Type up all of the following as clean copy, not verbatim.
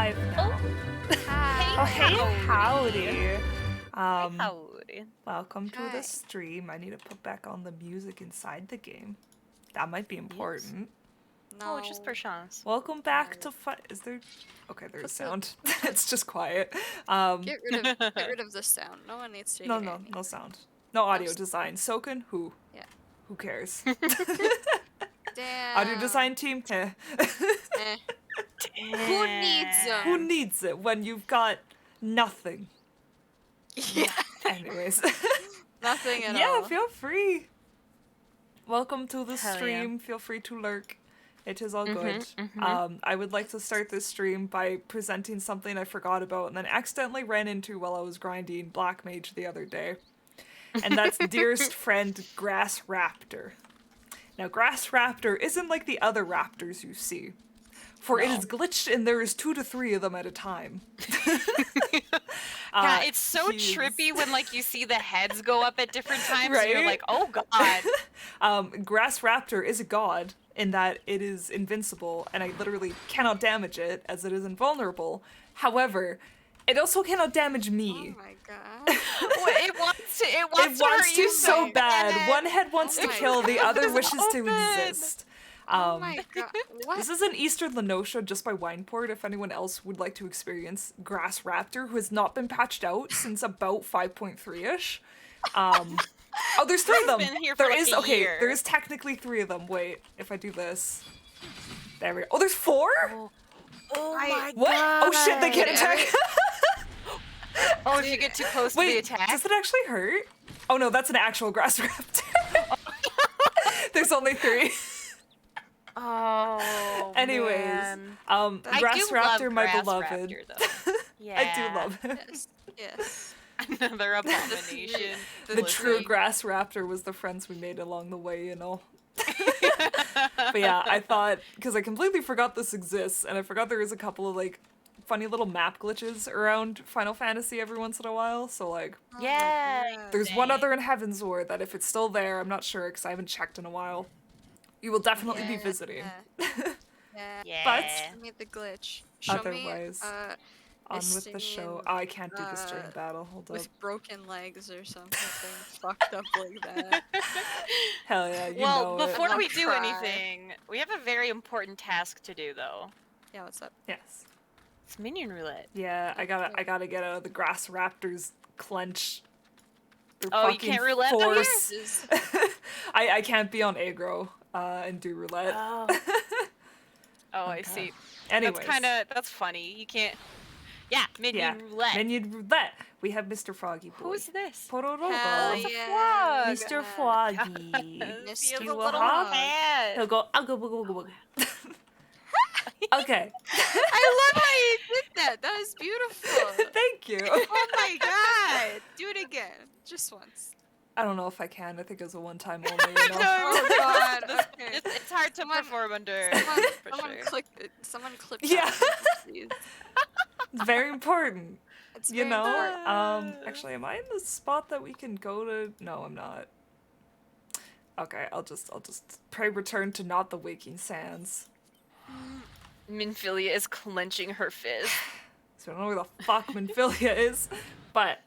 live now. Oh, hey, howdy. Howdy. Welcome to the Hi. stream. I need to put back on the music inside the game. That might be important. No. Oh, just per chance. Welcome back to Is there? Okay, there's What's sound. It's just quiet. Get rid of the sound. No one needs to hear me. No sound. No audio design. Soken, who? Yeah. Who cares? Damn. Audio design team? Eh. Eh. Who needs them? Who needs it when you've got nothing? Yeah. Anyways. Nothing at all. Yeah, feel free. Welcome to the Hell yeah. stream. Feel free to lurk. It is all good. mhm. I would like to start this stream by presenting something I forgot about and then accidentally ran into while I was grinding Black Mage the other day. And that's dearest friend Grass Raptor. Now, Grass Raptor isn't like the other raptors you see, for it is glitched and there is 2 to 3 of them at a time. Yeah, it's so he's- trippy when like you see the heads go up at different times and you're Right? like, oh god. Grass Raptor is a god in that it is invincible and I literally cannot damage it as it is invulnerable. However, it also cannot damage me. Oh my god. It wants to It wants hurt to you so bad. bad. One head wants Oh to my kill, the God. other wishes to Open. exist. Oh my god. What? This is an Eastern Lenosha just by Wineport if anyone else would like to experience Grass Raptor, who has not been patched out since about 5.3-ish. Oh, there's 3 of them. been here for There like is, a okay, year. there is technically 3 of them. Wait, if I do this. There we go. Oh, there's 4? Oh my What? Oh shit, they can't God. attack. Oh, if you get too close to the Wait, attack. does it actually hurt? Oh no, that's an actual Grass Raptor. There's only 3. Oh. Anyways, man. Grass I do Raptor, love my Grass beloved. Raptor, though. Yeah. I do love him. Yes. Yes. Another abomination. The true Listen. Grass Raptor was the friends we made along the way, you know. But yeah, I thought, because I completely forgot this exists, and I forgot there is a couple of like funny little map glitches around Final Fantasy every once in a while. So like, Oh my Yeah. God. there's one Dang. other in Heavensward that if it's still there, I'm not sure because I haven't checked in a while. You will definitely be Yeah. visiting. Yeah. Yeah. But- Show me the glitch. Show Otherwise, me On with the show. Missing, Oh, I can't do this during uh, battle. Hold up. with broken legs or something fucked up like that. Hell yeah, you Well, know before I'll we do try. anything, we have a very important task to do, though. Yeah, what's up? it. Yes. It's minion roulette. Yeah, I gotta get out of the Grass Raptor's clench. Their Oh, you fucking can't roulette out here? force. This is I can't be on aggro and do roulette. Oh. Oh, I Okay. see. Anyways, That's funny. You can't. Yeah, minion yeah, roulette. minion roulette. We have Mr. Froggy Boy. Who's this? Pororogo. Hell It's a yeah. frog. Mr. God. Froggy. He has Mr. a You little hug. hat. He'll go. I'll go. Booga, booga, booga. Okay. I love how you did that. That was beautiful. Thank you. Oh my god. Do it again. Just once. I don't know if I can. I think it was a one-time only. You know? Oh god. Okay. It's hard to Someone- perform under. for Someone sure. click it. Someone clip Yeah. that, please. It's very important. It's You very know, important. actually, am I in the spot that we can go to? No, I'm not. Okay, I'll just pray return to not the waking sands. Minfilia is clenching her fist. So I don't know where the fuck Minfilia is, but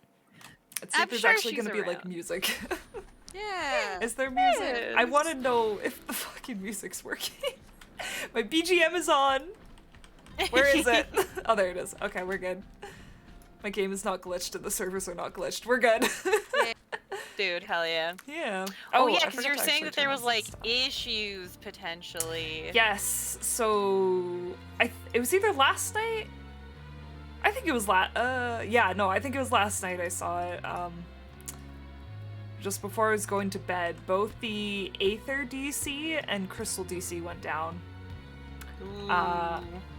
let's see I'm if there's sure actually she's gonna be like around. music. Yeah. Is there music? I Yes. want to know if the fucking music's working. My BGM is on. Where is it? Oh, there it is. Okay, we're good. My game is not glitched and the servers are not glitched. We're good. Dude, hell yeah. Yeah. Oh, yeah, I because forgot you're to saying actually that there turn was on like some stuff. issues potentially. Yes. So it was either last night. I think it was I think it was last night I saw it. Just before I was going to bed, both the Aether DC and Crystal DC went down. Ooh.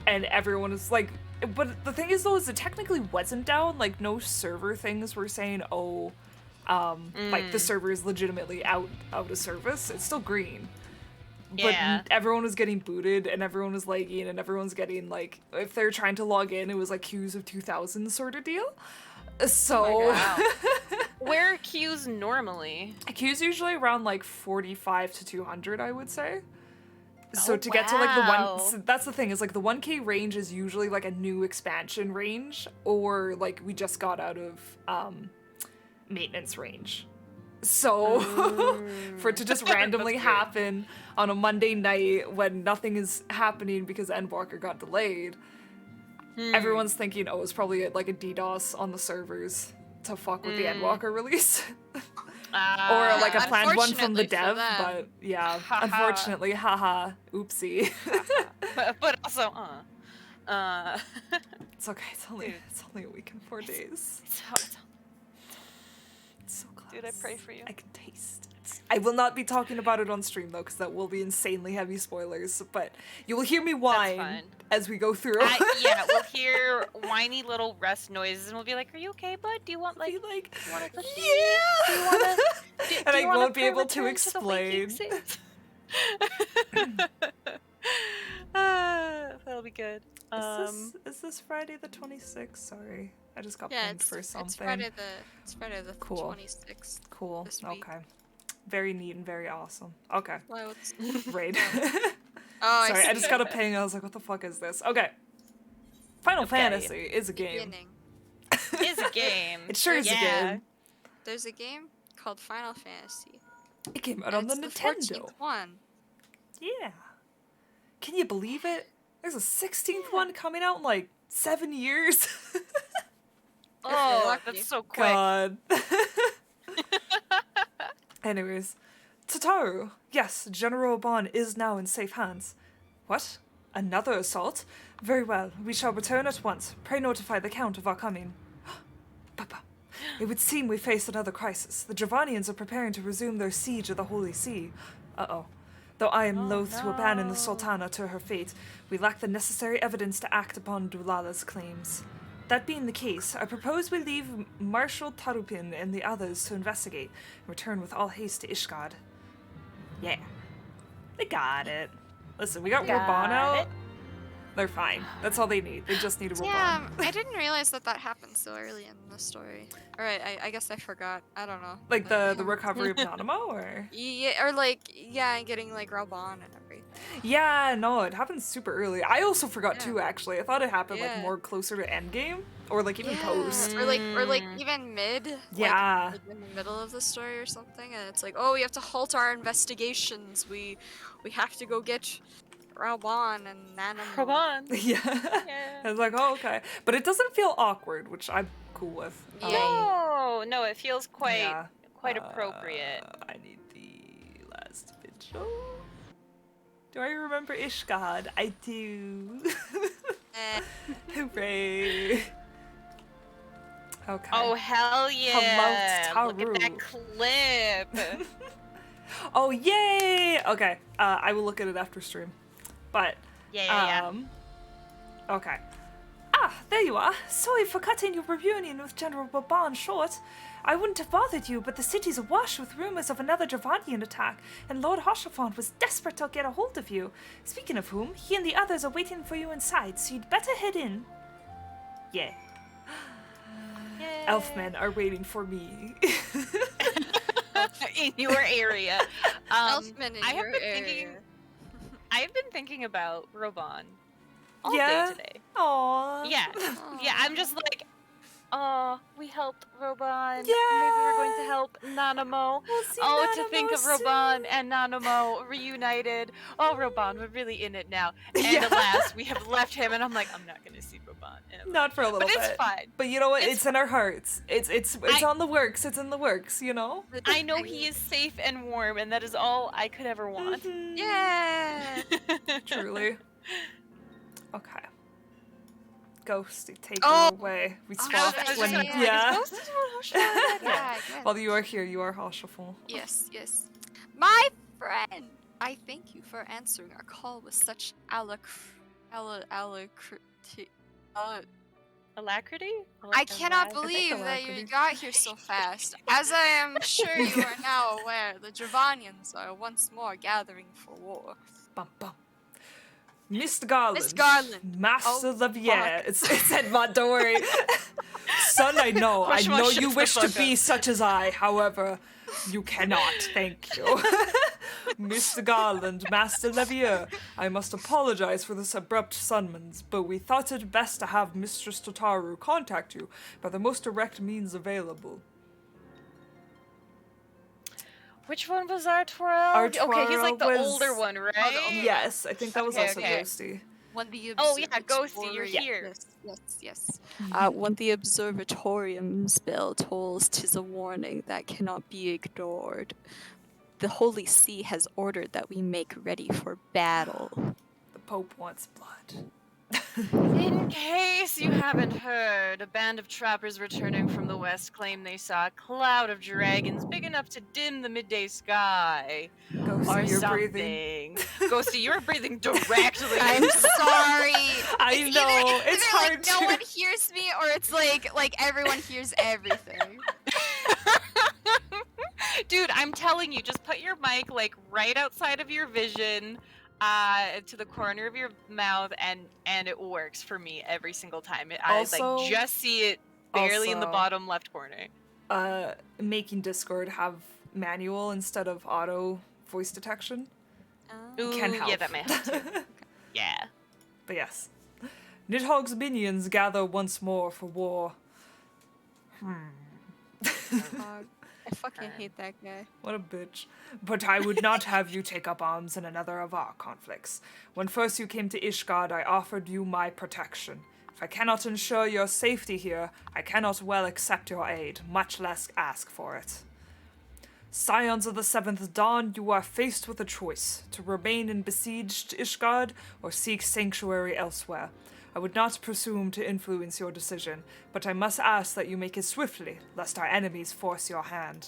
And everyone was like, but the thing is though, is it technically wasn't down. Like no server things were saying, oh, like the server is legitimately out of service. It's still green. But Yeah. everyone was getting booted and everyone was lagging and everyone's getting like, if they're trying to log in, it was like queues of 2,000 sort of deal. So Wow. Where are queues normally? queues usually around like 45 to 200, I would say. So to get to like the one, so that's the thing is like the 1K range is usually like a new expansion range, or like we just got out of maintenance range. So for it to just randomly happen on a Monday night when nothing is happening because Endwalker got delayed, everyone's thinking, oh, it's probably like a DDoS on the servers to fuck with the Endwalker release. Or like a planned one from the dev, but yeah, unfortunately, haha, oopsie. but also, It's okay. It's only a week and 4 days. It's so close. Dude, I pray for you. I can taste it. I will not be talking about it on stream though, because that will be insanely heavy spoilers. But you will hear me whine as we go through. Yeah, we'll hear whiny little rest noises, and we'll be like, "Are you okay, bud? Do you want like, yeah?" Do you wanna, and I won't be able to explain. That'll be good. Is this Friday the 26th? Sorry, I just got Yeah, pinged for something. It's Friday the Cool. 26th. Cool. This week. Okay. Very neat and very awesome. Okay. Why, what's... Raid. Oh, Sorry, I I just got a ping. I was like, what the fuck is this? Okay. Final Fantasy is a game. Beginning. Is a game. It sure is a game. There's a game called Final Fantasy. It came out And on the it's Nintendo. The 14th one. Yeah. Can you believe it? There's a 16th one coming out in like 7 years. Oh, that's so quick. God. Anyways, Tataru. Yes, General Bon is now in safe hands. What? Another assault? Very well, we shall return at once. Pray notify the Count of our coming. Papa, it would seem we face another crisis. The Dravanians are preparing to resume their siege of the Holy See. Uh-oh. Though I am loath to abandon the Sultana to her fate, we lack the necessary evidence to act upon Dulala's claims. That being the case, I propose we leave Marshal Tarupin and the others to investigate, and return with all haste to Ishgard. Yeah. They got it. Listen, we got Raban out. They're fine. That's all they need. They just need a Raban. Yeah, I didn't realize that happened so early in the story. Alright, I guess I forgot. I don't know. Like the recovery of Nanamo, or? Yeah, or like, yeah, getting like Raban and everything. Yeah, no, it happened super early. I also forgot too, actually. I thought it happened like Yeah. more closer to endgame, or like even post. Or like even mid. Yeah. Like in the middle of the story or something, and it's like, oh, we have to halt our investigations. We have to go get Raban and nanamo. Raban. Yeah. I was like, oh, okay. But it doesn't feel awkward, which I'm cool with. No, it feels quite appropriate. I need the last vigil. Do I remember Ishgard? I do. Hooray. Okay. Oh, hell yeah. Hello, Look at that clip. Oh, yay! Okay, I will look at it after stream. But, Yeah. okay. Ah, there you are. Sorry for cutting your reunion with General Baban short. I wouldn't have bothered you, but the city's awash with rumors of another Dravanian attack, and Lord Hoshafont was desperate to get a hold of you. Speaking of whom, he and the others are waiting for you inside, so you'd better head in. Yeah. Yay. Elfmen are waiting for me. In your area. Elfman in your area. I've been thinking about Raban all Yeah? day today. Aww. Yeah. Yeah, I'm just like, we helped Raban. Yeah. Maybe we're going to help Nanamo. We'll see To think of Nanamo Raban soon. and Nanamo reunited. Oh, Raban, we're really in it now. And Yeah. alas, we have left him, and I'm like, I'm not going to see Raban. Not for a little But bit. it's fine. But you know what? It's It's in our hearts. It's on the works. It's in the works, you know? I know he is safe and warm, and that is all I could ever want. Mhm. Yeah. Truly. Okay. Ghosty, take Oh. her away. We Oh, swapped I was when just gonna- yeah. Yeah, While you are here, you are Hoshafon. Yes. My friend, I thank you for answering our call with such Alacrity? I cannot think believe that alacrity. you got here so fast. As I am sure you are now aware, the Dravanians are once more gathering for war. Bum, bum. Mr. Garland. Miss Garland. Master Oh, of yeah. It's Edmond, don't worry. Son, I know. I Push my know shit you the wish to fuck be up. such as I. However, you cannot. Thank you. Mr. Garland, Master Levier, I must apologize for this abrupt summons, but we thought it best to have Mistress Totaru contact you by the most direct means available. Which one was Artwell? Okay, he's like the was- older one, right? Yes, I think that was Okay, also okay. Ghosty. When the Oh, yeah, Ghosty, you're observatory- here. Yes. When the observatorium's bell tolls, 'tis a warning that cannot be ignored. The Holy See has ordered that we make ready for battle. The Pope wants blood. In case you haven't heard, a band of trappers returning from the west claim they saw a cloud of dragons big enough to dim the midday sky. Ghosty, Or you're something. breathing. Ghosty, you're breathing directly. I'm sorry. I know, it's either hard like no to- one hears me, or it's like everyone hears everything. Dude, I'm telling you, just put your mic like right outside of your vision, to the corner of your mouth, and it works for me every single time. I Also- like just see it barely in the also- bottom left corner. Making Discord have manual instead of auto voice detection Ooh, can help. yeah, that might help too. Yeah. But yes. Nidhogg's minions gather once more for war. I fucking hate that guy. What a bitch. But I would not have you take up arms in another of our conflicts. When first you came to Ishgard, I offered you my protection. If I cannot ensure your safety here, I cannot well accept your aid, much less ask for it. Scions of the Seventh Dawn, you are faced with a choice, to remain in besieged Ishgard or seek sanctuary elsewhere. I would not presume to influence your decision, but I must ask that you make it swiftly, lest our enemies force your hand.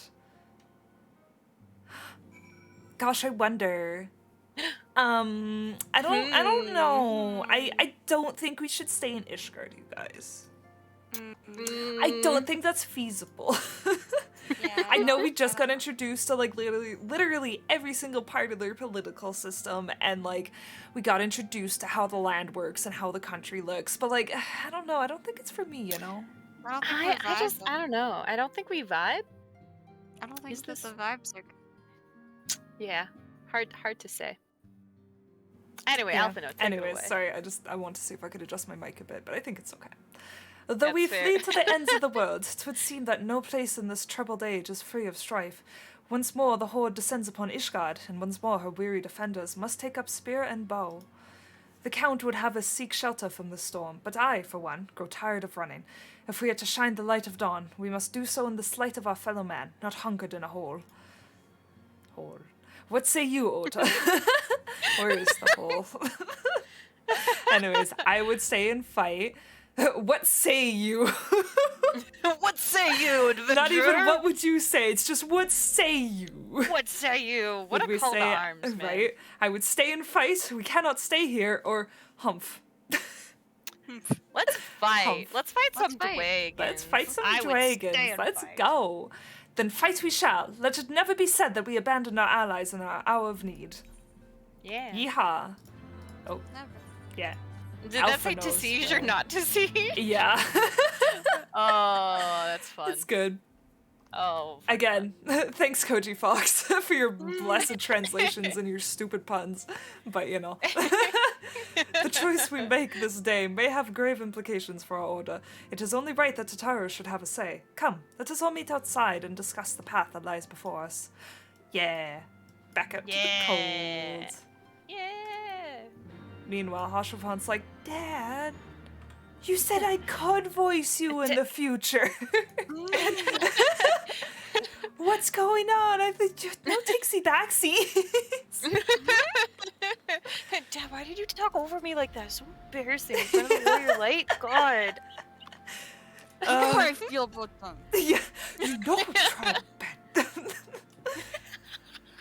Gosh, I wonder. I don't know. I don't think we should stay in Ishgard, you guys. I don't think that's feasible. Yeah. I know we just got introduced to like literally every single part of their political system, and like we got introduced to how the land works and how the country looks, but like I don't know. I don't think it's for me, you know. I don't think I we're vibing. don't know. I don't think we vibe. I don't think Is that this- the vibes are. Yeah. Hard to say. Anyway, Yeah. Alphino, take it Anyways, away. sorry. I want to see if I could adjust my mic a bit, but I think it's okay. Though That's we fair. flee to the ends of the world, 'twould seem that no place in this troubled age is free of strife. Once more the horde descends upon Ishgard, and once more her weary defenders must take up spear and bow. The Count would have us seek shelter from the storm, but I, for one, grow tired of running. If we are to shine the light of dawn, we must do so in the slight of our fellow man, not hunkered in a hole. Hole. What say you, Ota? Where is the hole? Anyways, I would stay and fight. What say you? What say you, adventurer? Not even what would you say, it's just what say you? What say you? What Would a we call to say, arms, man. right? I would stay and fight, we cannot stay here, or humph. Let's fight. Humph. Let's fight Let's some fight. dragons. Let's fight some I would dragons. stay and Let's fight. go. Then fight we shall. Let it never be said that we abandoned our allies in our hour of need. Yeah. Yeehaw. Never. Yeah. Did that Alpha say to knows, siege yeah. or not to siege? Yeah. Oh, that's fun. It's good. Oh. Again, thanks Koji Fox for your blessed translations and your stupid puns. But you know. The choice we make this day may have grave implications for our order. It is only right that Tataru should have a say. Come, let us all meet outside and discuss the path that lies before us. Yeah. Back up to the Yeah. cold. Yeah. Meanwhile, Hashofan's like, Dad, you said I could voice you in the future. What's going on? I think no Tixie Backsies. Dad, why did you talk over me like that? So embarrassing in front of the warrior light. God. How do I feel about them? Yeah, you know I'm trying to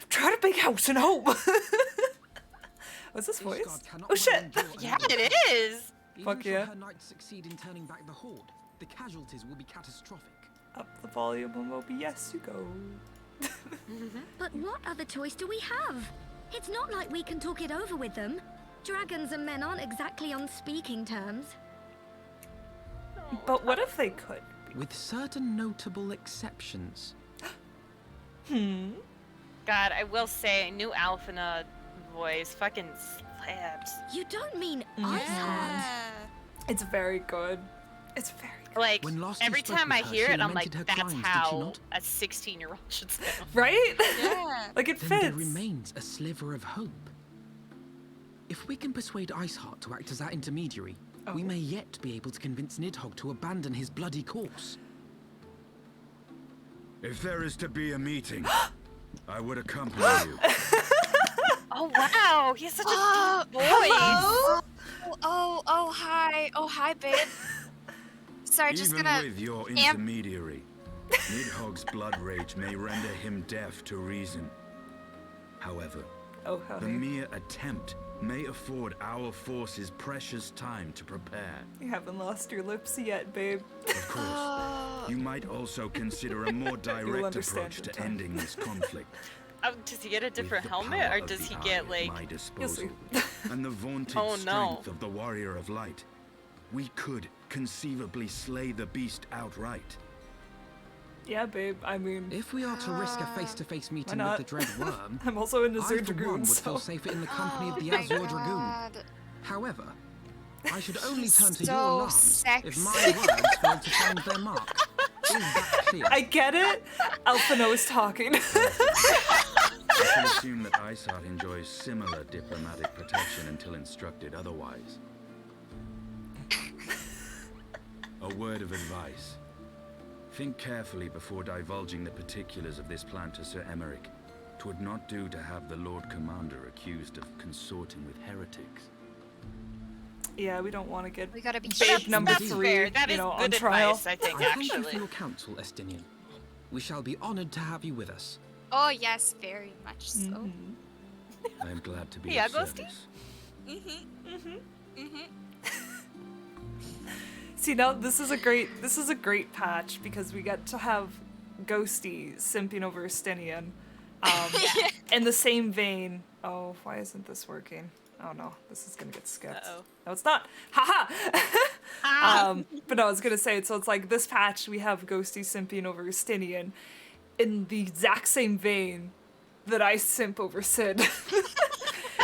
try to big house and home. What's this voice? Ishgard cannot Oh shit! endure Yeah, another it is. Even Fuck should yeah. her knights succeed in turning back the horde, the casualties will be catastrophic. Up the volume on Moby, yes you go. But what other choice do we have? It's not like we can talk it over with them. Dragons and men aren't exactly on speaking terms. But what if they could? With certain notable exceptions. God, I will say, new Alphina voice fucking slaps. You don't mean Iceheart? It's very good. It's very good. Like, When last you every spoke time with I her, hear she it, I'm like, lamented her that's crimes, did she how not? a 16-year-old should sound. Right? Yeah. Like, it Then fits. there remains a sliver of hope. If we can persuade Iceheart to act as our intermediary, we may yet be able to convince Nidhogg to abandon his bloody course. If there is to be a meeting, I would accompany you. Oh, wow. He has such a deep voice. Oh, hi, babe. Sorry, just Even gonna. with your intermediary, Nidhogg's blood rage may render him deaf to reason. However, Oh, the honey. mere attempt may afford our forces precious time to prepare. You haven't lost your lips yet, babe. Of course, you might also consider a more direct understand approach in to time. ending this conflict. Does he get a With different the helmet, power or of does the he eye get, at like... my You'll disposal, see. and the vaunted Oh, no. strength of the Warrior of Light, we could conceivably slay the beast outright. Yeah, babe. I mean, If we are to risk a face-to-face meeting not? with the Dread Worm, I'm also in the I, Zerd for Dragoon, one, would so... feel safer in the company of the my Azure Dragoon. God. However, I should only He's turn to so your lance if my words fail to find their mark. Is that clear? I get it. Alphino is talking. I can assume that Iceheart enjoys similar diplomatic protection until instructed otherwise. A word of advice. Think carefully before divulging the particulars of this plan to Sir Emmerich. 'Twould not do to have the Lord Commander accused of consorting with heretics. Yeah, we don't want to get We gotta be babe careful. number That's 3, fair. That you is know, on good trial. advice, I think, I thank you for actually. your counsel, Estinian. We shall be honored to have you with us. Oh, yes, very much so. Mm-hmm. I am glad to be Yeah, of Ghosty? service. See, now this is a great patch because we get to have Ghosty simping over Estinian. In the same vein. Oh, why isn't this working? Oh no, this is gonna get skipped. Uh-oh. No, it's not. Haha. But no, I was gonna say it. So it's like this patch we have Ghosty simping over Estinian in the exact same vein that I simp over Sid.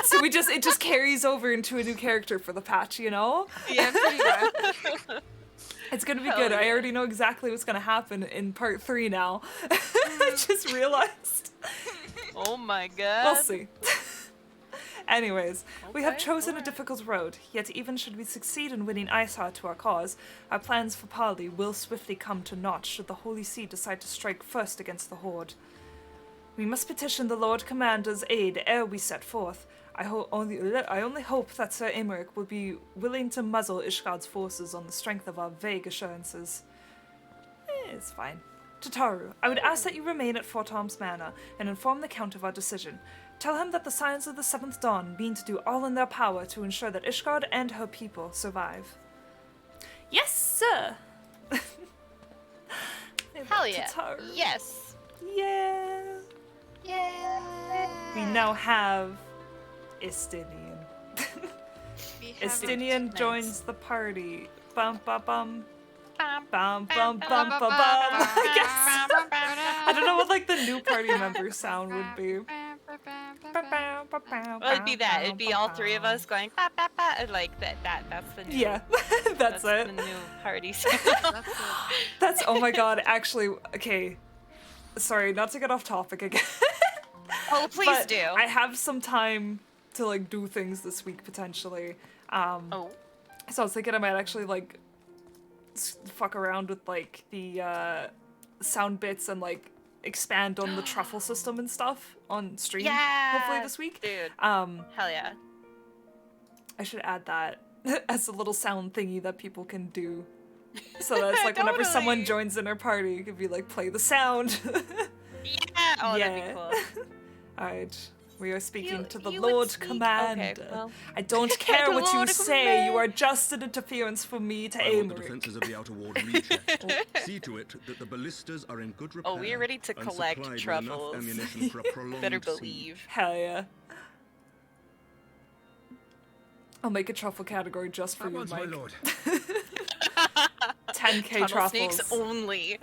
So it just carries over into a new character for the patch, you know? Yeah, pretty much. It's gonna be Hell good. I yeah. already know exactly what's gonna happen in part 3 now. I just realized. Oh my god. We'll see. Anyways, we have Okay, chosen a alright. difficult road, yet even should we succeed in winning Iceheart to our cause, our plans for Pali will swiftly come to naught should the Holy See decide to strike first against the Horde. We must petition the Lord Commander's aid ere we set forth. I only hope that Sir Emmerich will be willing to muzzle Ishgard's forces on the strength of our vague assurances. It's fine. Tataru, I would ask that you remain at Fort Arms Manor and inform the Count of our decision. Tell him that the Scions of the Seventh Dawn mean to do all in their power to ensure that Ishgard and her people survive. Yes, sir! Hell yeah. Tataru. Yes. Yeah! Yeah. We now have Estinian. We have Estinian Nice. joins the party. Bum bum bum. Bum, Bum bum bum bum bum. Yes! I don't know what like the new party member sound would be. Well, it'd be that. It'd be all three of us going ba ba ba, and like that. That's the new. Yeah, that's it. The new party sound. That's it. That's oh my god. Actually, okay. Sorry, not to get off topic again. Oh, please but do. I have some time to like do things this week potentially. Oh. So I was thinking I might actually like fuck around with like the sound bits and like expand on the truffle system and stuff on stream. Yeah. Hopefully this week. Dude. Hell yeah. I should add that as a little sound thingy that people can do. So that's like whenever someone Totally. joins in our party, it could be like play the sound. Yeah. Oh, that'd be cool. Alright. We are speaking You- to the you would Lord speak- Commander. okay, well. I don't care The what you Lord say. You Commander. are just an interference for me to I want the Aymeric. defenses of the Outer Ward rechecked. See to it that the ballistas are in good repair. Oh, we are ready to and collect supplied with truffles. enough ammunition for a prolonged Better siege. believe. Hell yeah. I'll make a truffle category just for At you, once, my Mike. lord. 10k Tunnel truffles. snakes only.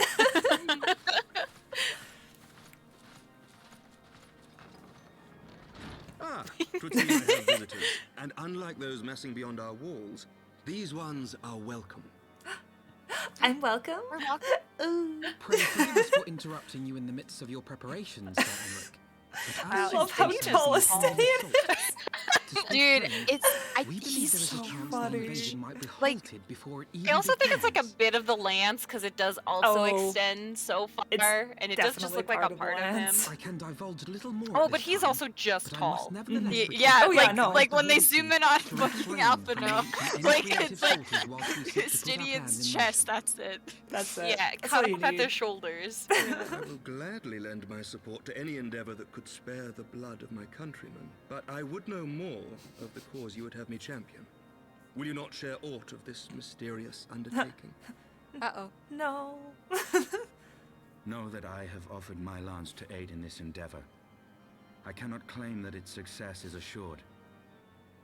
visitors, and unlike those messing beyond our walls, these ones are welcome. I'm welcome. We're welcome. Ooh. Pray forgive us for interrupting you in the midst of your preparations, Sir Emmerich. But I as love you how face tall us a in the Stylian assault, to speak Dude, plain, it's we believe he's there is a so chance funny. the invasion might be Like, halted before it even I also think it's like a begins. bit of the lance because it does also Oh, extend so it's far, and it does just definitely look like part a of the part of him. lance. I can divulge a little more. Oh, at but this he's time, also just but I must tall. nevertheless Yeah, request yeah, Oh, yeah, like no. like the when they ability zoom in on to fucking refrain Alpha, from no, making any like creative it's like sorties whilst we seek to put our plans Stidion's in chest. motion. That's it. That's it. Yeah, That's cut all you off at their need. shoulders. I will gladly lend my support to any endeavor that could spare the blood of my countrymen, but I would know more of the cause you would have me champion. Will you not share aught of this mysterious undertaking? Uh-oh. No. Know that I have offered my lance to aid in this endeavor. I cannot claim that its success is assured,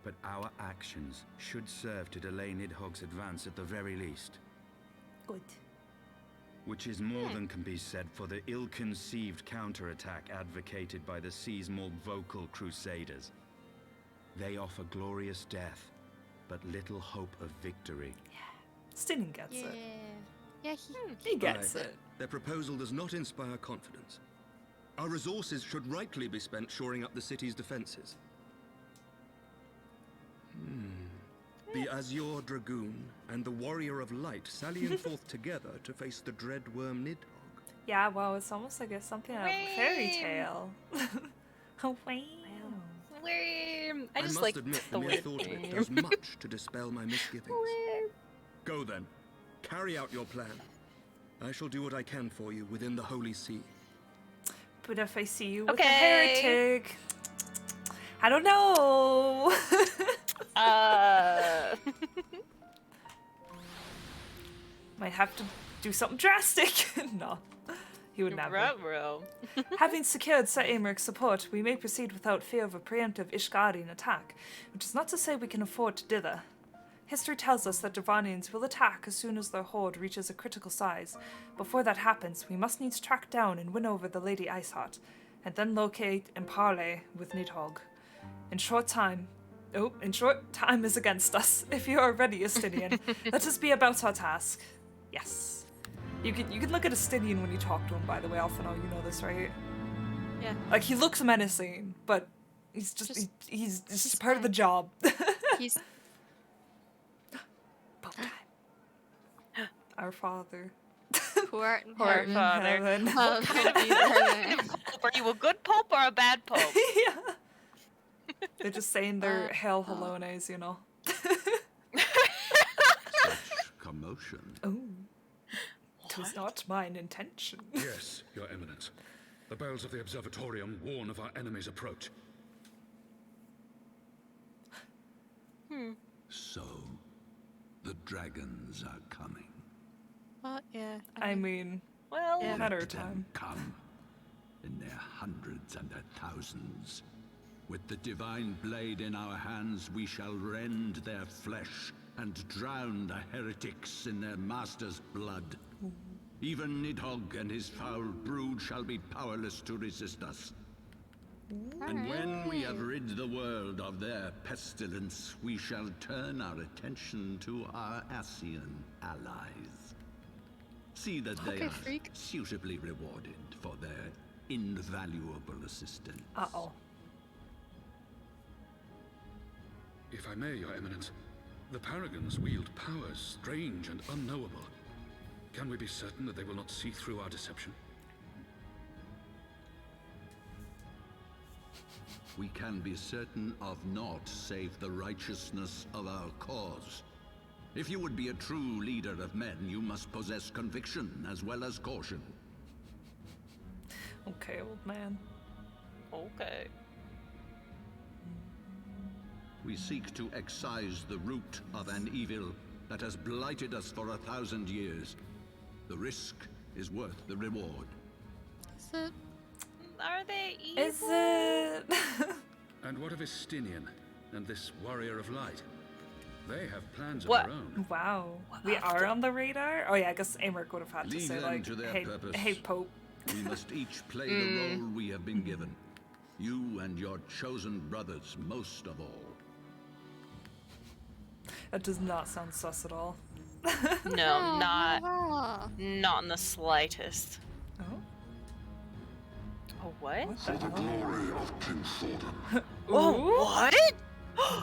but our actions should serve to delay Nidhogg's advance at the very least. Good. Which is more than can be said for the ill-conceived counterattack advocated by the sea's more vocal crusaders. They offer glorious death, but little hope of victory. Stylian gets Yeah. it. Yeah, He gets Aye. it. Their proposal does not inspire confidence. Our resources should rightly be spent shoring up the city's defenses. The Azure Dragoon and the Warrior of Light sallying forth together to face the dread worm Nidhogg. Yeah, wow, it's almost like it's something out of a fairy tale. Oh, wow. Worm. I I just must like admit, the the mere word thought of it worm. does much to dispel my misgivings. Go then. Carry out your plan. I shall do what I can for you within the Holy See. But if I see you with a Okay. heretic, I don't know. Might have to do something drastic. No, he would never. Ruh-roh. Having secured Sir Americ's support, we may proceed without fear of a preemptive Ishgarian attack, which is not to say we can afford to dither. History tells us that Dravanians will attack as soon as their horde reaches a critical size. Before that happens, we must needs track down and win over the Lady Iceheart, and then locate and parley with Nidhogg. In short time is against us. If you are ready, Estinian, let us be about our task. Yes. You can look at Estinian when you talk to him, by the way, Alphino, you know this, right? Yeah. Like, he looks menacing, but he's just he's just part of the job. He's Pope time. Our Father. who art in Who art in Father. heaven. Hallowed be thy name. Are you a good pope or a bad pope? Yeah. They're just saying their hail hellones, you know. Such commotion. Oh. 'Twas not mine intention. Yes, Your Eminence. The bells of the observatorium warn of our enemy's approach. So, the dragons are coming. Well, yeah. I mean, Well, Yeah. Matter of Let them time. come in their hundreds and their thousands. With the divine blade in our hands, we shall rend their flesh and drown the heretics in their master's blood. Even Nidhogg and his foul brood shall be powerless to resist us. And when we have rid the world of their pestilence, we shall turn our attention to our Asian allies. See that they Okay, are freak. suitably rewarded for their invaluable assistance. Uh-oh. If I may, Your Eminence, the Paragons wield powers strange and unknowable. Can we be certain that they will not see through our deception? We can be certain of naught save the righteousness of our cause. If you would be a true leader of men, you must possess conviction as well as caution. Okay, old man. okay. We seek to excise the root of an evil that has blighted us for 1,000 years. The risk is worth the reward. Is it? Are they evil? Is it? And what of Estinian and this Warrior of Light? They have plans of What? their own. Wow. We are on the radar? Oh yeah, I guess Amric would have had to Leave say them like, to their hey, purpose. hey, Pope. We must each play the role we have been given. You and your chosen brothers most of all. That does not sound sus at all. No, not in the slightest. Oh? Oh, what? What the hell? Glory of King Thornton. Oh, what?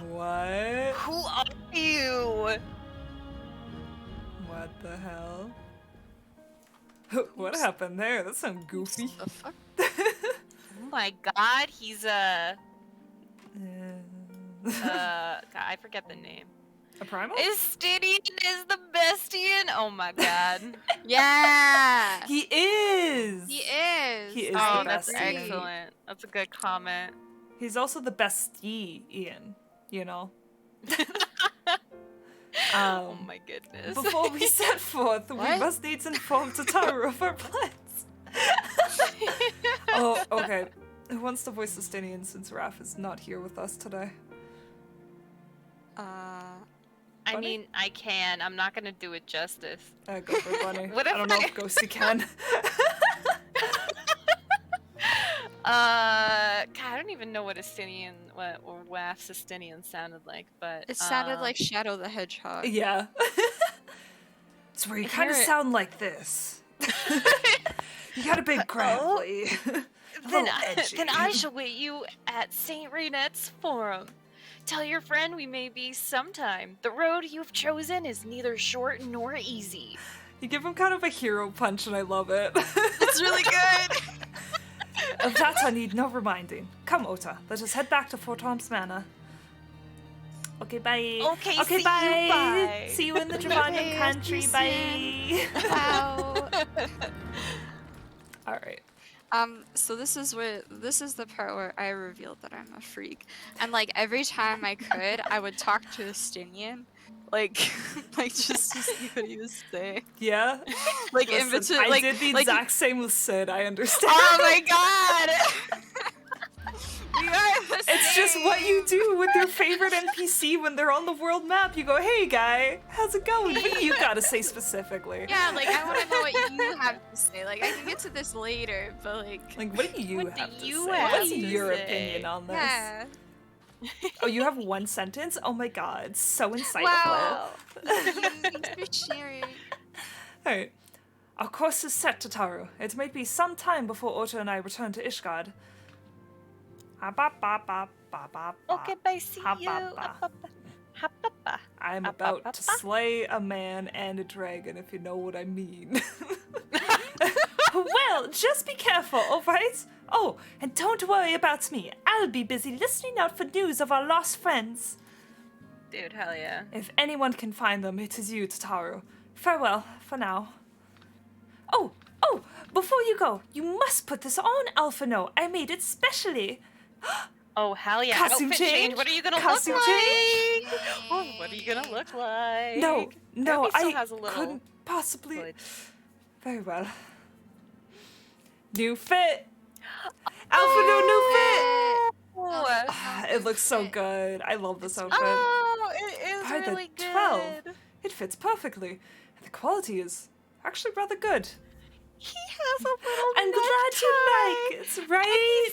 What? Who are you? What the hell? What happened there? That sounds goofy. The fuck? Oh my god, he's a... God, I forget the name. A primal? Estinian is the bestian? Oh my god. Yeah! He is! He is. He is Oh, the that's bestie. excellent. That's a good comment. He's also the bestie, Ian. You know? Oh my goodness. Before we set forth, we What? must needs inform Tataru of our plans. Oh, okay. Who wants to voice Estinian since Raph is not here with us today? I Bunny? mean, I can. I'm not gonna do it justice. Go for it, Bunny. What I if don't know I- if Ghosty can. God, I don't even know what Estinian, or WAF's Estinian sounded like, but It sounded like Shadow the Hedgehog. Yeah. It's where you I kind of hear it. sound like this. You got a big gravelly. then I shall wait you at Saint Raynette's Forum. Tell your friend we may be sometime. The road you've chosen is neither short nor easy. You give him kind of a hero punch, and I love it. It's really good. Of that I need no reminding. Come, Ota, let us head back to Fort Tom's Manor. Okay, bye. Okay, Okay, see bye. you, bye. See you in the Javanian Okay, country. see Bye. Wow. All right. So this is the part where I revealed that I'm a freak. And like every time I could, I would talk to Estinian. Like just to see what he was saying. Yeah. Like in Listen, between, I like, did the like, exact same with Sid. I understand. oh my god! We are the It's just same. what you do with your favorite NPC when they're on the world map. You go, "Hey, guy, how's it going?" What do you gotta say specifically? Yeah, like I want to know what you have to say. Like I can get to this later, but like What do you What do have to you say? have What's to your say? opinion on this? yeah. Oh, you have one sentence? Oh my god, so insightful. Wow. Thanks for sharing. Alright. Our course is set, Tataru. It may be some time before Ota and I return to Ishgard. Okay, bye, see you. Ha-ba-ba. I'm about to slay a man and a dragon, if you know what I mean. Well, just be careful, alright? Oh, and don't worry about me. I'll be busy listening out for news of our lost friends. Dude, hell yeah. If anyone can find them, it is you, Tataru. Farewell, for now. Oh, before you go, you must put this on, Alphino. I made it specially. Oh, hell yeah. Costume Outfit change? What are you gonna Costume look change? like? Oh, what are you gonna look like? No, Ruby still I has a little couldn't possibly. hood. Very well. New fit. Alphino, new fit. Oh, It looks so good. I love this outfit. it is By the really 12. good. It fits perfectly. And the quality is actually rather good. He has a little I'm glad you like it, right?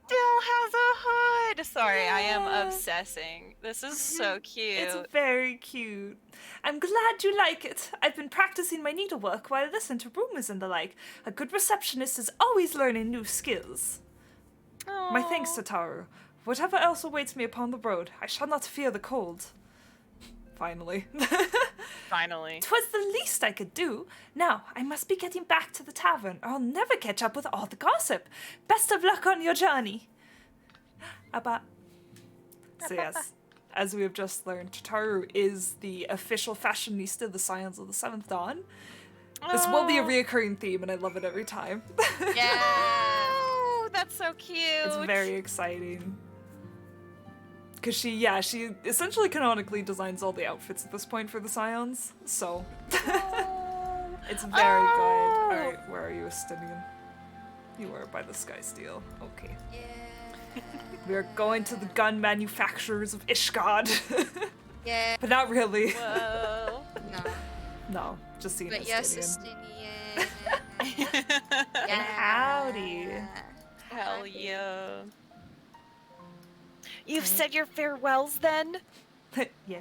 Still has a hood. Sorry, I am Yeah. obsessing. This is so cute. It's very cute. I'm glad you like it. I've been practicing my needlework while I listen to rumors and the like. A good receptionist is always learning new skills. My thanks, Tataru. Whatever else awaits me upon the road, I shall not fear the cold. Finally. Finally. 'Twas the least I could do. Now, I must be getting back to the tavern, or I'll never catch up with all the gossip. Best of luck on your journey. So yes, as we have just learned, Tataru is the official fashionista of the Scions of the Seventh Dawn. This will be a reoccurring theme, and I love it every time. Yeah. Oh, that's so cute. It's very exciting. Because she essentially canonically designs all the outfits at this point for the Scions, so it's very good. Alright, where are you, Estinian? You are by the Sky Steel. Okay. Yeah. We are going to the gun manufacturers of Ishgard. Yeah. But not really. Whoa. No. No, just seeing But Estinian. yes, Estinian. And howdy. Hell yeah. You've said your farewells then? Yeah.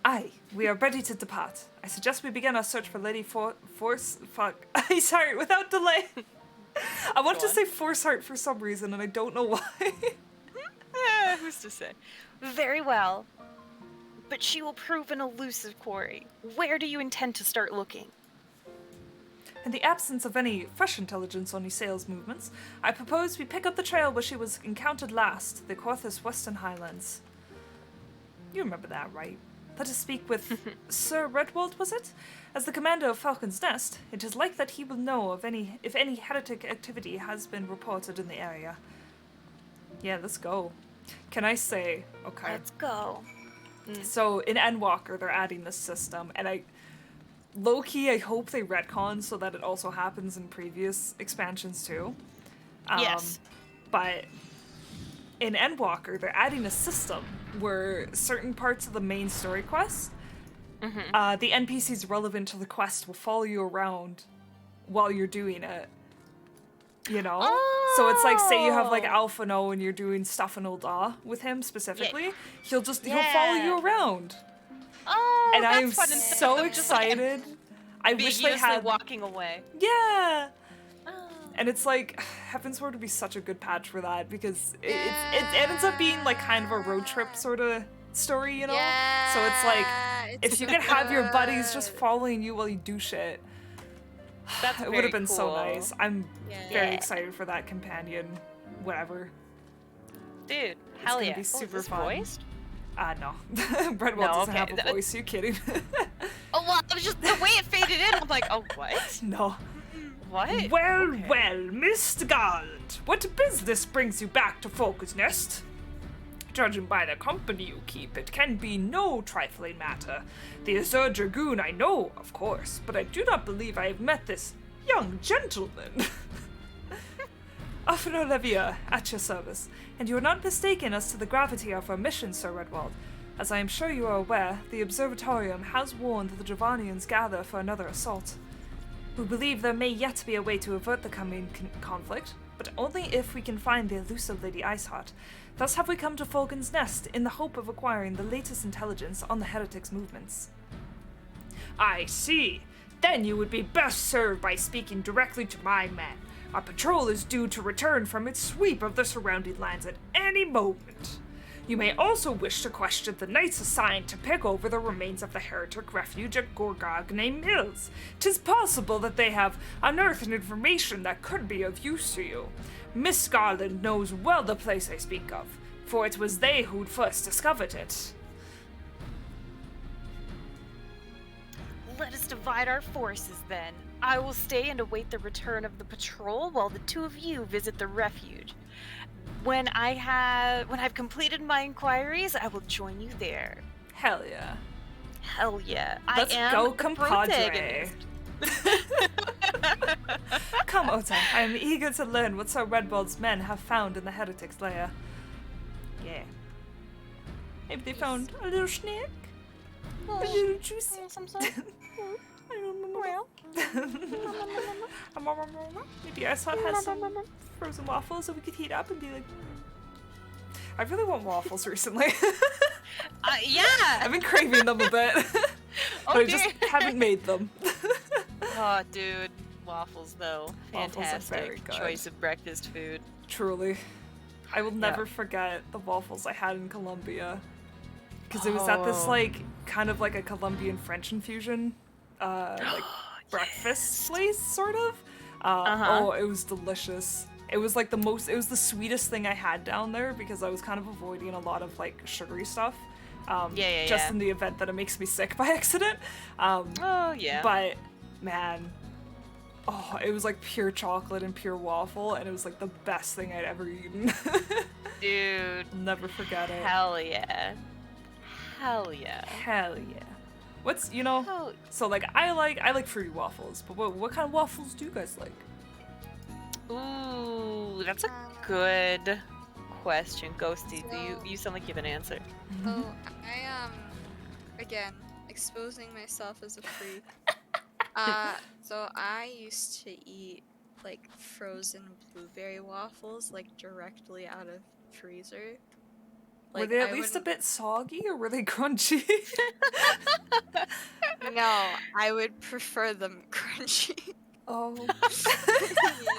Aye, we are ready to depart. I suggest we begin our search for Lady Forceheart without delay. I want to say Forceheart for some reason, and I don't know why. Who's to say? Very well. But she will prove an elusive quarry. Where do you intend to start looking? In the absence of any fresh intelligence on Ysael's movements, I propose we pick up the trail where she was encountered last, the Corthus Western Highlands. You remember that, right? Let us speak with Sir Redwald, was it? As the commander of Falcon's Nest, it is like that he will know of if any heretic activity has been reported in the area. Yeah, let's go. Can I say, okay. Let's go. So in Endwalker, they're adding this system, and low-key, I hope they retcon so that it also happens in previous expansions too. Yes. But in Endwalker, they're adding a system where certain parts of the main story quest, the NPCs relevant to the quest will follow you around while you're doing it. You know? Oh. So it's like, say you have like Alphino and you're doing stuff in Ul'dah with him specifically, he'll follow you around. Oh, And that's I'm fun. so excited. I wish they had walking away. Yeah. And it's like, Heavensward would be such a good patch for that because it ends up being like kind of a road trip sort of story, you know? Yeah, So it's like, it's if you could have your buddies just following you while you do shit, it would have been so nice. I'm very excited for that companion, whatever. Dude, hell yeah. It's gonna be super is this fun. voiced? No. Redwall doesn't have a voice, you kidding? Oh, well, it was just the way it faded in. I'm like, oh, what? No. What? Well, Mr. Garland, what business brings you back to Falcon's Nest? Judging by the company you keep, it can be no trifling matter. The Azure Dragoon I know, of course, but I do not believe I have met this young gentleman. Often Olivia, at your service, and you are not mistaken as to the gravity of our mission, Sir Redwald. As I am sure you are aware, the Observatorium has warned that the Javanians gather for another assault. We believe there may yet be a way to avert the coming conflict, but only if we can find the elusive Lady Iceheart. Thus have we come to Falcon's Nest in the hope of acquiring the latest intelligence on the heretics' movements. I see. Then you would be best served by speaking directly to my men. Our patrol is due to return from its sweep of the surrounding lands at any moment. You may also wish to question the knights assigned to pick over the remains of the heretic refuge at Gorgog named Mills. 'Tis possible that they have unearthed information that could be of use to you. Miss Garland knows well the place I speak of, for it was they who'd first discovered it. Let us divide our forces then. I will stay and await the return of the patrol while the two of you visit the refuge. When I've completed my inquiries, I will join you there. Hell yeah. Hell yeah. Let's I am go, the compadre. protagonist. Come, Ota. I am eager to learn what Sir Redwald's men have found in the heretic's lair. Yeah. Maybe they found a little snake? A little juicy? I don't know. Maybe Iceheart has some frozen waffles that we could heat up and be like... I really want waffles recently. Yeah! I've been craving them a bit. But I just haven't made them. Oh, dude. Waffles, though. Waffles are very Fantastic good. choice of breakfast food. Truly. I will never forget the waffles I had in Colombia. Because it was at this, like, kind of like a Colombian French infusion, like, breakfast place, sort of. Oh, it was delicious. It was, like, it was the sweetest thing I had down there because I was kind of avoiding a lot of, like, sugary stuff. Just in the event that it makes me sick by accident. But, man, it was like pure chocolate and pure waffle, and it was like the best thing I'd ever eaten. Dude. I'll never forget it. Hell yeah. Hell yeah. Hell yeah. What's, so like I like fruity waffles, but what kind of waffles do you guys like? Ooh, that's a good question. Ghosty, you sound like you have an answer. Oh, I again, exposing myself as a freak. So I used to eat like frozen blueberry waffles like directly out of freezer. Were Like, they I at least a wouldn't- bit soggy, or were they crunchy? No, I would prefer them crunchy. Oh.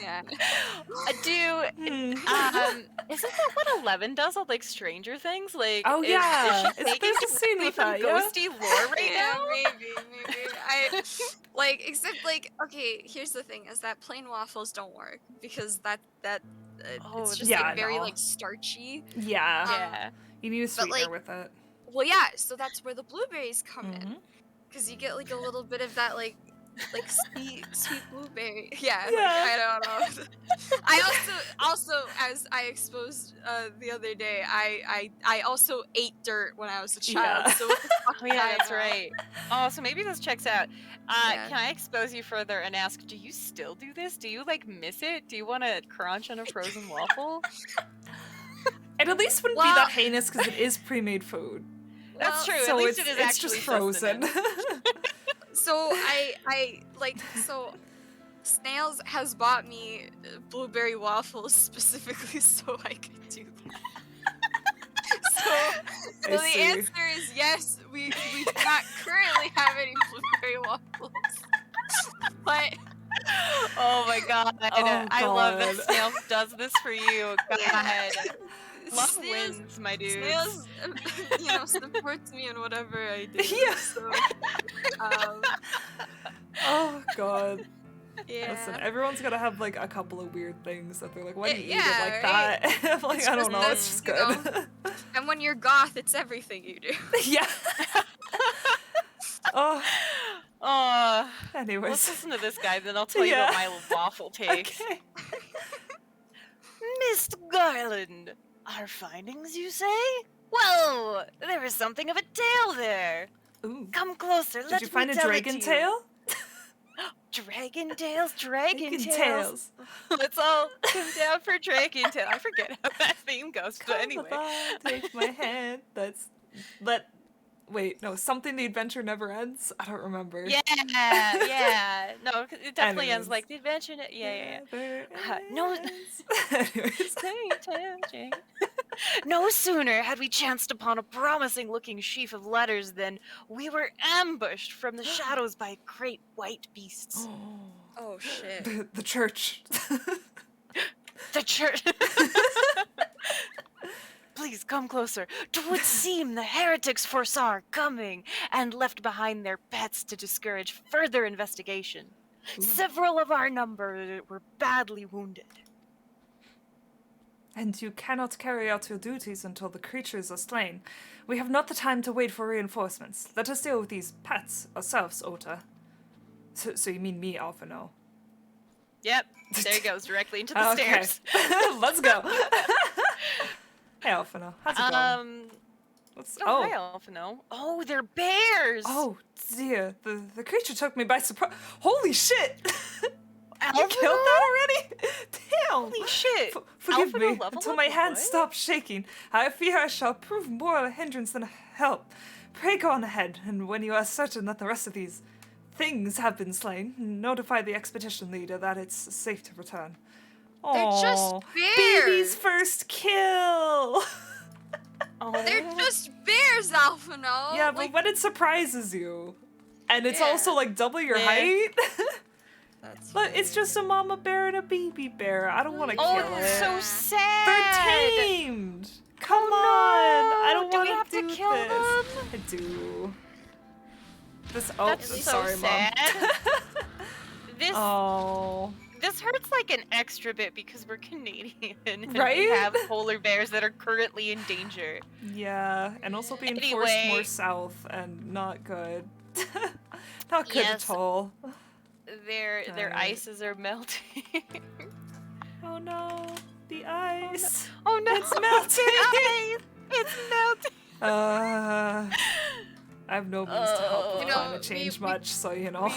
Yeah. Isn't that what 11 does on like Stranger Things? Like, Oh, is yeah. she taking There's a scene directly with from that, yeah? ghosty lore right Yeah, now? maybe. I like, except like, okay, here's the thing: is that plain waffles don't work because Oh, it's just Yeah, like very no. like starchy. Yeah. Yeah. You need a But, sweetener like, with it. Well, yeah, so that's where the blueberries come in, Mhm. because you get like a little bit of that like sweet blueberry. Yeah, like, Yeah. I don't know. I also as I exposed the other day, I also ate dirt when I was a child. Yeah. So what the fuck Oh yeah, I that's know. right. Oh, so maybe this checks out. Yeah. Can I expose you further and ask, do you still do this? Do you like miss it? Do you want to crunch on a frozen waffle? It at least wouldn't be Well- that heinous because it is pre-made food. That's true. So At least it's, it is it's actually just frozen. sustenance. So I like so. Snails has bought me blueberry waffles specifically so I could do that. So I the see. answer is yes. We do not currently have any blueberry waffles, but Oh my god. Oh, I love that God. Snail does this for you. God. Love Snails- wins, my dude. Snails, supports me in whatever I do. Yeah. So, um, Oh god. yeah. Listen, everyone's gotta have like a couple of weird things that they're like, why do you eat it Yeah, like right? that? I'm like, It's I don't just know, that, it's just you good. And when you're goth, it's everything you do. Yeah. Oh, Oh, anyways. let's listen to this guy, then I'll tell you about my waffle takes. Okay. Miss Garland, our findings, you say? Well, there is something of a tale there. Ooh. Come closer, Did let you me find a tell it dragon to you. tail? Dragon tails, dragon Dragon tails. tails. Let's all come down for dragon tail. I forget how that theme goes, but Come anyway. along, take my hand. Wait, no, something the adventure never ends? I don't remember. Yeah. No, 'cause it definitely ends Anyways. like the adventure. Yeah. Never no- ends. Anyways. No sooner had we chanced upon a promising-looking sheaf of letters than we were ambushed from the shadows by great white beasts. Oh shit. The church. The church. Please come closer. 'Twould seem the heretics foresaw our coming and left behind their pets to discourage further investigation. Several of our number were badly wounded. And you cannot carry out your duties until the creatures are slain. We have not the time to wait for reinforcements. Let us deal with these pets ourselves, Ota. So you mean me, Alphino? Yep, there he goes, directly into the Okay. stairs. Let's go. Hey, Alphino. How's it going? Hi, Alphino. Oh, they're bears! Oh, dear. The creature took me by surprise. Holy shit! You Alphino? killed that already? Damn! Holy shit! Forgive Alphino me level until up my or hand what? stops shaking. I fear I shall prove more a hindrance than a help. Pray go on ahead, and when you are certain that the rest of these things have been slain, notify the expedition leader that it's safe to return. They're just Aw, bears. Baby's first kill! Oh. They're just bears, Alphino. Yeah, but like, when it surprises you, and it's Yeah. also like double your Yeah. height, that's but it's just a mama bear and a baby bear. I don't want to Oh, kill it's it. so sad! They're tamed! Come on! I don't Do we want have to do kill this. them? I do. This. Oh, That's I'm so sorry, sad. This Mom. Oh. this hurts like an extra bit because we're Canadian and we Right? have polar bears that are currently in danger. Yeah, and also being forced Anyway. more south and not good. Not good Yes. at all. Their Right. ices are melting. Oh no, the ice. Oh no! It's melting. Their ice! It's melting. I have no means to help with You know, climate change much, so you know.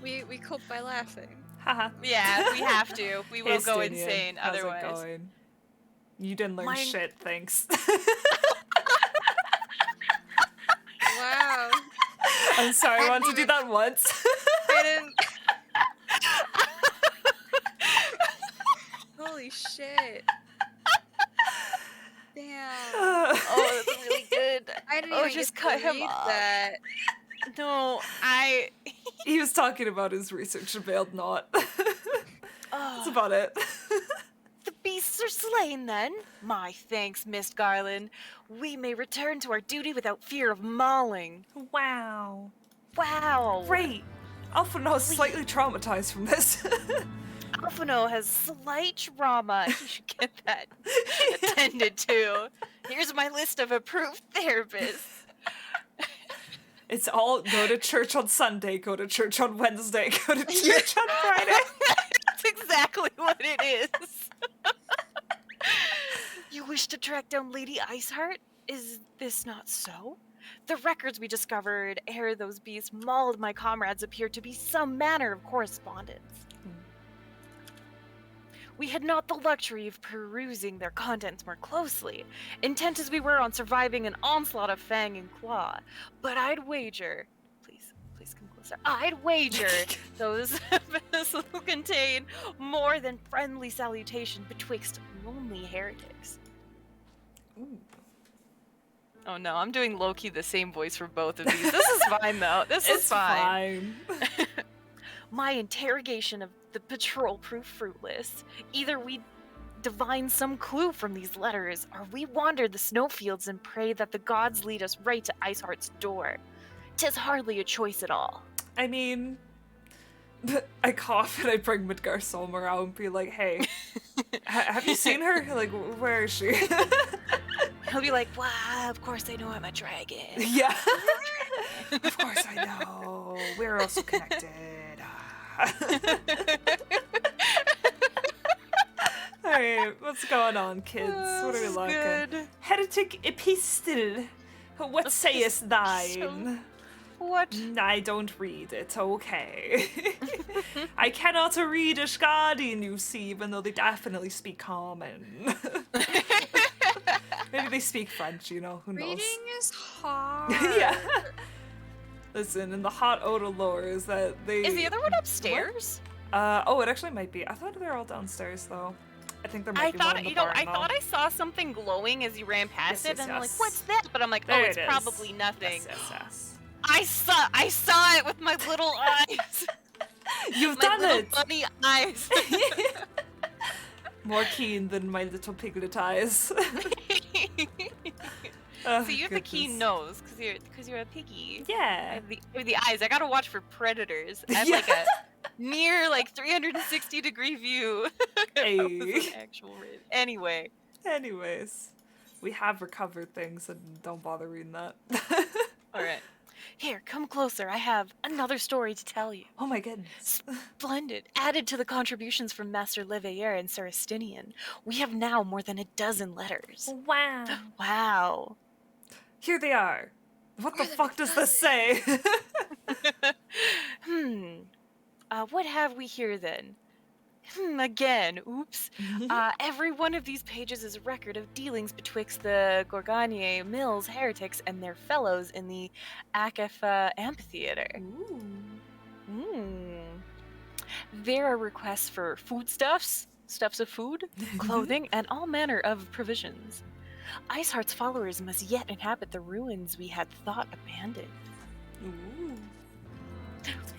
we cope by laughing. Haha. Yeah, we have to. We will Hey, go Stinian, insane how's it otherwise. going? You didn't learn Mine- shit, thanks. Wow. I'm sorry, I wanted to do that once. I didn't. Holy shit. Damn. Damn. Oh, that's really good. I didn't Oh, even just get cut to him read off. that. No, He was talking about his research and bailed not. That's Oh, about it. the beasts are slain then. My thanks, Miss Garland. We may return to our duty without fear of mauling. Wow. Wow. Great. Alphino is slightly traumatized from this. Alphino has slight trauma. You should get that attended to. Here's my list of approved therapists. It's all go to church on Sunday, go to church on Wednesday, go to church on Friday. That's exactly what it is. You wish to track down Lady Iceheart? Is this not so? The records we discovered ere those beasts mauled my comrades appear to be some manner of correspondence. We had not the luxury of perusing their contents more closely, intent as we were on surviving an onslaught of fang and claw. But I'd wager, please come closer. I'd wager those vessels contain more than friendly salutation betwixt lonely heretics. Ooh. Oh no, I'm doing low-key the same voice for both of these. This is fine though. This is It's fine. fine. My interrogation of the patrol proved fruitless. Either we divine some clue from these letters, or we wander the snowfields and pray that the gods lead us right to Iceheart's door. 'Tis hardly a choice at all. I mean, I cough and I bring Midgar Solm around and be like, hey, have you seen her? Like, where is she? He'll be like, wow, of course I know I'm a dragon. Yeah. Of course I know. We're also connected. Alright, what's going on, kids? What are we looking? Good. Heretic epistle. What sayest thine? What? I don't read it, okay. I cannot read Ashgardian, you see, even though they definitely speak common. Maybe they speak French, you know, who knows? Reading is hard. Yeah. Listen, and the hot odor lore is that they... Is the other one upstairs? Oh, it actually might be. I thought they were all downstairs, though. I think there might be one in the barn, I though. thought I saw something glowing as you ran past Yes, it, and yes, I'm like, yes. what's that? But I'm like, There oh, it's it is. probably nothing. Yes. I saw it with my little eyes. You've My done little it! bunny eyes. More keen than my little piglet eyes. Oh, So you have the keen nose, because you're a piggy. I Yeah. have the eyes. I gotta watch for predators. I have Yeah. like a near 360-degree view. Hey. That was an actual raid. Anyway. Anyways, we have recovered things, and don't bother reading that. Alright. Here, come closer. I have another story to tell you. Oh my goodness. Splendid. Added to the contributions from Master Leveilleur and Sarastinian, we have now more than a dozen letters. Wow. Wow. Here they are. What the fuck does this say? What have we here then? Again, oops. Every one of these pages is a record of dealings betwixt the Gorganier Mills heretics and their fellows in the Akafa amphitheater. There are requests for foodstuffs, stuffs of food, clothing, and all manner of provisions. Iceheart's followers must yet inhabit the ruins we had thought abandoned. Ooh.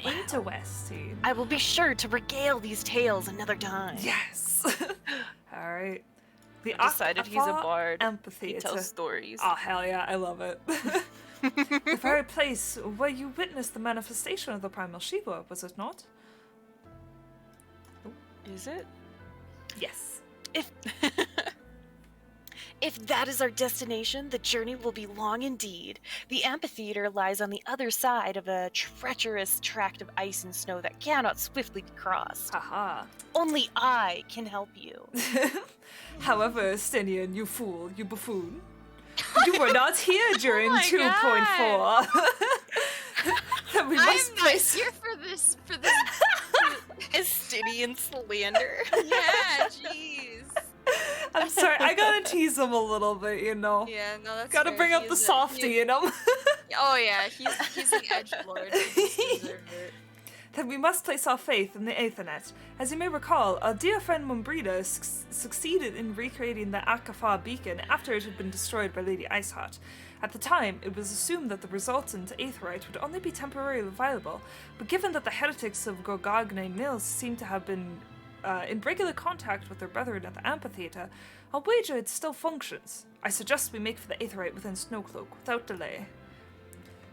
Wow. Interesting. I will be sure to regale these tales another time. Yes. All right. The I decided he's a bard. He amphitheater. tells stories. Oh hell yeah, I love it. The very place where you witnessed the manifestation of the primal Shiva, was it not? Is it? Yes. If that is our destination, the journey will be long indeed. The amphitheater lies on the other side of a treacherous tract of ice and snow that cannot swiftly be crossed. Haha. Only I can help you. However, Stenian, you fool, you buffoon. You were not here during Oh my 2.4. That we must I'm not here for this. Estinian slander. Yeah, jeez. I'm sorry, I gotta tease him a little bit, you know. Yeah, no, that's Gotta fair. bring up He the is softy in him. Oh yeah, he's an edgelord. He doesn't deserve it. then we must place our faith in the Aethernet. As you may recall, our dear friend Mumbrida succeeded in recreating the Akafar beacon after it had been destroyed by Lady Iceheart. At the time, it was assumed that the resultant aetherite would only be temporarily viable, but given that the heretics of Gorgagne Mills seem to have been in regular contact with their brethren at the amphitheatre, I'll wager it still functions. I suggest we make for the aetherite within Snowcloak without delay.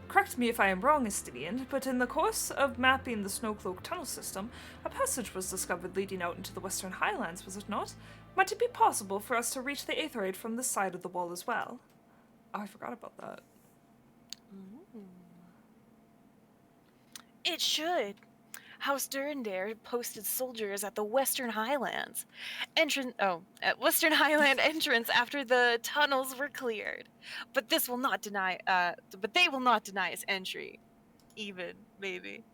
Correct me if I am wrong, Estinian, but in the course of mapping the Snowcloak tunnel system, a passage was discovered leading out into the Western Highlands, was it not? Might it be possible for us to reach the aetherite from this side of the wall as well? Oh, I forgot about that. It should. House Durandare posted soldiers at the Western Highlands at Western Highland entrance after the tunnels were cleared. But they will not deny us entry. Even, maybe.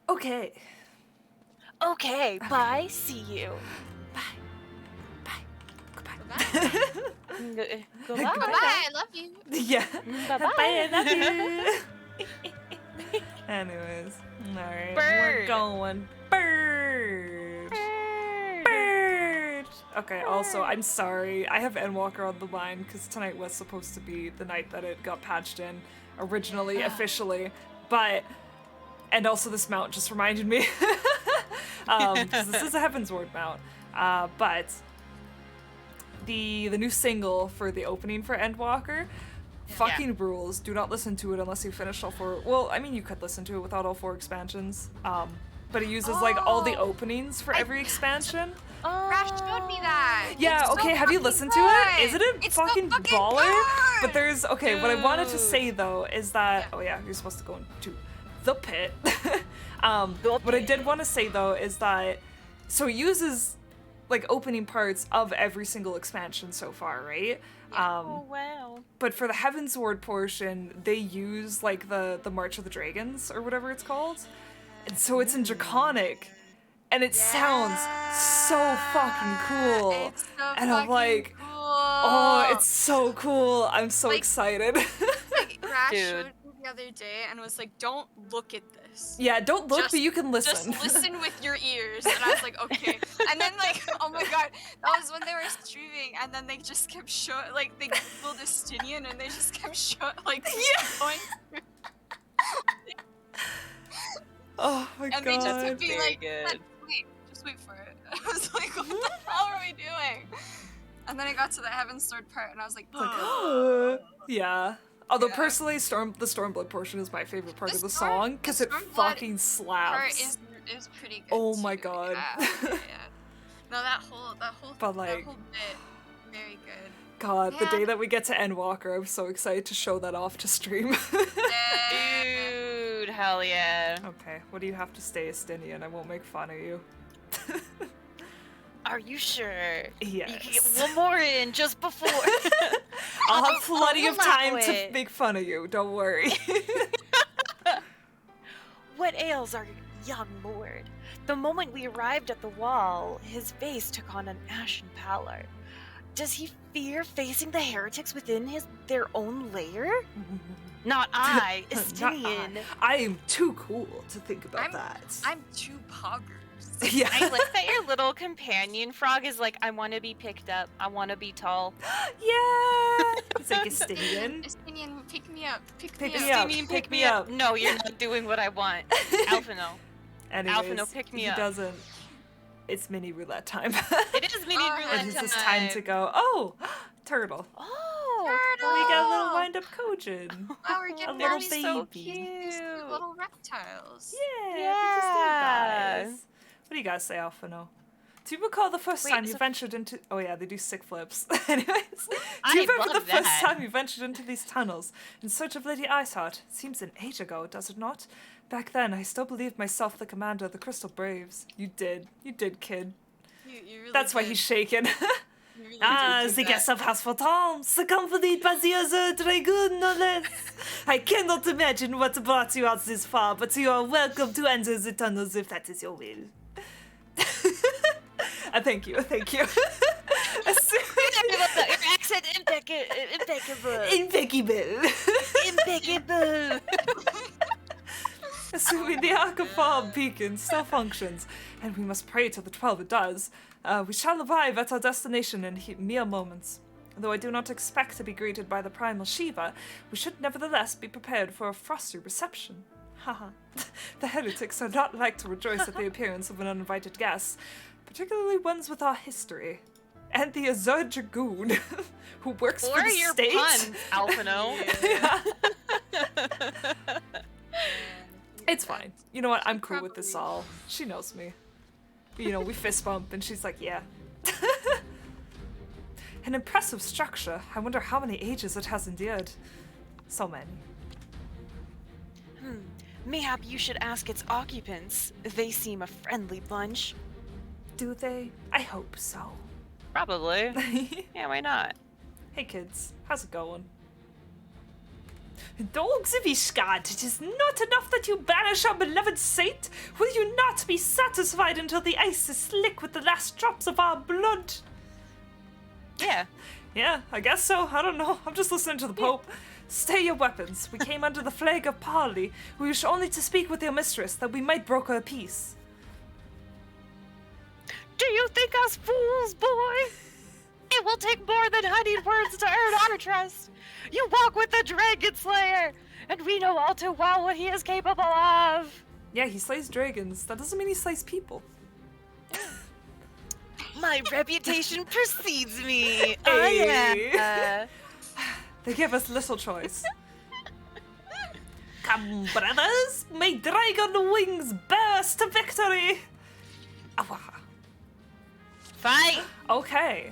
Okay. Okay, bye, see you. Goodbye. Goodbye. Goodbye, I love you. Yeah. Bye-bye. Bye, I love you. Anyways, alright, we're Bird. going. Bird! Bird! Okay, also, I'm sorry. I have Endwalker on the line because tonight was supposed to be the night that it got patched in, originally, officially. But, and also this mount just reminded me. Because this is a Heavensward mount. But, the new single for the opening for Endwalker fucking rules. Do not listen to it unless you finish all 4. Well, I mean, you could listen to it without all 4 expansions. But it uses like all the openings for every expansion. Rash showed me that. Yeah, It's okay, so have you fucking listened to good. it? Isn't it It's so fucking fucking baller? good. But there's, okay, what I wanted to Dude. say though is that, oh yeah, you're supposed to go into the pit. What I did want to say though is that, so it uses like opening parts of every single expansion so far, right? Oh, wow. But for the Heavensward portion, they use like the March of the Dragons or whatever it's called. And so it's in Draconic. And it sounds so fucking cool. It's so And I'm fucking like, cool. oh, it's so cool. I'm so Like- excited. Like, Rash Dude. showed me the other day and was like, don't look at this. Yeah, don't look, Just- but you can listen. Just listen with your ears. And I was like, okay. And then like, oh my god, that was when they were streaming and then they just kept showing, like they googled Estinian and they just kept showing, like, going through. Oh my And god. they just would be Very like, good. just wait for it. I was like, what the hell are we doing? And then I got to the Heavensward part and I was like, Yeah. Although Yeah. personally, the Stormblood portion is my favorite part of the Storm- song the because it Stormblood fucking part slaps. is pretty good. Oh my too. god. Yeah. No, that whole But, like- that whole bit, very good. God, the Yeah. day that we get to Endwalker, I'm so excited to show that off to stream. Yeah. Dude, hell yeah. Okay, what do you have to say, Estinian? I won't make fun of you. Are you sure? You can get Yes. one more in just before. I'll have plenty of allow time to it. make fun of you, don't worry. What ails our young lord? The moment we arrived at the wall, his face took on an ashen pallor. Does he fear facing the heretics within their own lair? Not I, Not Estinian. I am too cool to think about that. I'm two poggers. Yeah. I like that your little companion frog is like, I want to be picked up. I want to be tall. Yeah. It's like Estinian. Estinian, pick me up. Pick Pick me me up. up. Estinian, pick me up. No, you're not doing what I want. Alphino. Anyways, Alphino, pick me he up. doesn't. It's mini roulette time. It is mini Oh, roulette And time. it's time to go. Oh, turtle. Oh, We got a little Turtle. wind-up Kojin. Oh, we're getting little all these so baby. these cute. cute little reptiles. Yeah, we Yeah. just little guys. What do you guys say, Alphino? Do you recall the first Wait, time you so- ventured into... Oh yeah, they do sick flips. Anyways, do I you remember the love first that. time you ventured into these tunnels in search of Lady Iceheart? Seems an age ago, does it not? Back then, I still believed myself the commander of the Crystal Braves. You did, kid. You really That's why did. he's shaking. You really Ah, did do the that. guest of House Fortams, accompanied by the other dragoon, no less. I cannot imagine what brought you out this far, but you are welcome to enter the tunnels if that is your will. Thank you. Your accent impeccable. Impeccable. Impeccable. Assuming the Akafab beacon still functions, and we must pray to the 12 it does, we shall arrive at our destination in mere moments. Though I do not expect to be greeted by the primal Shiva, we should nevertheless be prepared for a frosty reception. Haha. The heretics are not like to rejoice at the appearance of an uninvited guest, particularly ones with our history. And the Azure Dragoon, who works for the your state. puns, Alphino. It's fine. You know what? I'm cool with this all. She knows me. You know, we fist bump, and she's like, yeah. An impressive structure. I wonder how many ages it has endured. So many. Mayhap you should ask its occupants. They seem a friendly bunch. Do they? I hope so. Probably. Yeah, why not? Hey kids, how's it going? Dogs of Ishgard, it is not enough that you banish our beloved saint. Will you not be satisfied until the ice is slick with the last drops of our blood? Yeah. Yeah, I guess so. I don't know. I'm just listening to the Pope. Stay your weapons. We came under the flag of parley. We wish only to speak with your mistress, that we might broker a peace. Do you think us fools, boy? It will take more than honeyed words to earn our trust. You walk with the Dragon Slayer, and we know all too well what he is capable of. Yeah, he slays dragons. That doesn't mean he slays people. My reputation precedes me. Hey. They give us little choice. Come, brothers, may dragon wings burst to victory. Awa. Fight. Okay.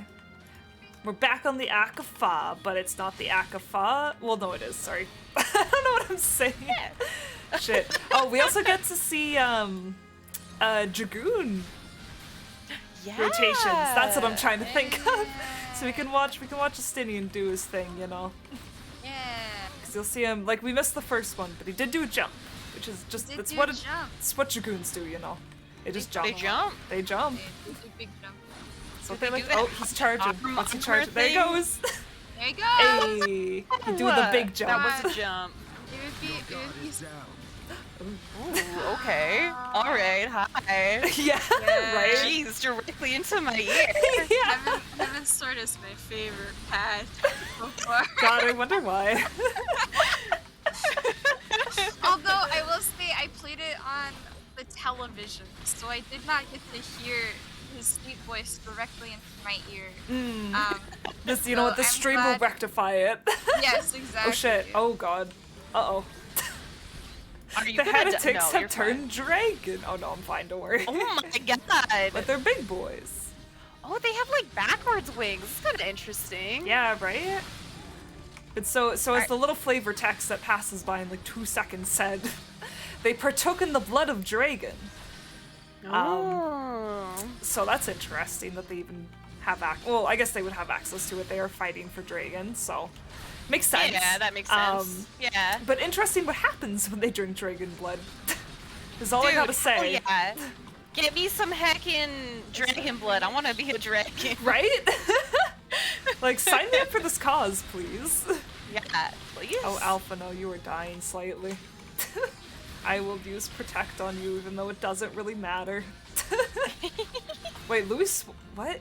We're back on the Akafa, but it's not the Akafa. Well, no, it is. Sorry. I don't know what I'm saying. Shit. Oh, we also get to see Dragoon rotations. That's what I'm trying to think of. So we can watch Justinian do his thing, you know. Yeah. Because you'll see him, like, we missed the first one, but he did do a jump, which is just it's what Dragoons do, you know. They just jump. They jump. They jump. They do big jump. So they like, oh, he's charging. What's he charging? There he goes. There you go. Hey, he do the big jump. That was a jump. It would be Ooh, okay. All right. Hi. Yeah, right? Jeez, directly into my ear. Yeah. Heavensward is my favorite pad so far. God, I wonder why. Although I will say I played it on the television, so I did not get to hear his sweet voice directly into my ear. This, you know what? The stream will rectify it. Yes, exactly. Oh shit! Oh god. Uh-oh. Are you The gonna heretics no, have turned dragon. Oh no, I'm fine. Don't worry. Oh my god. But they're big boys. Oh, they have like backwards wings. It's kind of interesting. Yeah, right? But so as the little flavor text that passes by in like 2 seconds said, they partook in the blood of dragon. So that's interesting that they even have well, I guess they would have access to it. They are fighting for dragons, so makes sense. Yeah, that makes sense. Yeah. But interesting what happens when they drink dragon blood. Is all I gotta say. Oh yeah. Get me some heckin' dragon blood. I want to be a dragon. Right? Like, sign me up for this cause, please. Yeah, please. Oh, Alpha, no, you are dying slightly. I will use protect on you, even though it doesn't really matter. Wait, Louis, what?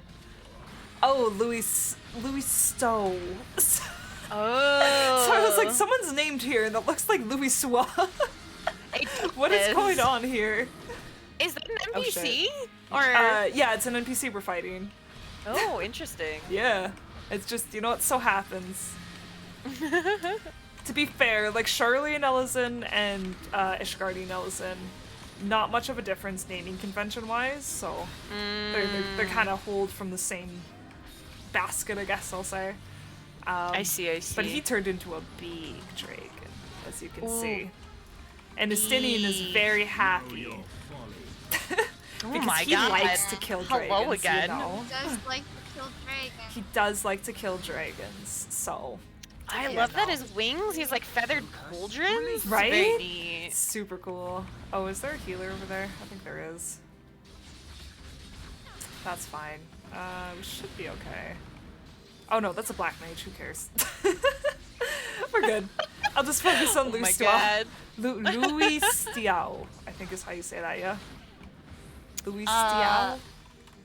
Oh, Louis Stowe. Oh. So I was like, someone's named here, and that looks like Louis Swa. What is going on here? Is that an Oh, NPC? shit. Or yeah, it's an NPC we're fighting. oh, interesting. Yeah, it's just, you know, it so happens. To be fair, like Charlie and Ellison and Ishgardi and Ellison, not much of a difference naming convention-wise, so they're kind of hold from the same basket, I guess I'll say. I see. But he turned into a big dragon, as you can see. And Justinian is very happy. Because he likes to kill dragons, Hello again. you know? He does like to kill dragons. He does like to kill dragons, so... I love that his wings, he's like feathered cauldrons. Right? Very neat. Super cool. Oh, is there a healer over there? I think there is. That's fine. We should be okay. Oh no, that's a black mage. Who cares? We're good. I'll just focus on Oh my Louis god. Louis Stiao, I think is how you say that, yeah? Louis Stiao? If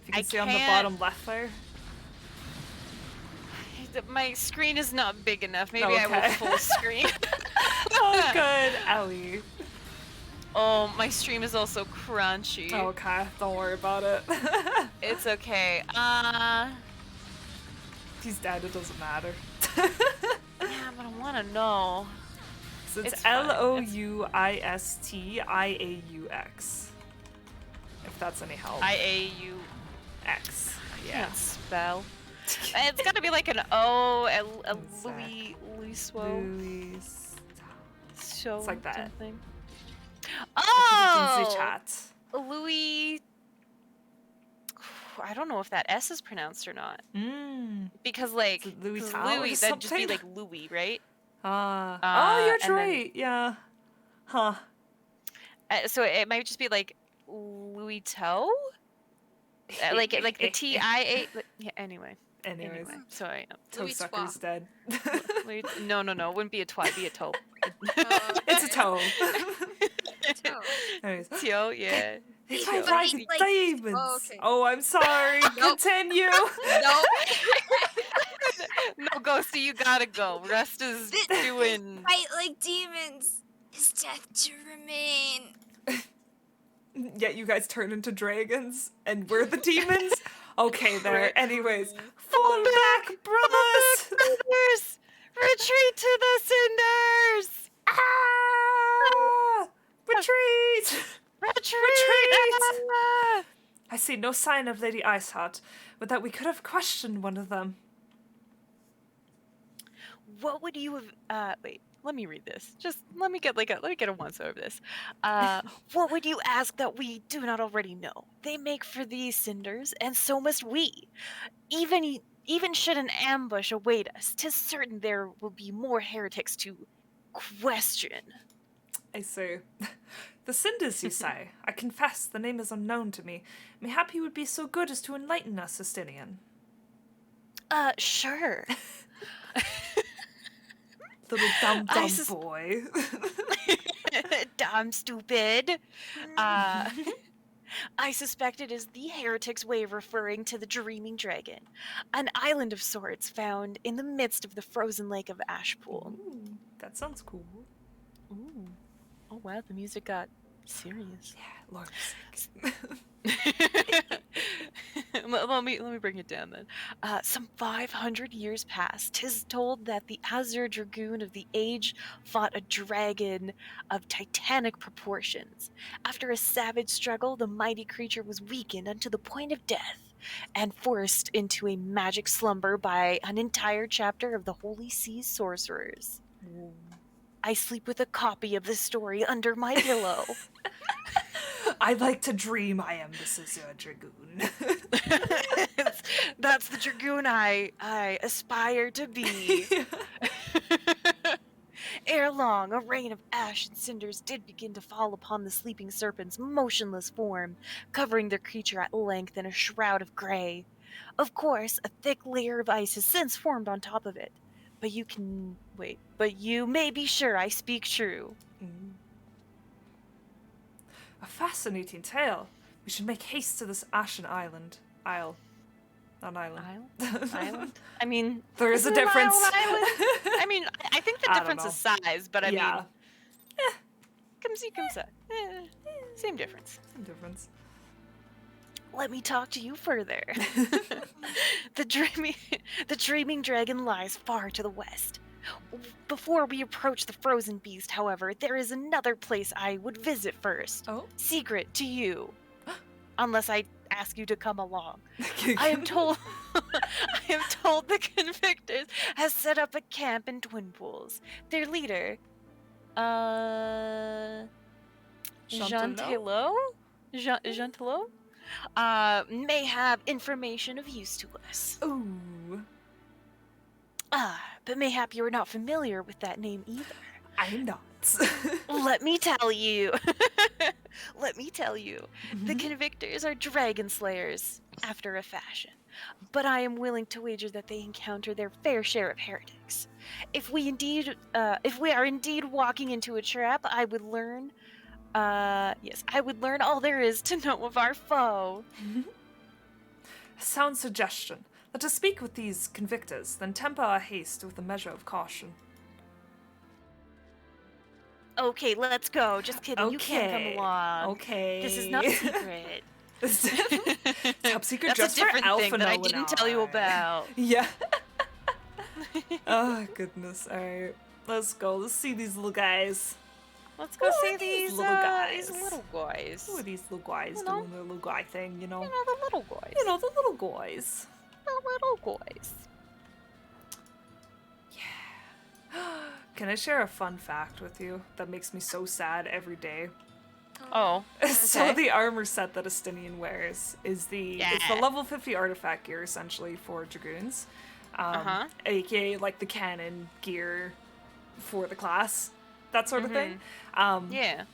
you can I see on the can't- bottom left there. My screen is not big enough. Maybe I will Okay. full screen. Oh, good. Owie. Oh, my stream is also crunchy. Okay, don't worry about it. It's okay. He's dead, it doesn't matter. Yeah, but I want to know. So it's It's fine. Louistiaux. If that's any help. IAUX. Yeah. Can't spell. It's got to be like an O, a One sec. Louis Louis. show It's like that. something. In the Oh, chat. Louis. I don't know if that S is pronounced or not. Because like Is it Louis 'cause Tao or Louis, that'd just be something? like Louis, right? Oh, you're and then- right. Yeah. Huh. So it might just be like Louis Toe, like the TIA. Yeah. Anyway. Anyways, Sorry. toe Louis sucker's Twa. dead. No. It wouldn't be a twi. It'd be a toe. It's a toe. toe. Anyways. Tio, yeah. It's Toe. my like Like- diamonds. Oh, okay. Oh, I'm sorry. Nope. Continue. Nope. No, Ghosty, you gotta go. Rest is doing. Fight like demons. Is death to remain? Yet you guys turn into dragons, and we're the demons. Okay, there. Anyways, fall back, brothers. Brothers, retreat to the cinders. Ah! Retreat. Retreat. I see no sign of Lady Iceheart, but that we could have questioned one of them. What would you have? Wait. Let me read this. Just let me get a once over this. What would you ask that we do not already know? They make for these cinders, and so must we. Even should an ambush await us, 'tis certain there will be more heretics to question. I see. The Cinders, you say? I confess the name is unknown to me. Mayhap you would be so good as to enlighten us, Justinian. Sure. Little dumb I boy. Dumb, stupid. I suspect it is the heretic's way of referring to the Dreaming Dragon, an island of sorts found in the midst of the frozen lake of Ashpool. Ooh, that sounds cool. Ooh. Oh wow, the music got serious. Yeah, Lord music. let me bring it down then. Some 500 years past, 'tis told that the Azure Dragoon of the Age fought a dragon of titanic proportions. After a savage struggle, the mighty creature was weakened unto the point of death and forced into a magic slumber by an entire chapter of the Holy See sorcerers. I sleep with a copy of this story under my pillow. I like to dream I am the Azure Dragoon. That's the dragoon I aspire to be. Ere long, a rain of ash and cinders did begin to fall upon the sleeping serpent's motionless form, covering their creature at length in a shroud of gray. Of course, a thick layer of ice has since formed on top of it. But you may be sure I speak true. A fascinating tale. We should make haste to this ashen island. Isle. Not island. Island? I mean, There is a isn't an difference. island? I mean, I think the I don't difference is know. size, but I Yeah. mean, come see, come say. Same difference. Some difference. Let me talk to you further. The dreaming dragon lies far to the west. Before we approach the frozen beast, however, there is another place I would visit first. Oh? Secret to you. Unless I ask you to come along. I am told the Convictors has set up a camp in Twin Pools. Their leader, Jean-Telot? Jean-Telot? May have information of use to us. Ooh. But mayhap you are not familiar with that name either. I'm not. Let me tell you. The Convictors are dragon slayers, after a fashion. but I am willing to wager that they encounter their fair share of heretics. If we are indeed walking into a trap, I would learn all there is to know of our foe. Sound suggestion. Let us speak with these convictors, then temper our haste with a measure of caution. Okay, let's go. Just kidding. You can't come Okay. along. Okay. This is not secret. Top secret That's just a for different Alpha thing that I didn't tell you Nolanai. about. Yeah. Oh, goodness. Alright. Let's go. Let's see these little guys. Let's go see these little guys. These little guys. Who are these little guys You know? doing their little guy thing, you know? You know, the little guys. You know, the little guys. The little guys. Can I share a fun fact with you that makes me so sad every day? Oh. So Okay. the armor set that Estinian wears is it's the Yeah. level 50 artifact gear essentially for dragoons, aka like the cannon gear for the class, that sort of thing. Yeah.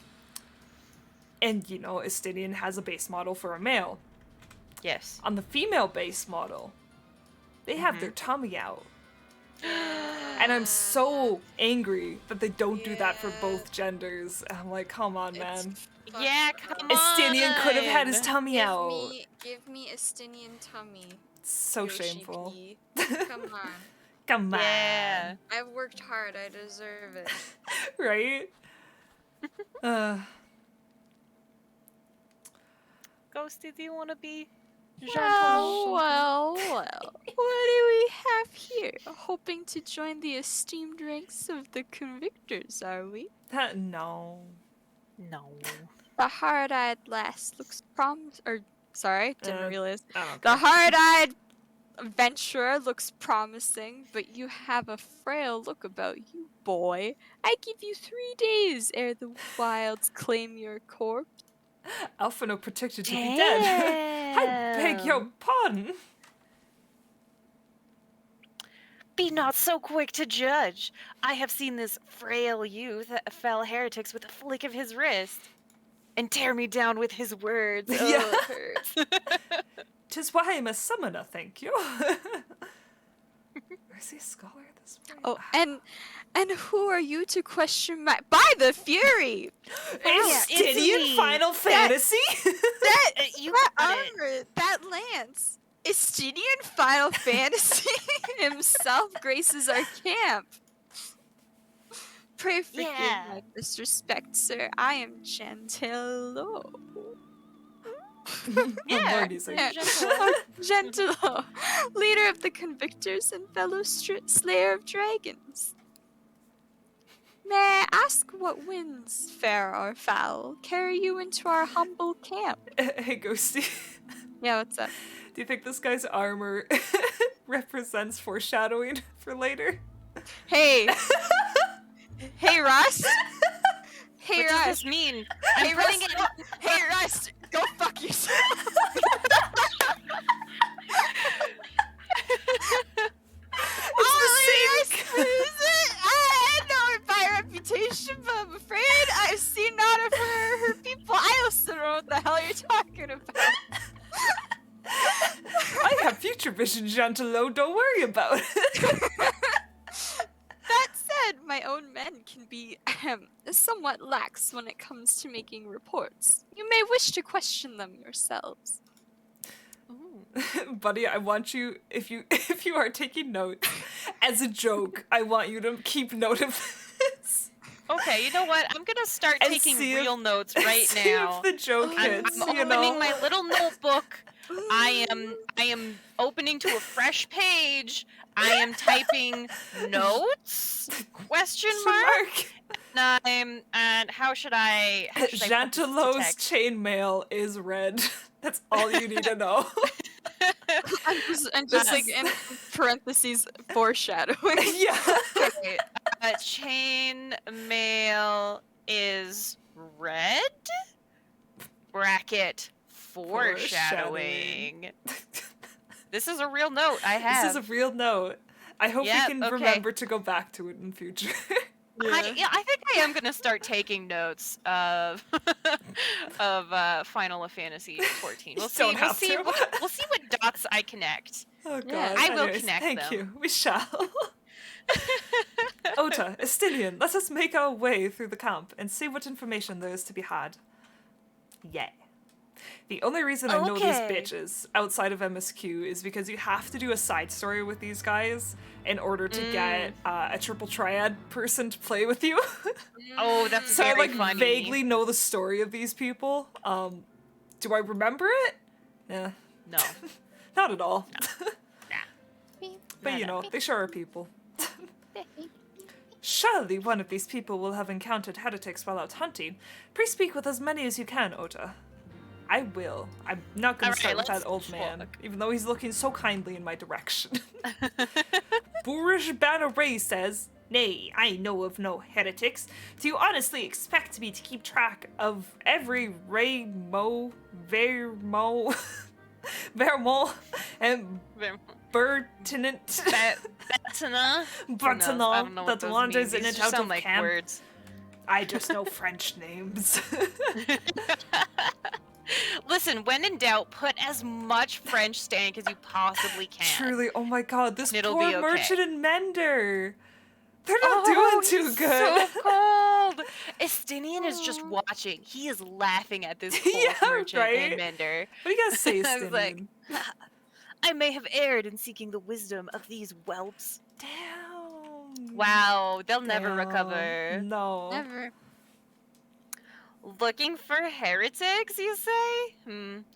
And you know, Estinian has a base model for a male. Yes. On the female base model, they have their tummy out. And I'm so angry that they don't do that for both genders. I'm like, come on, man. Yeah, come on. Estinian could have had his tummy out. Give me Estinian tummy. It's so Yoshi shameful. P. Come on. Come on. Yeah. I've worked hard. I deserve it. Right? Ghosty, do you want to be Well. What do we have here? Hoping to join the esteemed ranks of the convictors, are we? No. No. The hard-eyed lass looks didn't realize. I don't The care. hard-eyed adventurer looks promising, but you have a frail look about you, boy. I give you 3 days ere the wilds claim your corpse. Alpha no predicted to be dead. I beg your pardon. Be not so quick to judge. I have seen this frail youth fell heretics with a flick of his wrist. And tear me down with his words. Oh, Yeah. it hurts. 'Tis why I'm a summoner, thank you. Is he a scholar at this point? Oh, and who are you to question my— By the Fury! Estinian Final Fantasy? That You that got it. armor, that lance, Estinian Final Fantasy himself graces our camp. Pray forgive Yeah. my disrespect, sir. I am Gentilo. Yeah. Lordy's like, Gentilo, leader of the convictors and fellow slayer of dragons. May I ask what winds, fair or foul, carry you into our humble camp? Hey, Ghosty. Yeah, what's up? Do you think this guy's armor represents foreshadowing for later? Hey! Hey, Russ! Hey, What does Russ! this mean? Hey, I'm Russ! putting it. Hey, Russ! Go fuck yourself! It's the same. I know it by reputation, but I'm afraid I've seen none of her people. I also don't know what the hell you're talking about. I have future vision, Gentilo. Don't worry about it. That said, my own men can be somewhat lax when it comes to making reports. You may wish to question them yourselves. Buddy, I want you, if you are taking notes, as a joke, I want you to keep note of this. Okay, you know what? I'm gonna start And taking see if- real notes right See now. if the joke I'm hits, you opening know? my little notebook. I am opening to a fresh page. I am typing notes? Question mark? And how should I put this to Gentilo's text? chainmail is red. That's all you need to know. And just like in parentheses, foreshadowing. Yeah. Okay, chain mail is red? Bracket foreshadowing. This is a real note I have. This is a real note. I hope Yep, we can okay. remember to go back to it in future. I think I am gonna start taking notes of Final Fantasy 14. We'll see. Don't have to. We'll see what dots I connect. Oh god. Yeah, I will Anyways, connect thank them. you. We shall. Ota, Estinian, let us make our way through the camp and see what information there is to be had. Yeah. The only reason I know these Okay. bitches outside of MSQ is because you have to do a side story with these guys in order to get a triple triad person to play with you. Oh, that's So I very like funny. vaguely know the story of these people. Do I remember it? Yeah, No. not at all. But No, you no. know, they sure are people. Surely one of these people will have encountered heretics while out hunting. Please speak with as many as you can, Ota. I will. I'm not going to Alright, start with that let's old man, talk. even though he's looking so kindly in my direction. Boorish Banneray says, "Nay, I know of no heretics. Do you honestly expect me to keep track of every Vermont, and Bertinant Bettina? Bertinant that wanders in and out of like camp? words. I just know French names." Listen, when in doubt, put as much French stank as you possibly can. Truly, oh my god, this It'll poor be okay. merchant and mender. They're not doing too he's good. So cold. Estinian is just watching. He is laughing at this cold Yeah, merchant right? and mender. What do you guys say, I was like, Stinian? I may have erred in seeking the wisdom of these whelps. Damn. Wow, they'll never Damn. recover. No. Never. Looking for heretics, you say?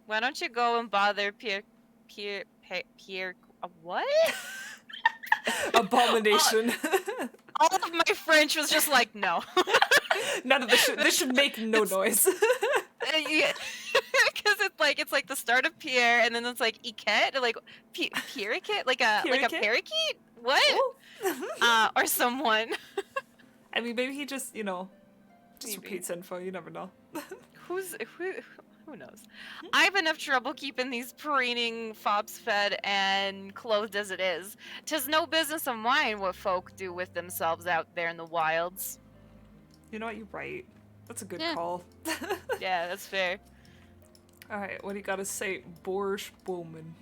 Why don't you go and bother what? Abomination. All of my French was just like, no. None of this should make no noise. Because it's like the start of Pierre, and then it's like Iket, like Pierricket, like a Pierricket? parakeet. What? Or someone. I mean, maybe he just, just Maybe. repeats info. You never know. Who knows? I have enough trouble keeping these preening fops fed and clothed as it is. 'Tis no business of mine what folk do with themselves out there in the wilds. You know what? You're right. That's a good Yeah. call. Yeah, that's fair. All right, what do you got to say? Borscht Bowman.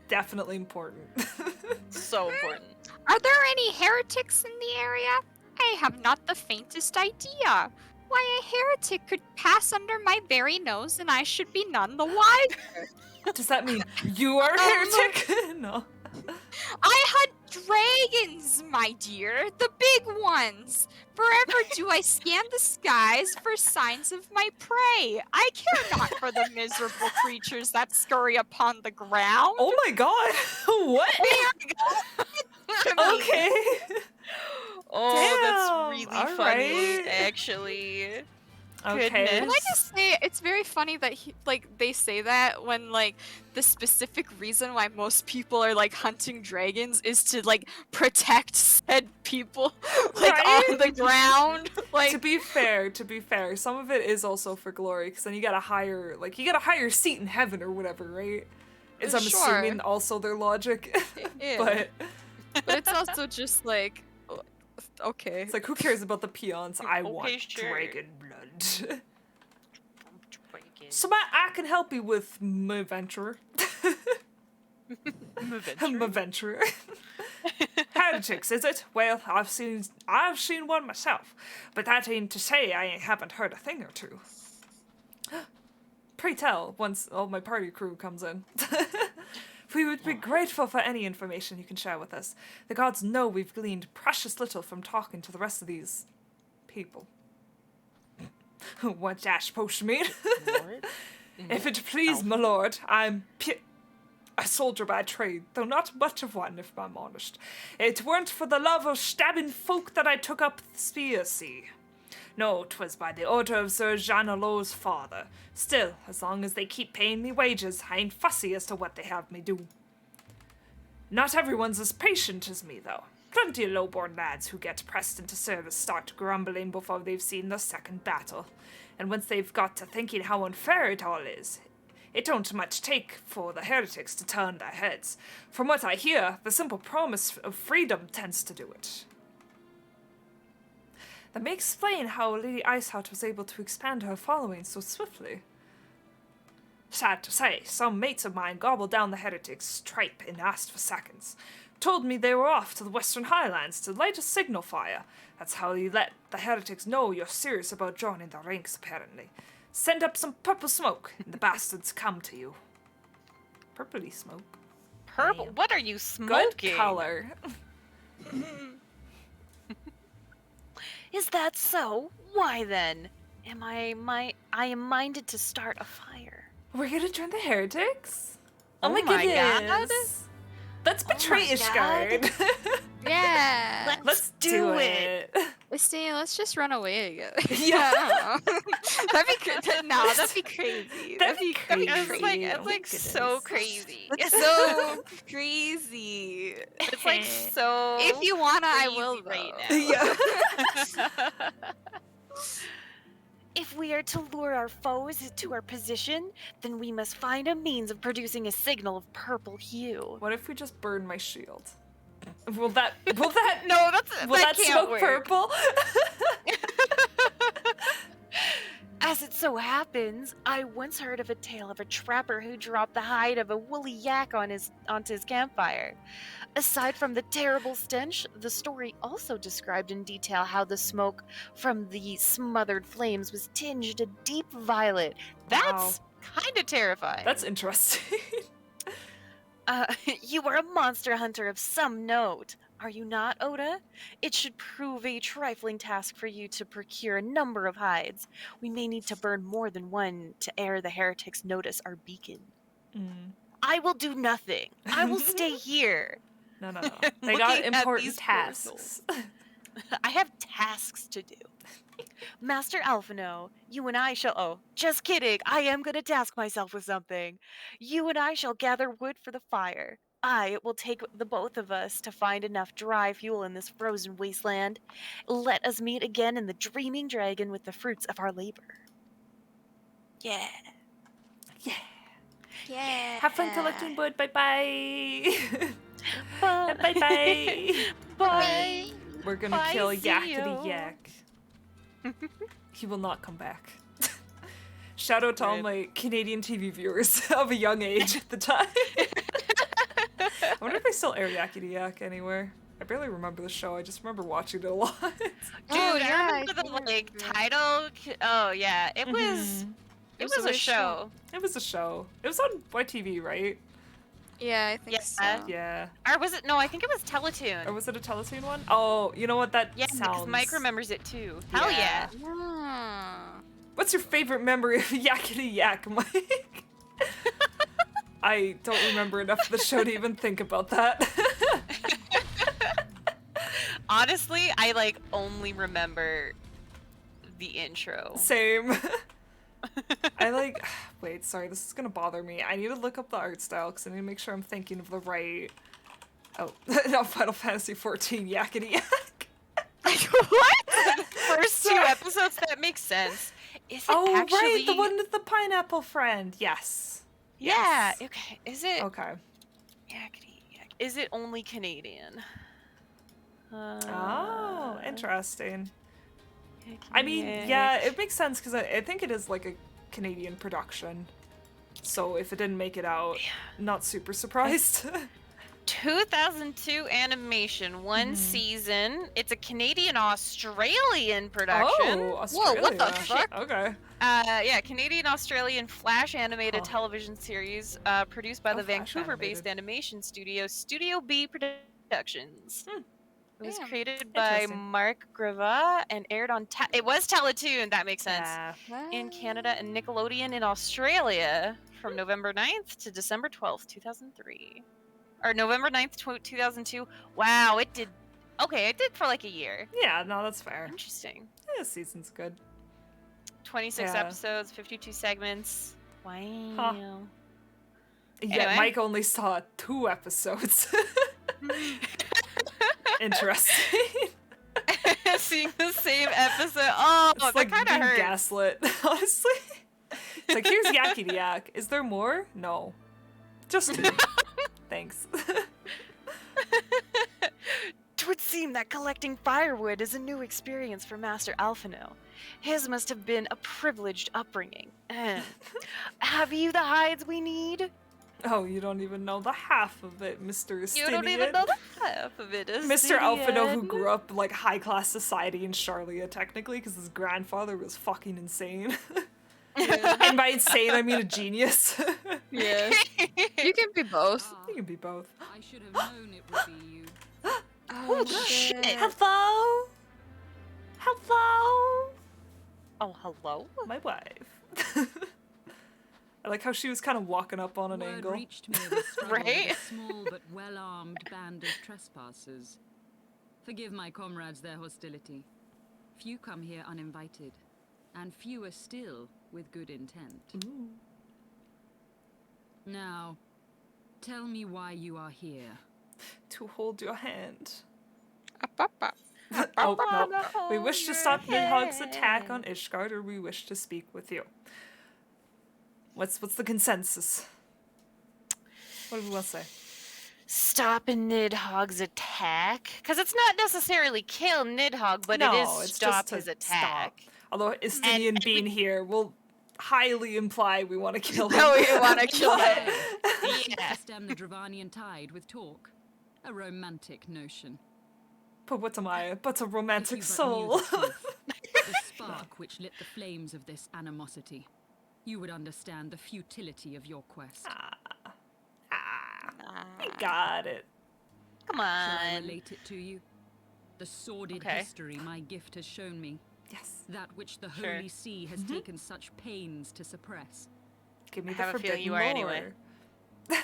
Definitely important. So important. Are there any heretics in the area? I have not the faintest idea. Why a heretic could pass under my very nose and I should be none the wiser. Does that mean you are a heretic? No. I hunt dragons, my dear, the big ones. Forever do I scan the skies for signs of my prey. I care not for the miserable creatures that scurry upon the ground. Oh my god. What? Okay. Oh, that's Damn, really all funny, right. actually. Okay. Goodness. Can I just say, it's very funny that they say that when the specific reason why most people are hunting dragons is to protect said people Right? on the ground. To be fair, some of it is also for glory, because then you gotta hire a seat in heaven or whatever, right? Is I'm Sure. assuming also their logic. Yeah. But But it's also just okay. it's like, who cares about the peons? I Okay, want sure. dragon blood. So I can help you with my venture. My venture. Heretics, is it? Well, I've seen one myself, but that ain't to say I haven't heard a thing or two. Pray tell, once all my party crew comes in. We would be grateful for any information you can share with us. The gods know we've gleaned precious little from talking to the rest of these people. What dash post mean? If it please, my lord, I'm a soldier by trade, though not much of one, if I'm honest. It weren't for the love of stabbing folk that I took up the spear, see. No, 'twas by the order of Sir Jeanelot's father. Still, as long as they keep paying me wages, I ain't fussy as to what they have me do. Not everyone's as patient as me, though. Plenty of low-born lads who get pressed into service start grumbling before they've seen the second battle. And once they've got to thinking how unfair it all is, it don't much take for the heretics to turn their heads. From what I hear, the simple promise of freedom tends to do it. That may explain how Lady Iceheart was able to expand her following so swiftly. Sad to say, some mates of mine gobbled down the heretics' tripe and asked for seconds. Told me they were off to the Western Highlands to light a signal fire. That's how you let the heretics know you're serious about joining the ranks, apparently. Send up some purple smoke, and the bastards come to you. Purpley smoke. Purple? Damn. What are you smoking? Good color. Is that so? Why then? I am minded to start a fire. We're gonna join the heretics? Oh my god. Let's betray Ishgard. Yeah. Let's do it. Let's just run away again. Yeah. That'd be crazy. That'd be crazy. It's like so crazy. It's so crazy. It's like so. If you wanna, I crazy will right now. now. If we are to lure our foes to our position, then we must find a means of producing a signal of purple hue. What if we just burn my shield? Will that No, will that that can't smoke work. purple? As it so happens, I once heard of a tale of a trapper who dropped the hide of a woolly yak onto his campfire. Aside from the terrible stench, the story also described in detail how the smoke from the smothered flames was tinged a deep violet. That's kind of terrifying. That's interesting. You are a monster hunter of some note, are you not, Oda? It should prove a trifling task for you to procure a number of hides. We may need to burn more than one to ere the heretics notice our beacon. I will do nothing. I will stay here. No. They got Looking at important these tasks. I have tasks to do. Master Alphino, you and I shall. Oh, just kidding. I am going to task myself with something. You and I shall gather wood for the fire. It will take the both of us to find enough dry fuel in this frozen wasteland. Let us meet again in the Dreaming Dragon with the fruits of our labor. Yeah. Yeah. Have fun collecting wood. Bye-bye. Bye. Bye-bye. Bye. We're gonna Bye, kill see Yakety you. Yak. He will not come back. Shout out to all my Canadian TV viewers of a young age at the time. I wonder if they still air Yakety Yak anywhere. I barely remember the show. I just remember watching it a lot. Dude, Oh, yeah, I remember the like title. Oh yeah, it was. It was a show. It was a show. It was on YTV, right? Yeah, I think Yeah. so. Yeah. Or was it? No, I think it was Teletoon. Or was it a Teletoon one? Oh, you know what? That Yeah, because sounds... Mike remembers it too. Hell yeah. Ah. What's your favorite memory of Yakety Yak, Mike? I don't remember enough of the show to even think about that. Honestly, I like only remember the intro. Same. I like... Wait, sorry, this is gonna bother me. I need to look up the art style because I need to make sure I'm thinking of the right... Oh, no, Final Fantasy XIV Yakety Yak. What? First two episodes, that makes sense. Is it Oh, actually... right, the one with the pineapple friend. Yes. Yeah, Yes. okay. Is it... Okay. Yakety yak. Is it only Canadian? Oh, interesting. Yakety I mean, yak. yeah, it makes sense because I think it is like a Canadian production. So if it didn't make it out, not super surprised. 2002 animation, one season. It's a Canadian-Australian production. Oh, Australia. Whoa, what the fuck? Okay. Yeah, Canadian-Australian Flash animated television series produced by the Flash Vancouver-based animated. animation studio Studio B Productions. It was Damn. created by Interesting. Mark Grava and aired on... It was Teletoon, that makes sense. Yeah. In Canada and Nickelodeon in Australia from November 9th to December 12th, 2003. Or November 9th, 2002. Wow, it did... Okay, it did for like a year. Yeah, no, that's fair. Interesting. Yeah, this season's good. 26 Yeah. episodes, 52 segments. Wow. Yeah, Anyway. Mike only saw 2 episodes. Interesting. Seeing the same episode. Oh, It's that like kind of being hurts. gaslit, honestly. It's like, here's Yakety Yak. Is there more? No. Just 2. Thanks. Towards seem that collecting firewood is a new experience for Master Alphino. His must have been a privileged upbringing. Have you the hides we need? Oh, you don't even know the half of it, Mr. Estinian. You don't even know the half of it, Mr. Alphino, who Estinian. grew up like high class society in Charlia, technically, because his grandfather was fucking insane. And by insane, I mean a genius. Yeah. You can be both. You can be both. I should have known it would be you. Oh, shit. Hello? Hello? Oh, hello? My wife. I like how she was kind of walking up on an Word angle. reached me of a struggle Right? with a small but well-armed band of trespassers. Forgive my comrades their hostility. Few come here uninvited, and fewer still with good intent. Ooh. Now, tell me why you are here. To hold your hand. Up, up, up. Oh, no. hold We wish to your stop Nidhogg's attack hand. on Ishgard, or we wish to speak with you. What's the consensus? What do we want to say? Stop Nidhogg's attack? Because it's not necessarily kill Nidhogg, but it is it's stop just to his attack. stop. Although Estinian and being here will highly imply we want to kill him. No, we want to kill him. Yeah. To stem the Dravanian tide with talk. A romantic notion. But what am I? But a If romantic you but soul. knew the truth, the spark which lit the flames of this animosity, you would understand the futility of your quest. I got it. Come Shall I on. relate it to you? The sordid Okay. history my gift has shown me. Yes. That which the Sure. Holy See has taken such pains to suppress. Give me I the have a feeling forbidden you are anyway. lore.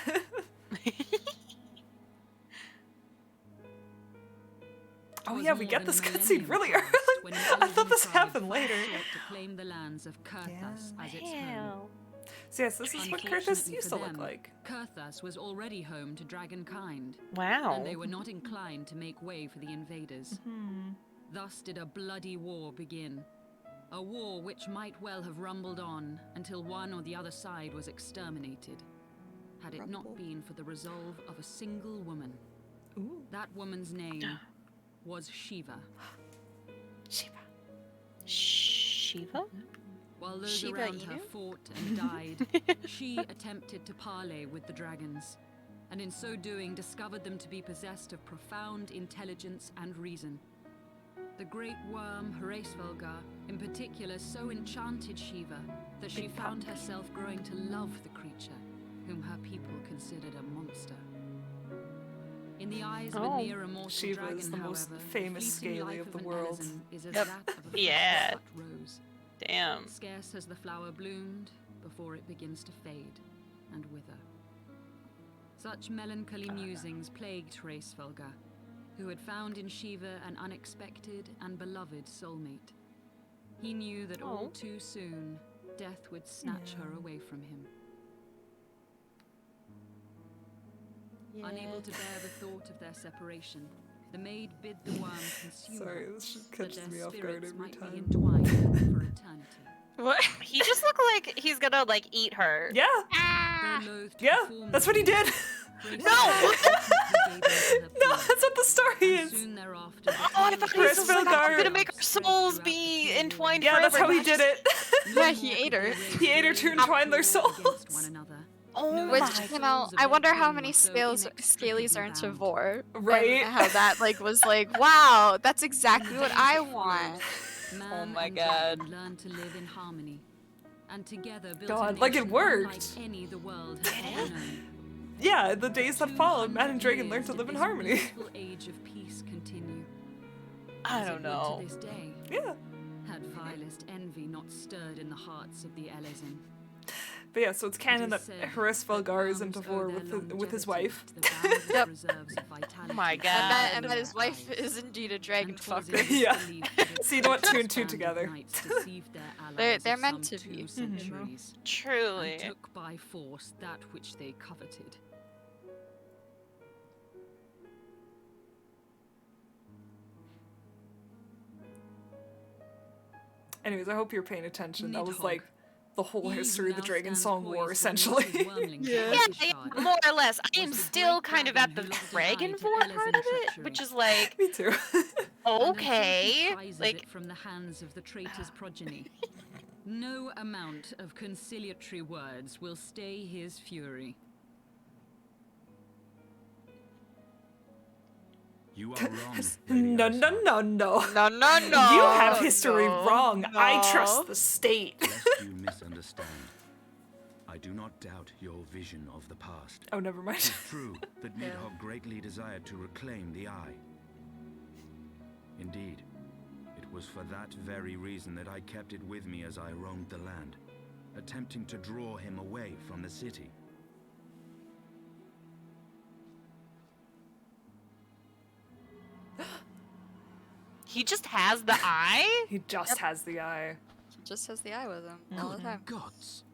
Oh 'Twas yeah, we more get than this a cutscene millennium really past early. when an I thought Elven this tribe happened later. sought to claim the lands of Kurthas as its home. Wow. So yes, this is what Kurthas Unfortunately used for to look them, like. Kurthas was already home to dragonkind, Wow. and they were not inclined to make way for the invaders. Thus did a bloody war begin. A war which might well have rumbled on until one or the other side was exterminated, had it not been for the resolve of a single woman. Ooh. That woman's name was Shiva. Shiva. Shiva? While those Shiva around her Inu? fought and died, she attempted to parley with the dragons, and in so doing discovered them to be possessed of profound intelligence and reason. The great worm Heavensward, in particular, so enchanted Shiva that she found herself growing to love the creature, whom her people considered a monster. In the eyes of a near immortal Shiva dragon, is the most however, famous fleeting scaly life of the an world. Elezen is as Yep. that of a Yeah. flesh-cut rose. Damn. Scarce has the flower bloomed before it begins to fade and wither. Such melancholy musings plagued Heavensward, who had found in Shiva an unexpected and beloved soulmate. He knew that all too soon, death would snatch her away from him. Unable to bear the thought of their separation, the maid bid the worm consume Sorry, her, this just that catches their me off guard spirits every might be time. entwined for eternity. What? He just looked like he's gonna like eat her. Yeah, Though loath to yeah, perform that's the what he deed, did. Grace No! ultimately gave in to her No, plea. that's what the story And is. soon thereafter, the Oh, I tale thought of he was Chris like, Vilgar. I'm gonna make our spread souls throughout be the two entwined Yeah, forever. that's how he Not did just- it. Yeah, he ate her. He ate her to entwine their souls. Oh Which, my you know, I wonder how many scalies are into Vor. Right? And how that, like, was like, wow, that's exactly what I want. Oh my God. Learn to live in harmony, and together build God, a like it nation worked. unlike any the world has ever known. Yeah, the days that followed, man and Dragon learned to live in harmony. This blissful age of peace continue. I As don't it would know. To this day, Yeah. had vilest envy not stirred in the hearts of the Elezen. But yeah, so it's canon that It is said Heavensward is that into worms Vor owe their with his longevity wife. to the boundless Yep. reserves of vitality Oh my that God. lie And in that his their wife eyes. is indeed a dragon And 'twas in fucker. this Yeah. belief that its So you know what, two and courageous two band of together. knights deceived their They're allies of meant some to be. 2 centuries, Truly. and took by force that which they coveted. Anyways, I hope you're paying attention. That was Nidhogg. like the whole He history of who the now Dragon stands Song War, poised to release essentially. his wormling to Yeah, Ishgard more or less. I am was the still great kind of at the dragon who lost his eye dragon to vor Ella's part of it, treachery. which is like, Me too. And until he okay, prizes like, it from the hands of the traitor's progeny, no amount of conciliatory words will stay his fury. You are wrong. No, Lady no, Iceheart. no, no. no, no, no. You have history no, wrong. I no. trust the state. Lest you misunderstand, I do not doubt your vision of the past. Oh, never It mind. is true that Nidhogg greatly desired to reclaim the Eye. Indeed, it was for that very reason that I kept it with me as I roamed the land, attempting to draw him away from the city. He just has the eye? He just has the eye. He just has the eye with him all the Good time. gods.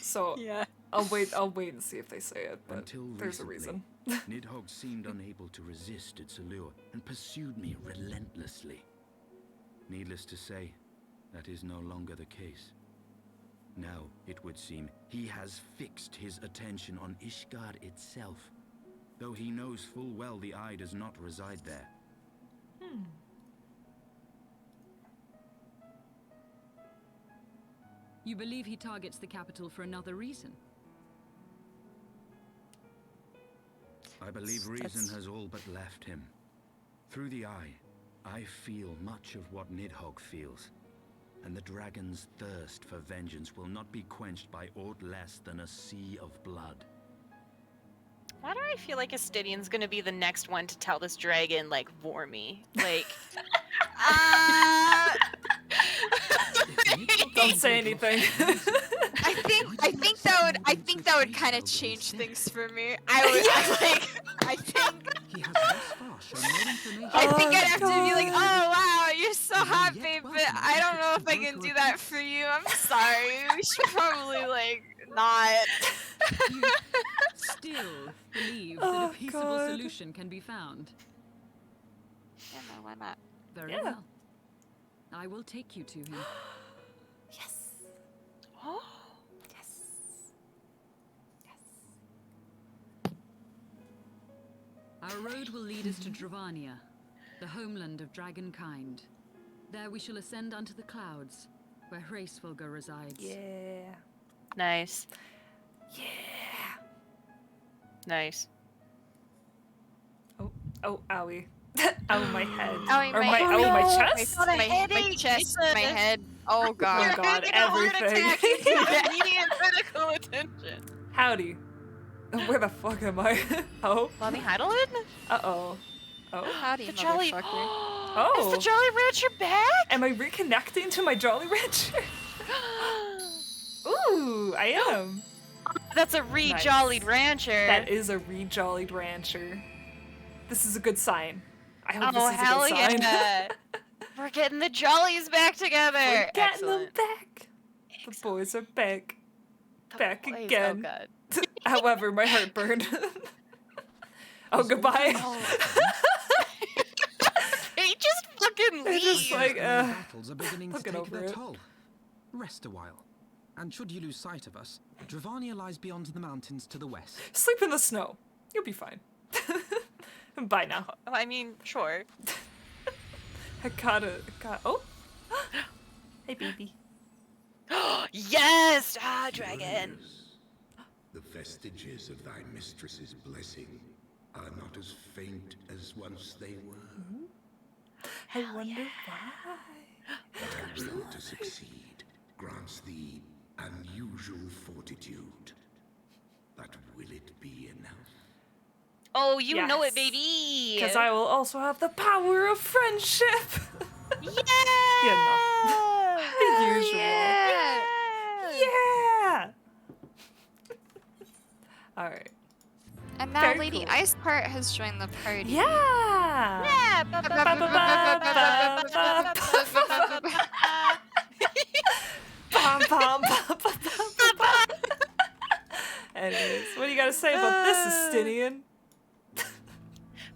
So Yeah. I'll wait and see if they say it, but Until there's a recently, reason. Nidhogg seemed unable to resist its allure and pursued me relentlessly. Needless to say, that is no longer the case. Now, it would seem, he has fixed his attention on Ishgard itself, though he knows full well the Eye does not reside there. You believe he targets the capital for another reason? I believe reason That's- has all but left him. Through the Eye, I feel much of what Nidhogg feels, and the dragon's thirst for vengeance will not be quenched by aught less than a sea of blood. Why do I feel like Astidion's gonna be the next one to tell this dragon, like, vor me? Like, Don't say anything. I think that would kind of change things for me. I think He has thus far shown no inclination. I think I'd have to be God. like, oh wow, you're so You're happy, yet but welcome I don't know to if I can broker do a that peace. for you. I'm sorry. We should probably like not. You still believe that Oh, a peaceable God. solution can be found? Yeah, no, why not? Very Yeah. well. I will take you to him. Yes. oh, Yes. Our road will lead us to Dravania, the homeland of dragonkind. There we shall ascend unto the clouds, where Hraesvelga resides. Yeah. nice, Yeah. nice. Oh, owie. Ow, my head. Owie, Or my- my, oh, oh, my no. chest? My chest, my head. Oh Oh god. god, Having a heart everything. attack and you need medical attention. Howdy. Where the fuck am I? Oh? Mommy Heidelin? Uh-oh. Oh? Howdy, The Jolly. motherfucker. Is the Jolly Rancher back? Am I reconnecting to my Jolly Rancher? Ooh, I am. That's a re-jollied Nice. rancher. That is a re-jollied rancher. This is a good sign. I hope Oh this is hell a good sign. yeah! We're getting the jollies back together. We're getting them Excellent. back. The boys are back. Back Boys, again. Oh god. However, my heart burned. Oh, goodbye. He just fucking It's just leaves. like, Battles are beginning to looking take over their it. toll. Rest a while. And should you lose sight of us, Dravania lies beyond the mountains to the west. sleep in the snow. You'll be fine. Bye now. I mean, sure. I got oh. Hey, baby. Yes! Ah, dragon. The vestiges of thy mistress's blessing are not as faint as once they were. I wonder why. Thy will to succeed grants thee unusual fortitude. But will it be enough? Oh, you know it, Yes. baby. Because I will also have the power of friendship. Yeah. The usual. Yeah. Yeah. All right. And now Very Lady cool. Iceheart has joined the party. Yeah. Yeah. Ba, ba, ba, ba, ba, ba, ba, ba, ba, ba. Bum, bum, bum, bum, bum, bum. Anyways, what do you got to say about this, Estinian?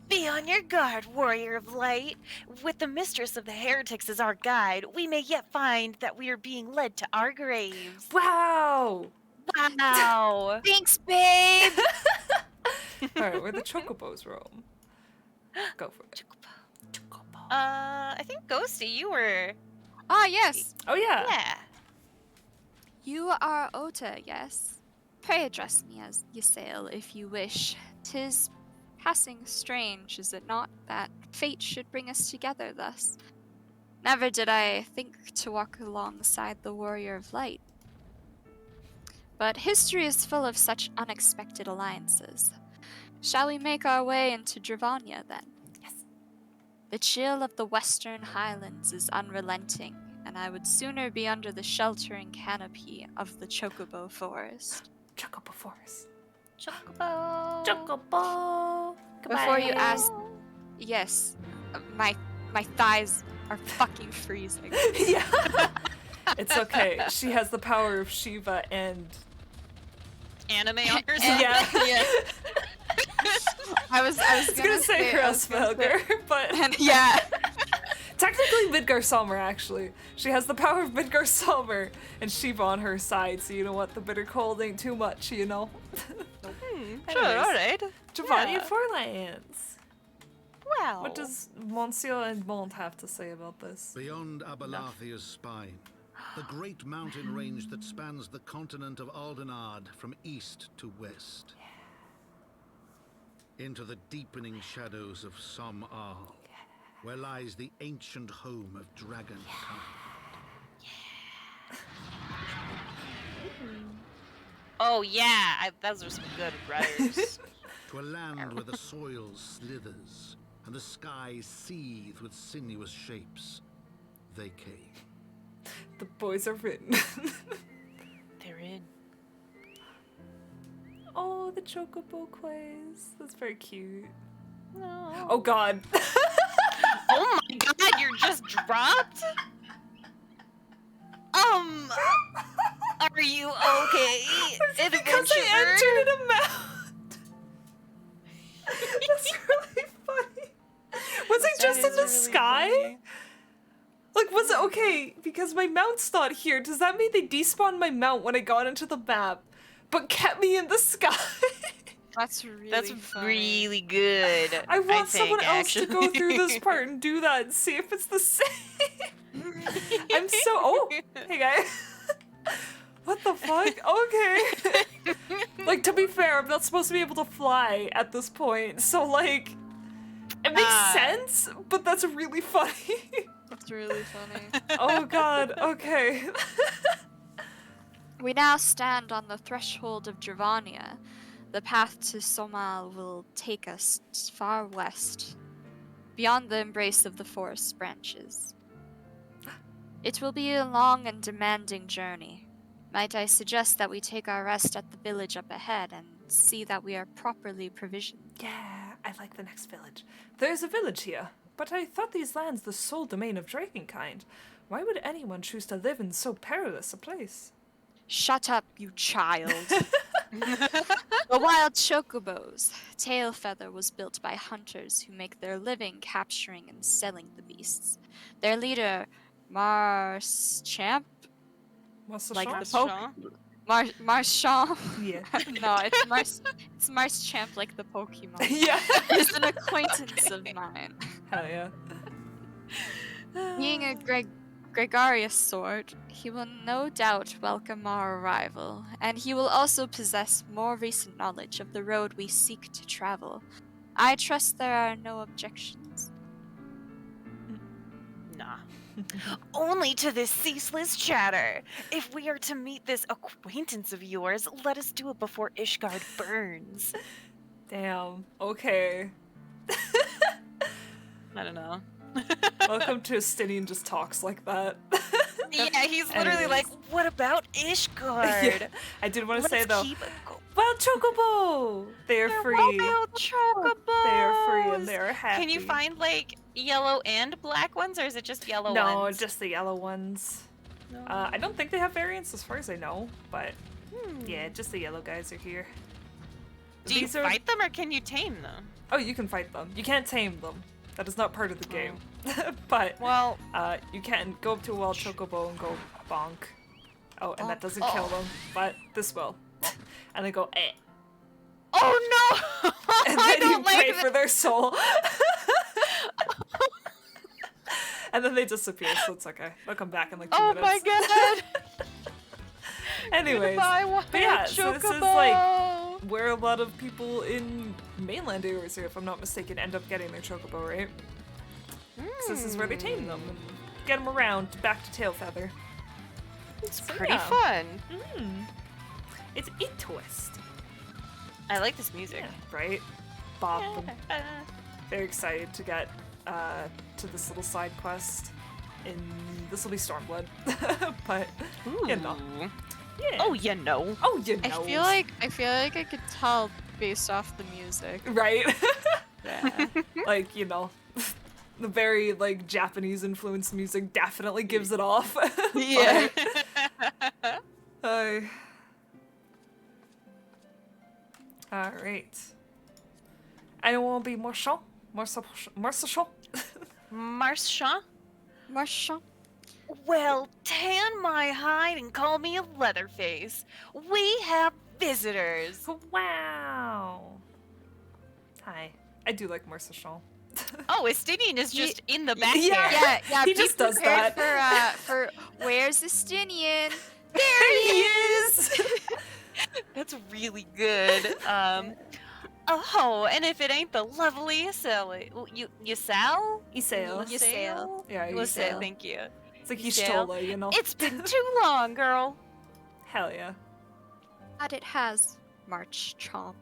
Be on your guard, warrior of light. with the mistress of the heretics as our guide, we may yet find that we are being led to our graves. Wow! Wow! Thanks, babe! Alright, where the chocobos roam. Go for it. I think Ghosty, you were... Ah, yes. Oh, yeah. Yeah. You are Ota, yes? Pray address me as Ysael if you wish. 'Tis passing strange, is it not, that fate should bring us together thus? Never did I think to walk alongside the Warrior of Light. But history is full of such unexpected alliances. Shall we make our way into Dravania, then? Yes. The chill of the western highlands is unrelenting, and I would sooner be under the sheltering canopy of the Chocobo Forest. Chocobo Forest. Chocobo. Chocobo. Before you ask... Yes, my thighs are fucking freezing. Yeah. It's okay. She has the power of Shiva and... Anime on her side. Yeah. I was gonna say Hraesvelgr, but... yeah. Technically Midgar Salmer, actually. She has the power of Midgar Salmer and Shiva on her side, so you know what? The bitter cold ain't too much, you know? Sure, alright. Dravania Forelands. Wow. What does Monsieur and Mont have to say about this? Beyond Abalathia's spine, the great mountain range that spans the continent of Aldenard from east to west. Into the deepening shadows of Som-Al, where lies the ancient home of Dragonkind. Oh yeah, those are some good writers. To a land where the soil slithers and the skies seethe with sinuous shapes, they came. The boys are written. They're in. Oh, the chocobo quiz. That's very cute. No. Oh god. Oh my god, you're just dropped? Are you okay? Because I entered an amount. That's really funny. Was it just in the sky? Funny. Like, was it okay? Because my mount's not here. Does that mean they despawned my mount when I got into the map, but kept me in the sky? That's really That's funny. really good. I want someone else actually. to go through this part and do that and see if it's the same. I'm so... Oh, hey guys. What the fuck? Okay. Like, to be fair, I'm not supposed to be able to fly at this point, so like... It makes sense, but that's really funny. That's really funny. Oh god, okay. We now stand on the threshold of Dravania. The path to Som-Al will take us far west, beyond the embrace of the forest branches. It will be a long and demanding journey. Might I suggest that we take our rest at the village up ahead and see that we are properly provisioned? Yeah, I like the next village. There's a village here, but I thought these lands the sole domain of Dragonkind. Why would anyone choose to live in so perilous a place? Shut up, you child. The wild chocobos. Tailfeather was built by hunters who make their living capturing and selling the beasts. Their leader, Marschamp, like the Marchand. Yeah. No, it's Marschamp like the Pokemon. Yeah. He's an acquaintance of mine. Hell yeah. Being a gregarious sort, he will no doubt welcome our arrival, and he will also possess more recent knowledge of the road we seek to travel. I trust there are no objections. Nah. Only to this ceaseless chatter. If we are to meet this acquaintance of yours, let us do it before Ishgard burns. Damn. Okay. I don't know. Welcome to Stinian just talks like that. Yeah, he's literally like, what about Ishgard? Yeah. I did want to say Let's though, keep it Wild Chocobo! They are free. Wild chocobos! They are free and they are happy. Can you find like yellow and black ones, or is it just yellow ones? No, just the yellow ones. No. I don't think they have variants as far as I know, but yeah, just the yellow guys are here. Do you fight them or can you tame them? Oh, you can fight them. You can't tame them. That is not part of the game. But well, you can go up to a wild chocobo and go bonk. Oh, and that doesn't kill them, but this will. And they go, eh. Oh no! And I then you don't like pray for their soul. And then they disappear, so it's okay. They'll come back in like 2 Oh minutes. my god! Anyways, Goodbye, but yeah, so this is like chocobo. where a lot of people in mainland areas here, if I'm not mistaken, end up getting their chocobo, right? 'Cause this is where they tame them and get them around back to Tailfeather. It's So, pretty yeah. fun. It's a twist. I like this music. Yeah, right? Bob. Very excited to get to this little side quest. This will be Stormblood, but you know. Yeah. Oh, you know. Oh, you know. I feel like I could tell based off the music. Right? Yeah. Like, you know, the very, like, Japanese influenced music definitely gives it off. Yeah. Alright. Anyone want to be Marchand? Marchand? Marchand? Marchand? Well, tan my hide and call me a Leatherface. We have visitors. Wow. Hi. I do like Marchand. Oh, Estinian is just in the back Yeah. there. He just does that. For where's Estinian? There he is! That's really good. Oh, and if it ain't the lovely Ysael. Ysael? Ysael. Yeah, Ysael, thank you. It's like Yshtola, you know? It's been too long, girl. Hell yeah. That it has. March Chomp.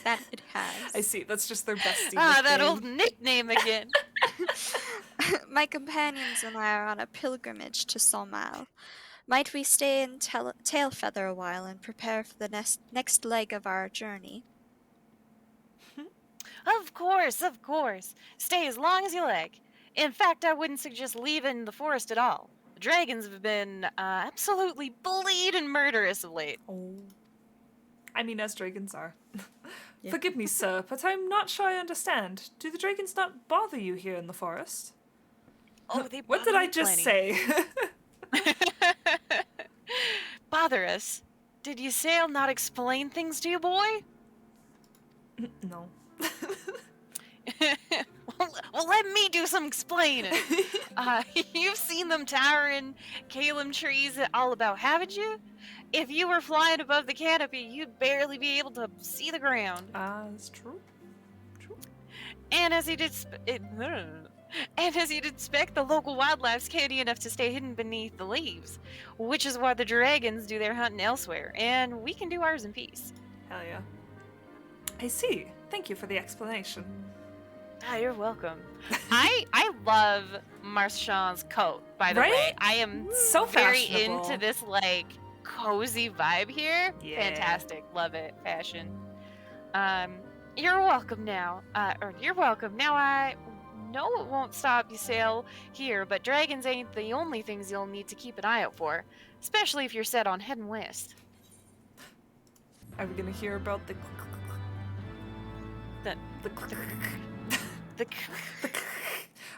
That it has. I see. That's just their bestie. Ah, that nickname. old nickname again. My companions and I are on a pilgrimage to Somal. Might we stay in Tailfeather a while and prepare for the next leg of our journey? Of course, of course. Stay as long as you like. In fact, I wouldn't suggest leaving the forest at all. The dragons have been absolutely bullied and murderous of late. Oh. I mean, as dragons are. Yeah. Forgive me, sir, but I'm not sure I understand. Do the dragons not bother you here in the forest? Oh, they What did bother I me just plenty. say? Bother us? Did Ysael not explain things to you, boy? No. well, let me do some explaining. You've seen them towering Calum trees all about, haven't you? If you were flying above the canopy, you'd barely be able to see the ground. It's true. True. And as you'd expect, the local wildlife's candy enough to stay hidden beneath the leaves, which is why the dragons do their hunting elsewhere, and we can do ours in peace. Hell yeah. I see. Thank you for the explanation. Ah, you're welcome. I love Marchand's coat, by the Right? way. I am So very fashionable. into this, like, cozy vibe here. Yeah. Fantastic. Love it. Fashion. You're welcome now. You're welcome. Now I know it won't stop Ysael here, but dragons ain't the only things you'll need to keep an eye out for, especially if you're set on heading west. Are we gonna hear about the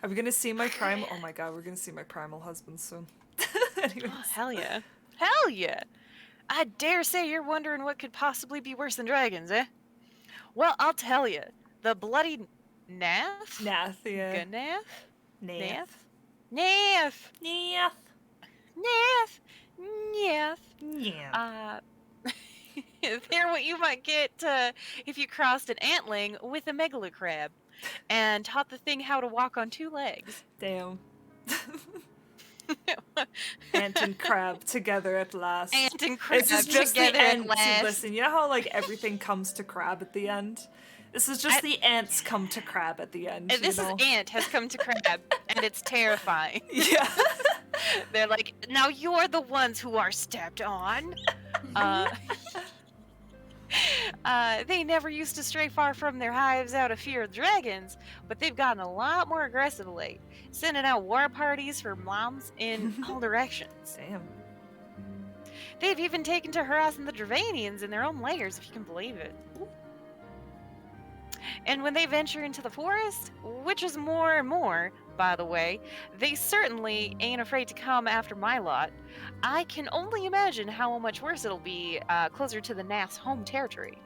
Are we gonna see my primal? Oh my god, we're gonna see my primal husband soon. Anyways. Oh, hell yeah. Hell yeah. I dare say you're wondering what could possibly be worse than dragons, eh? Well, I'll tell you. The bloody Nath? Nath, yeah. Ganath? Nath. Nath! Nath. Nath! Nath! Yeah. They're what you might get if you crossed an antling with a megalocrab and taught the thing how to walk on 2 legs. Damn. Ant and crab together at last. Ant and crab This is just together the at ant. last. See, listen, you know how like everything comes to crab at the end? This is just the ants come to crab at the end. And this you know? is ant has come to crab, and it's terrifying. Yeah. They're like, now you're the ones who are stepped on. They never used to stray far from their hives out of fear of dragons, but they've gotten a lot more aggressive lately, sending out war parties for moms in all directions. Damn. They've even taken to harassing the Dravanians in their own lairs, if you can believe it. And when they venture into the forest, which is more and more, by the way. They certainly ain't afraid to come after my lot. I can only imagine how much worse it'll be closer to the Nath's home territory.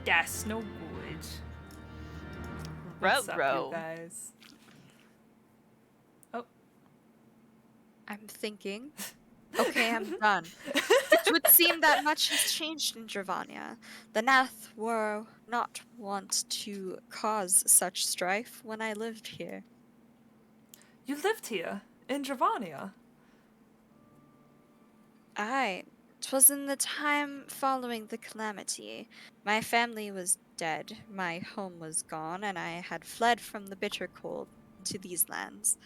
That's no good. What's up, Ruh-roh. you guys? Oh. I'm thinking. Okay, I'm done. It would seem that much has changed in Dravania. The Nath were not wont to cause such strife when I lived here. You lived here? In Dravania? Aye. 'Twas in the time following the calamity. My family was dead, my home was gone, and I had fled from the bitter cold to these lands.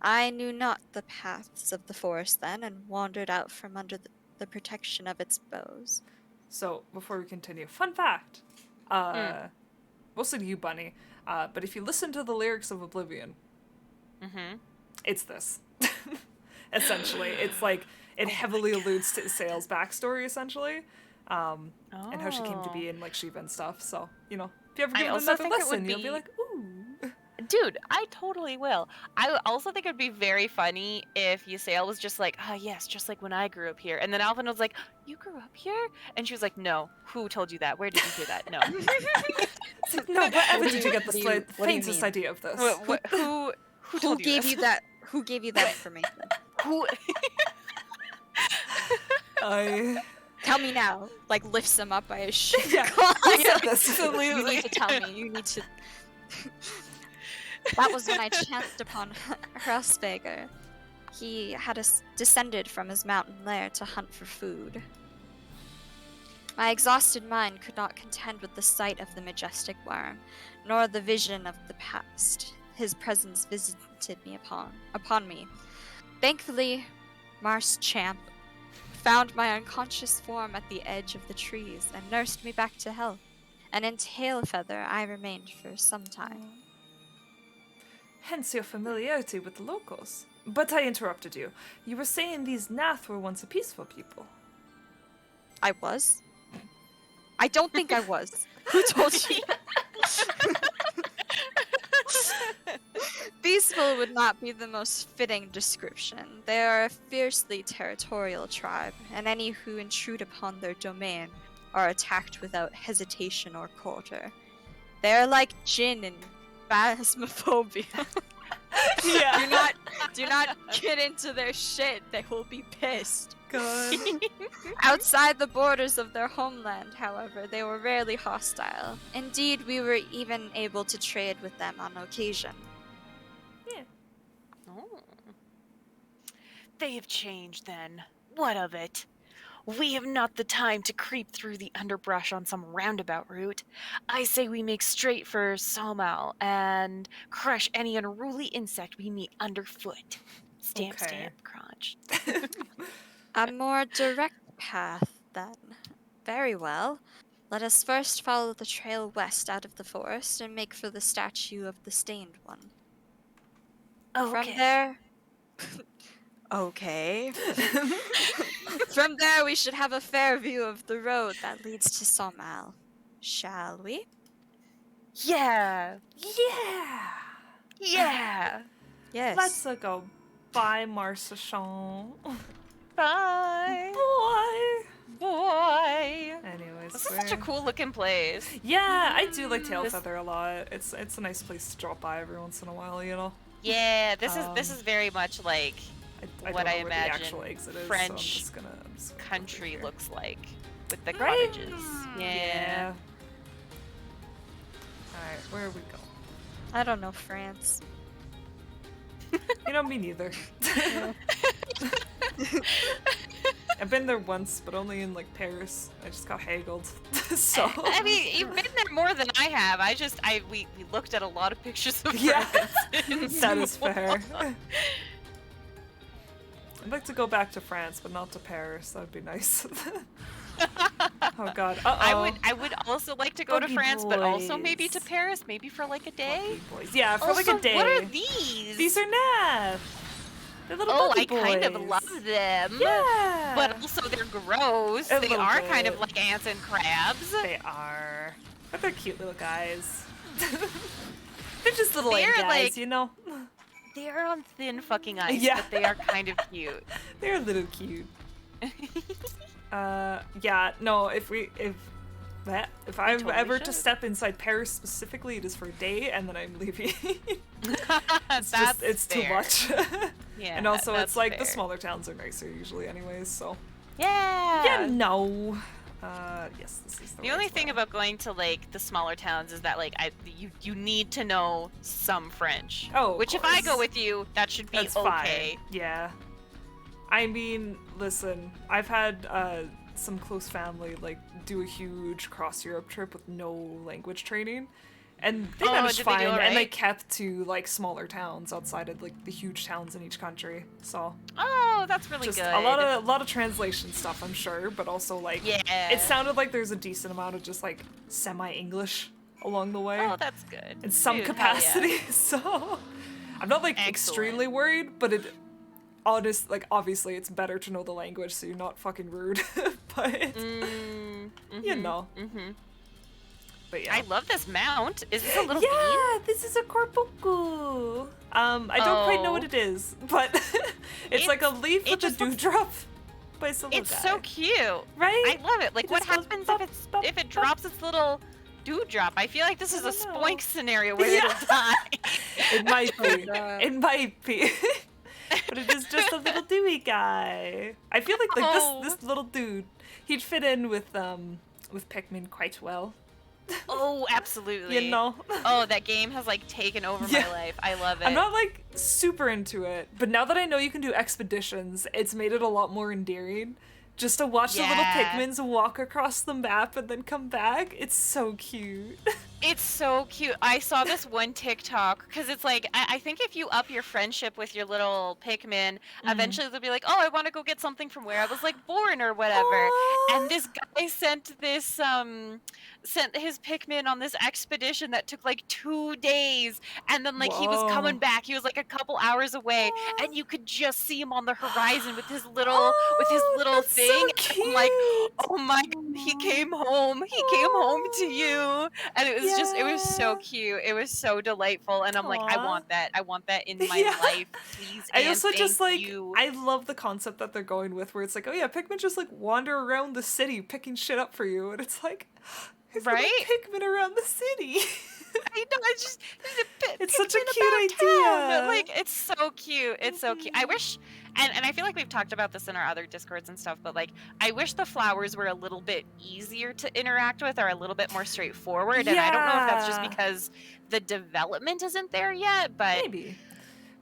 I knew not the paths of the forest then, and wandered out from under the protection of its boughs. So, before we continue, fun fact. Mostly to you, Bunny. But if you listen to the lyrics of Oblivion, it's this. Essentially. It's like, it heavily alludes to Sail's backstory, essentially. And how she came to be in, like, Shiva and stuff. So, you know, if you ever give it another listen, you'll be like, ooh. Dude, I totally will. I also think it would be very funny if Ysael was just like, yes, just like when I grew up here. And then Alvin was like, you grew up here? And she was like, no. Who told you that? Where did you hear that? No. No, where did you get the faintest idea of this? Who gave you that? Who gave you that information? Who? Tell me now. Like, lifts him up by his shirt. Yeah, Absolutely. You need to tell me. You need to. That was when I chanced upon Hraesvelgr. He had descended from his mountain lair to hunt for food. My exhausted mind could not contend with the sight of the majestic worm, nor the vision of the past. His presence visited me upon me. Thankfully, Mars Champ found my unconscious form at the edge of the trees and nursed me back to health. And in Tailfeather I remained for some time. Hence your familiarity with the locals. But I interrupted you. You were saying these Nath were once a peaceful people. I was? I don't think I was. Who told you? Peaceful would not be the most fitting description. They are a fiercely territorial tribe, and any who intrude upon their domain are attacked without hesitation or quarter. They are like Jinn and Phasmophobia. Yeah. Do not get into their shit. They will be pissed. God. Outside the borders of their homeland, however, they were rarely hostile. Indeed, we were even able to trade with them on occasion. Yeah. Oh. They have changed then. What of it? We have not the time to creep through the underbrush on some roundabout route. I say we make straight for Somal and crush any unruly insect we meet underfoot. Stamp, Okay. stamp, crunch. A more direct path, then. Very well. Let us first follow the trail west out of the forest and make for the statue of the Stained One. From there... Okay. From there, we should have a fair view of the road that leads to Somal. Shall we? Yeah. Yeah. Yeah. Yes. Let's go. Bye, Marcechon. Bye. Boy. Anyways, This is such a cool looking place. Yeah, I do like Tailfeather a lot. It's a nice place to drop by every once in a while, you know. Yeah, this is very much like what I don't know where the imagine actual exit is, French so I'm just gonna country looks like with the Right? cottages. Yeah. Alright, where we go? I don't know France. You know, me neither. I've been there once, but only in like Paris. I just got haggled. So I mean, you've been there more than I have. We looked at a lot of pictures of yeah, France. that is fair. I'd like to go back to France, but not to Paris. That would be nice. Oh God. I would also like to go to Buggy France, but also maybe to boys. Paris, maybe for like a day. Boys. Yeah, for like Also, a day. what are these? These are Nath. They're little Oh, buggy I kind of boys. love them. Yeah. But also they're gross. A They little are kind bit. of like ants and crabs. They are. But they're cute little guys. They're just little They're, guys, like- you know? They're on thin fucking ice, Yeah. but they are kind of cute. They're a little cute. Yeah, no, if I'm totally ever to should. step inside Paris specifically, it is for a day, and then I'm leaving. It's too fair. much. Yeah, And also, that's it's like the fair. smaller towns are nicer usually, anyways. So Yeah. yeah, no. Yes, this is The only thing about going to like the smaller towns is that like you need to know some French. Oh, of which if I go course. with you, that should be That's okay. fine. Yeah. I mean, listen, I've had some close family like do a huge cross Europe trip with no language training, and they managed did they do fine, and they alright? kept to like smaller towns outside of like the huge towns in each country. So Oh, that's really just good. a lot of translation stuff, I'm sure, but also like Yeah. it sounded like there's a decent amount of just like semi-English along the way. Oh, that's good. In some Dude, hell capacity. yeah. So I'm not like extremely worried, but it obviously it's better to know the language so you're not fucking rude. But you know. Mm-hmm. But yeah. I love this mount. Is this a little Yeah, this is a corpoku. I don't quite know what Oh. it is, but it's like a leaf with a just looks- dewdrop by some It's guy. so cute. Right? I love it. Like, It what just goes happens bop, if it drops its little dewdrop? I feel like this is a don't know. spoink scenario where Yeah. it'll die. It might be. God. It might be. But it is just a little dewy guy. I feel like Oh. this little dude, he'd fit in with Pikmin quite well. Oh, absolutely. You know? Oh, that game has like taken over Yeah. my life. I love it. I'm not like super into it, but now that I know you can do expeditions, it's made it a lot more endearing. Just to watch the little Yeah. Pikmins walk across the map and then come back, it's so cute. It's so cute. I saw this one TikTok because it's like I think if you up your friendship with your little Pikmin, eventually they'll be like, "Oh, I want to go get something from where I was like born or whatever." And this guy sent his Pikmin on this expedition that took like 2 days, and then like he was coming Whoa. back. He was like a couple hours away, and you could just see him on the horizon with his little that's so thing. And I'm like, cute. "Oh my God, he came home. He came home to you." And it was it was so Yeah. cute. It was so delightful. And I'm like, I Aw. want that. I want that in my Yeah. life, please. I and also just thank like you. I love the concept that they're going with, where it's like, oh yeah, Pikmin just like wander around the city picking shit up for you, and it's like, there's little Right? Pikmin around the city. I know, it's just It's such a Pikmin cute about town. idea. Like, it's so cute. It's so cute. I wish, and I feel like we've talked about this in our other Discords and stuff, but like, I wish the flowers were a little bit easier to interact with or a little bit more straightforward. And I don't know if that's just Yeah. because the development isn't there yet, but Maybe.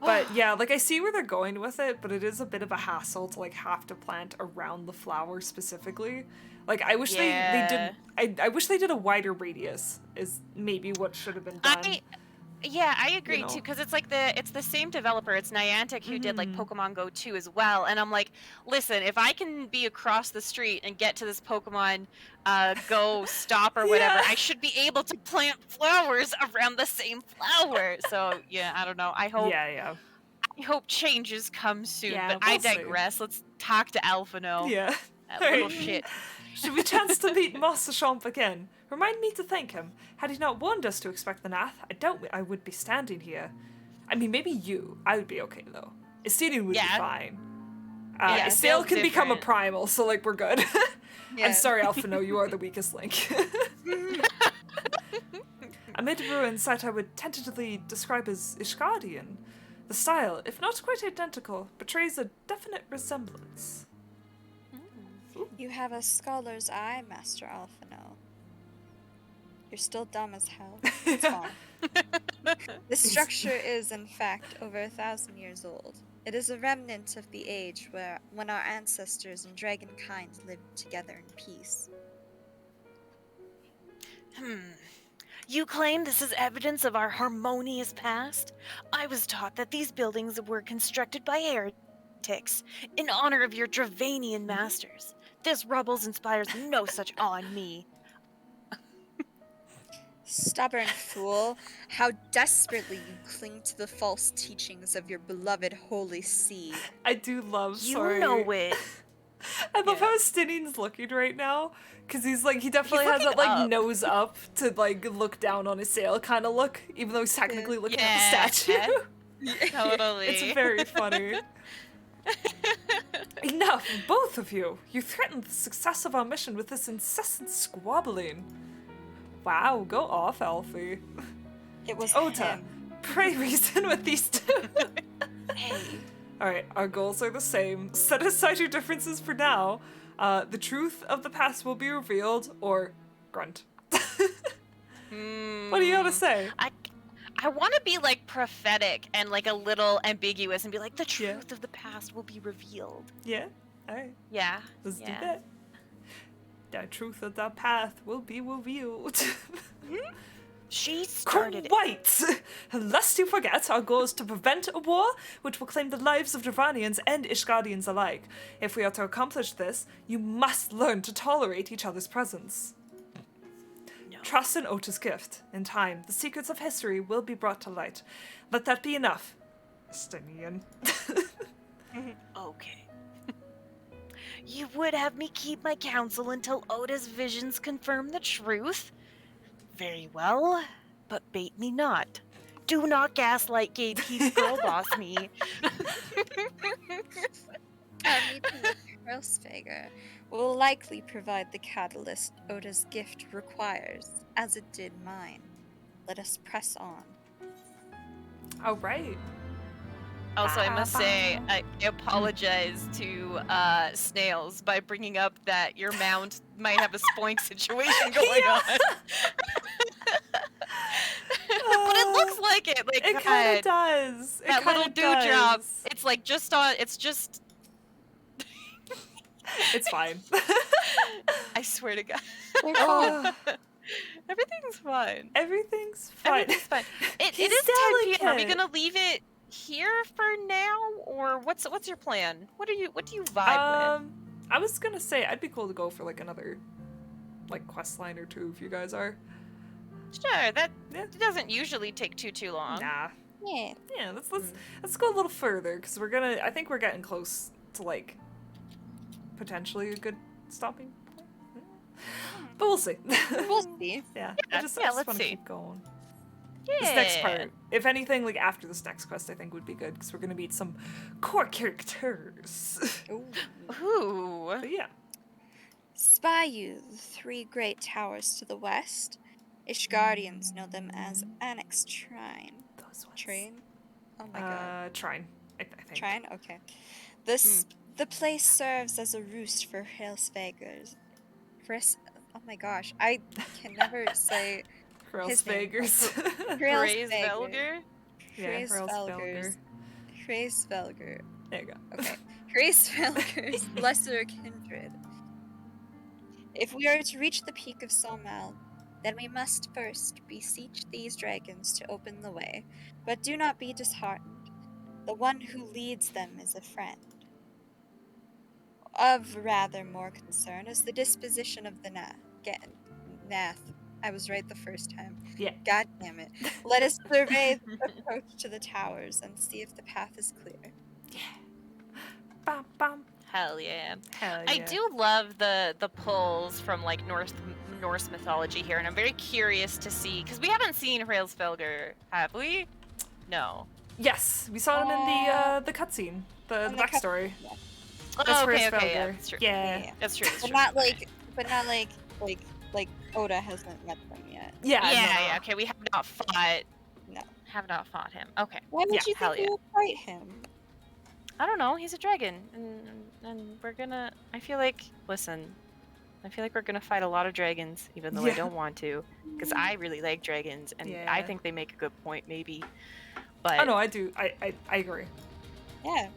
But yeah, like I see where they're going with it, but it is a bit of a hassle to like have to plant around the flower specifically. Like I wish they did I wish they did a wider radius is maybe what should have been done. I agree know. too, because it's like it's the same developer. It's Niantic who did like Pokemon Go 2 as well, and I'm like, listen, if I can be across the street and get to this Pokemon Go stop or whatever, Yeah. I should be able to plant flowers around the same flower. So yeah, I don't know. I hope Yeah. I hope changes come soon. Yeah, but I we'll see. digress. Let's talk to Alphino. Yeah. That little Alright. shit. Should we chance to meet Masterchamp again? Remind me to thank him. Had he not warned us to expect the Nath, I doubt I would be standing here. I mean, maybe you. I would be okay, though. Estinian would be fine. Yeah, Estelle Estelle can become a different. primal, so, like, we're good. Yeah. I'm sorry, Alphino, you are the weakest link. Amid ruins that I would tentatively describe as Ishgardian. The style, if not quite identical, betrays a definite resemblance. You have a scholar's eye, Master Alphino. You're still dumb as hell. It's fine. The structure is, in fact, over 1,000 years old. It is a remnant of the age when our ancestors and dragonkind lived together in peace. You claim this is evidence of our harmonious past? I was taught that these buildings were constructed by heretics in honor of your Dravanian masters. This rubble inspires no such awe in me. Stubborn fool, how desperately you cling to the false teachings of your beloved Holy See. I do love, You sorry. know it. I love how Stinian's looking right now, because he definitely has that looking up. nose up to look down on his sail kind of look, even though he's technically looking at the statue. Totally. It's very funny. Enough, both of you. You threatened the success of our mission with this incessant squabbling. Wow, go off, Alfie. It was Ota, him. pray reason with these two. Hey. Alright, our goals are the same. Set aside your differences for now. The truth of the past will be revealed, or grunt. What do you gotta say? I want to be like prophetic and like a little ambiguous and be like, the truth of the past will be revealed. Yeah? Alright. Yeah. Let's do that. The truth of the path will be revealed. She started Quite! Lest you forget, our goal is to prevent a war which will claim the lives of Dravanians and Ishgardians alike. If we are to accomplish this, you must learn to tolerate each other's presence. No. Trust in Ota's gift. In time, the secrets of history will be brought to light. Let that be enough. Stinian. Okay. You would have me keep my counsel until Ota's visions confirm the truth? Very well, but bait me not. Do not gaslight gatekeep girl boss me. Our meeting with Hrosvegar will likely provide the catalyst Ota's gift requires, as it did mine. Let us press on. All right. Also, I must say, I apologize to Snails by bringing up that your mount might have a spoink situation going on. But it looks like it. Like, it kind of does. That little dewdrop. It's like just on. It's just. It's fine. I swear to God. Oh. Everything's fine. Everything's fine. Everything's fine. It He's is 10 p.m. Are we delicate. gonna leave it here for now, or what's your plan? What do you vibe with? I was gonna say I'd be cool to go for like another quest line or two if you guys are. Sure, that doesn't usually take too long. Nah. Yeah. Yeah, let's go a little further because I think we're getting close to potentially a good stopping point. But we'll see. We'll see. Yeah. Yeah, I just let's want to see. keep going. Yeah. This next part, if anything, after this next quest, I think would be good because we're gonna meet some core characters. Ooh. But yeah. Spy you the 3 great towers to the west. Ishgardians know them as Annex Trine. Those ones. Train? Oh my god. Trine. I think. Trine? Okay. The place serves as a roost for Hrosvagars. Oh my gosh, I can never say his name. Hrosvegar? Yeah, Hrosvegar. Hrosvegar. There you go. Okay. Hrosvegar's lesser kindred. If we are to reach the peak of Somal, then we must first beseech these dragons to open the way. But do not be disheartened. The one who leads them is a friend. Of rather more concern is the disposition of the Nath. I was right the first time. Yeah. God damn it. Let us survey the approach to the towers and see if the path is clear. Yeah. Bum, bum. Hell yeah. Hell I yeah. do love the pulls from Norse mythology here, and I'm very curious to see because we haven't seen Hrosvegar, have we? No. Yes, we saw him in the cutscene, the backstory. Oh, okay, Hrosvegar. yeah, that's true. Yeah. That's true. That's But true. not like Oda hasn't met them yet. Yeah. Okay, we have not fought. No. Have not fought him. Okay. Why would you hell think yeah. we would fight him? I don't know. He's a dragon, and we're gonna. I feel like we're gonna fight a lot of dragons, even though I don't want to, because I really like dragons, and I think they make a good point, maybe. But Oh no, I do. I agree. Yeah.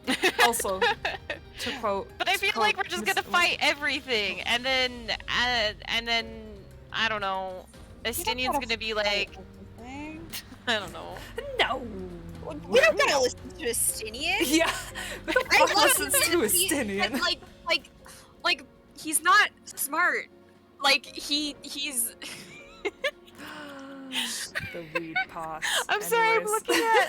Also, to quote. But I feel to like we're quote just Miss- gonna fight everything, and then I don't know. Estinian's gonna be like, I don't know. No. We don't gotta listen to Estinian. Yeah. Who the I fuck love listens to Estinian? Like he's not smart. Like he's The weed pass. I'm sorry. Anyways.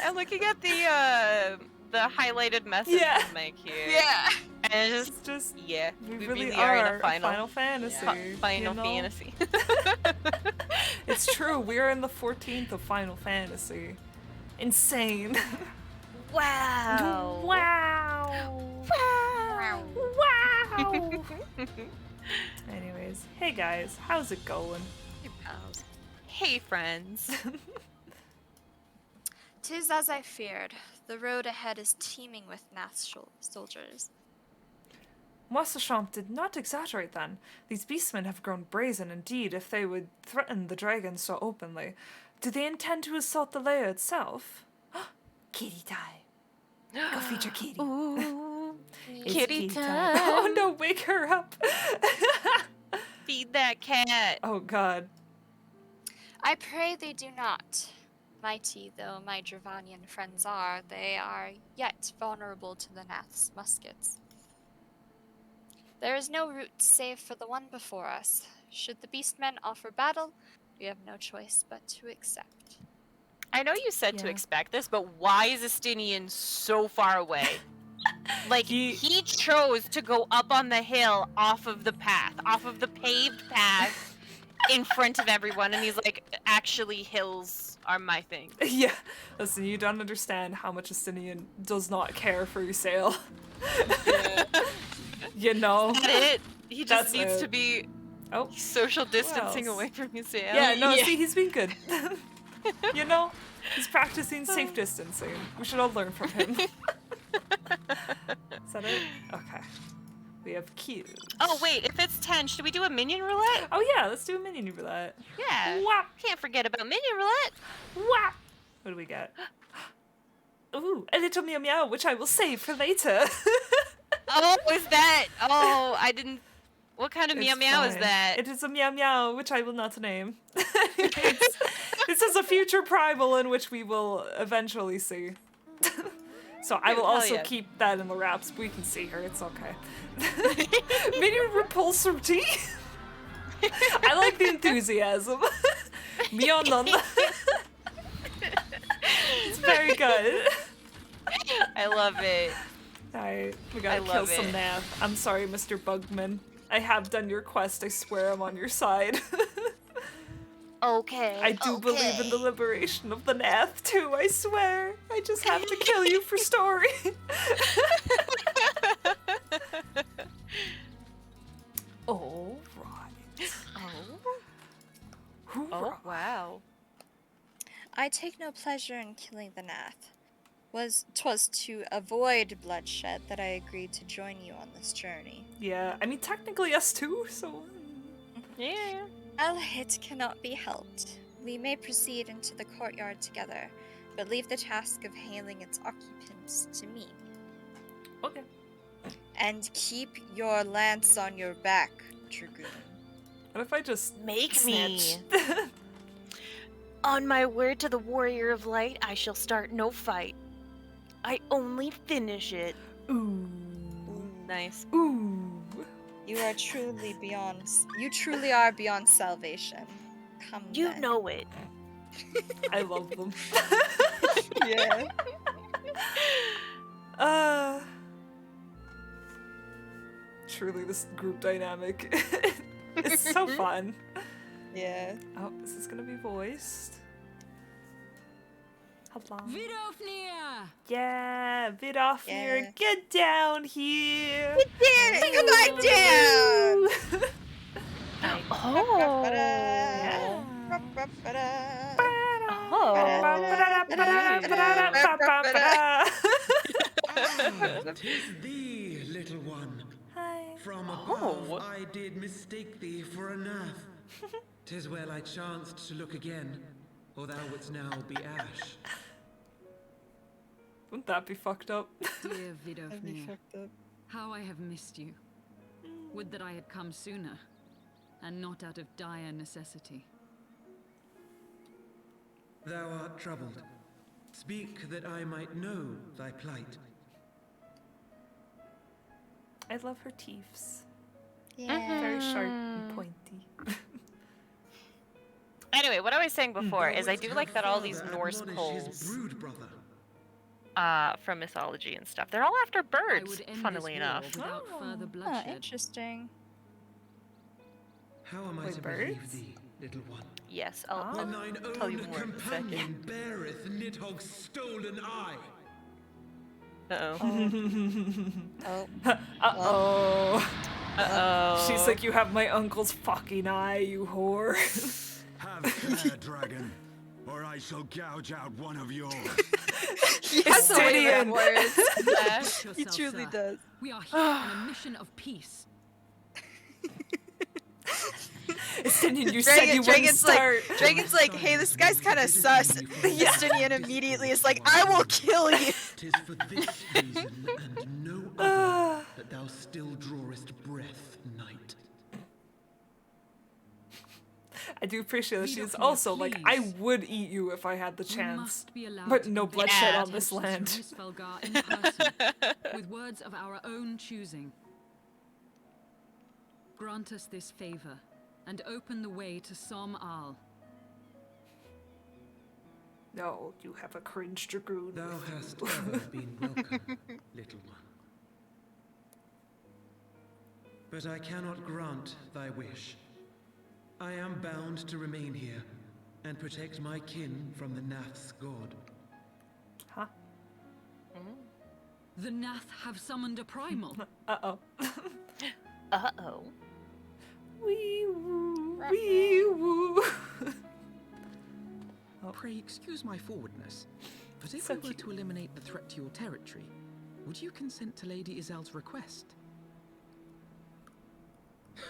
I'm looking at the highlighted message Yeah. Mike here. yeah. And It's just yeah, we we really are in are a Final Fantasy. Final you know? Fantasy. It's true. We're in the 14th of Final Fantasy. Insane. Wow. Wow. Wow. Wow. Anyways, hey guys, how's it going? Hey, pals. Hey, friends. 'Tis as I feared. The road ahead is teeming with Nath soldiers. Moissechamp did not exaggerate then. These beastmen have grown brazen indeed if they would threaten the dragon so openly. Do they intend to assault the lair itself? Kitty time. Go feed your kitty. Ooh, It's kitty time. Oh no, wake her up. Feed that cat. Oh god. I pray they do not. Mighty though my Dravanian friends are, they are yet vulnerable to the Nath's muskets. There is no route save for the one before us. Should the beastmen offer battle, we have no choice but to accept. I know you said to Yeah. expect this, but why is Estinian so far away? Like, he chose to go up on the hill off of the path, off of the paved path in front of everyone, and he's like, actually, hills are my thing. Yeah. Listen, you don't understand how much Estinian does not care for Usail. You know? That's it. He just That's needs it. to be Oh. social distancing else? away from Usail. Yeah, no, see, he's been good. You know? He's practicing safe distancing. We should all learn from him. Is that it? Okay. We have cute. Oh, wait, if it's 10, should we do a minion roulette? Oh yeah, let's do a minion roulette. Yeah. Whap. Can't forget about minion roulette. Whap. What do we get? Ooh, a little meow meow, which I will save for later. Oh, is that? Oh, I didn't. What kind of meow It's meow is fine. that? It is a meow meow, which I will not name. This is a future primal in which we will eventually see. So I will Hell also yeah. keep that in the wraps. We can see her, it's okay. Minion repulsivity? I like the enthusiasm. Meow none. It's very good. I love it. Alright, we gotta I kill love some it. Nath. I'm sorry, Mr. Bugman. I have done your quest, I swear I'm on your side. Okay. I do believe in the liberation of the Nath too, I swear. I just have to kill you for story. Alright. Oh, wow. I take no pleasure in killing the Nath. 'Twas to avoid bloodshed that I agreed to join you on this journey. Yeah, I mean technically us too, so... Yeah. Well, it cannot be helped. We may proceed into the courtyard together, but leave the task of hailing its occupants to me. Okay. And keep your lance on your back, Dragoon. What if I just Make me. snitch? On my word to the warrior of light, I shall start no fight. I only finish it. Ooh. Nice. Ooh. You are truly beyond. You truly are beyond salvation. Come You then. know it. I love them. Yeah. Truly, this group dynamic is so fun. Yeah. Oh, is this gonna be voiced? Hello. Vidofnir! Yeah, Vidofnir, Yeah. get down here. Get down! Come on down! Oh. Yeah. Tis thee, little one. Hi. From Oh. above I did mistake thee for a Nath. 'Tis well I chanced to look again, or thou wouldst now be ash. Wouldn't that be fucked up? Dear Vidofnir, how I have missed you. Would that I had come sooner, and not out of dire necessity. Thou art troubled. Speak that I might know thy plight. I love her teeths. Yeah. Very sharp and pointy. Anyway, what I was saying before Thou is I wouldst do have like that all these father Norse admonish his poles. brood brother. from mythology and stuff. They're all after I birds, would end funnily this war enough. without further Oh, bloodshed. interesting. How am I Wait, to birds? believe thee, little one? Yes, Oh. I'll When thine tell you own more in a companion second. beareth Nidhogg's stolen eye. Uh-oh. Oh. Uh-oh. Uh-oh. She's like, you have my uncle's fucking eye, you whore. Have care, dragon, or I shall gouge out one of yours. Yes, the way that Estinian. words. Watch He yourself, truly sir. does. We are here on a mission of peace. Estinian, you said you wouldn't start. Dragon's like, hey, this guy's kind of sus. Justinian immediately is like, I will kill you. Tis for this reason and no other that thou still drawest breath, knight. I do appreciate that Feed she's off me, also like, I please. would eat you if I had the We chance. must be allowed But to no convey bloodshed our on this intentions land. to Miss Felgar in person, with words of our own choosing. Grant us this favor, and open the way to Som Al. No, you have a cringe dragoon. Thou with hast you. ever been welcome, little one. But I cannot grant thy wish. I am bound to remain here and protect my kin from the Nath's god. Huh? The Nath have summoned a primal. Uh-oh. Uh-oh. Wee woo, wee woo. Pray excuse my forwardness, but if So we were cute. to eliminate the threat to your territory, would you consent to Lady Izel's request?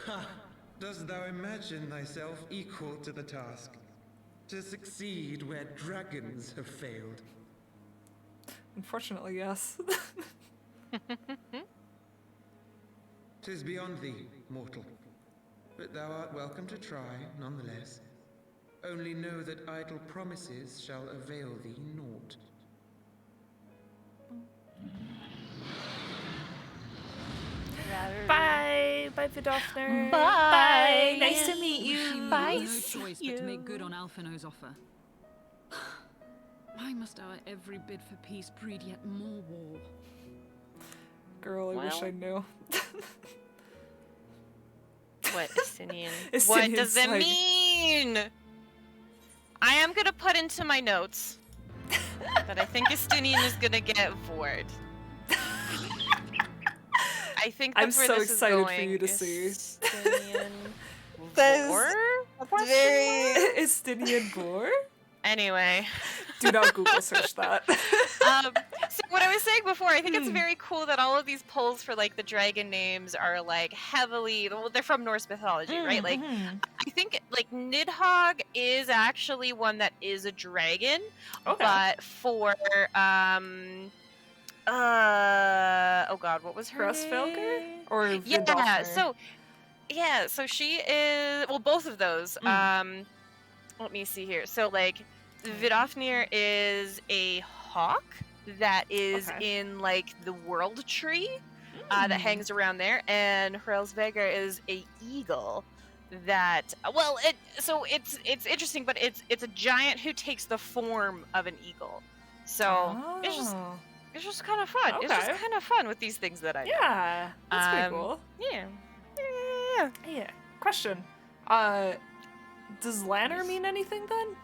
Ha! Dost thou imagine thyself equal to the task? To succeed where dragons have failed? Unfortunately, yes. 'Tis beyond thee, mortal. But thou art welcome to try, nonetheless. Only know that idle promises shall avail thee naught. Bye. Bye, Vidofner. Bye. Nice to meet She you. knew Bye, no see choice but to make you. good on Alphino's offer. Why must our every bid for peace breed yet more war? Girl, I wish Well. I knew. What, Estinian? What Estinian's does it like- mean? I am gonna put into my notes that I think Estinian is gonna get bored. I think I'm that's where so this is excited for going. you to see. Estinian That vor? is very. Estinian boar? Anyway. Do not Google search that. So what I was saying before, I think it's very cool that all of these polls for like the dragon names are like heavily, well, they're from Norse mythology, right? Like, I think like Nidhogg is actually one that is a dragon, Okay. but for oh god, what was her Hrossfelger? name? Or Yeah, Vidofner? so she is, well, both of those. Let me see here. So like Vidofnir is a hawk that is Okay. in like the world tree that hangs around there, and Hrollsvegr is a eagle that, well, it's interesting, but it's a giant who takes the form of an eagle. So Oh. it's just kind of fun. It's just Okay. kind of fun with these things that I know. Yeah, that's pretty Um, cool. Yeah. Yeah. Question. Does Lanner mean anything then?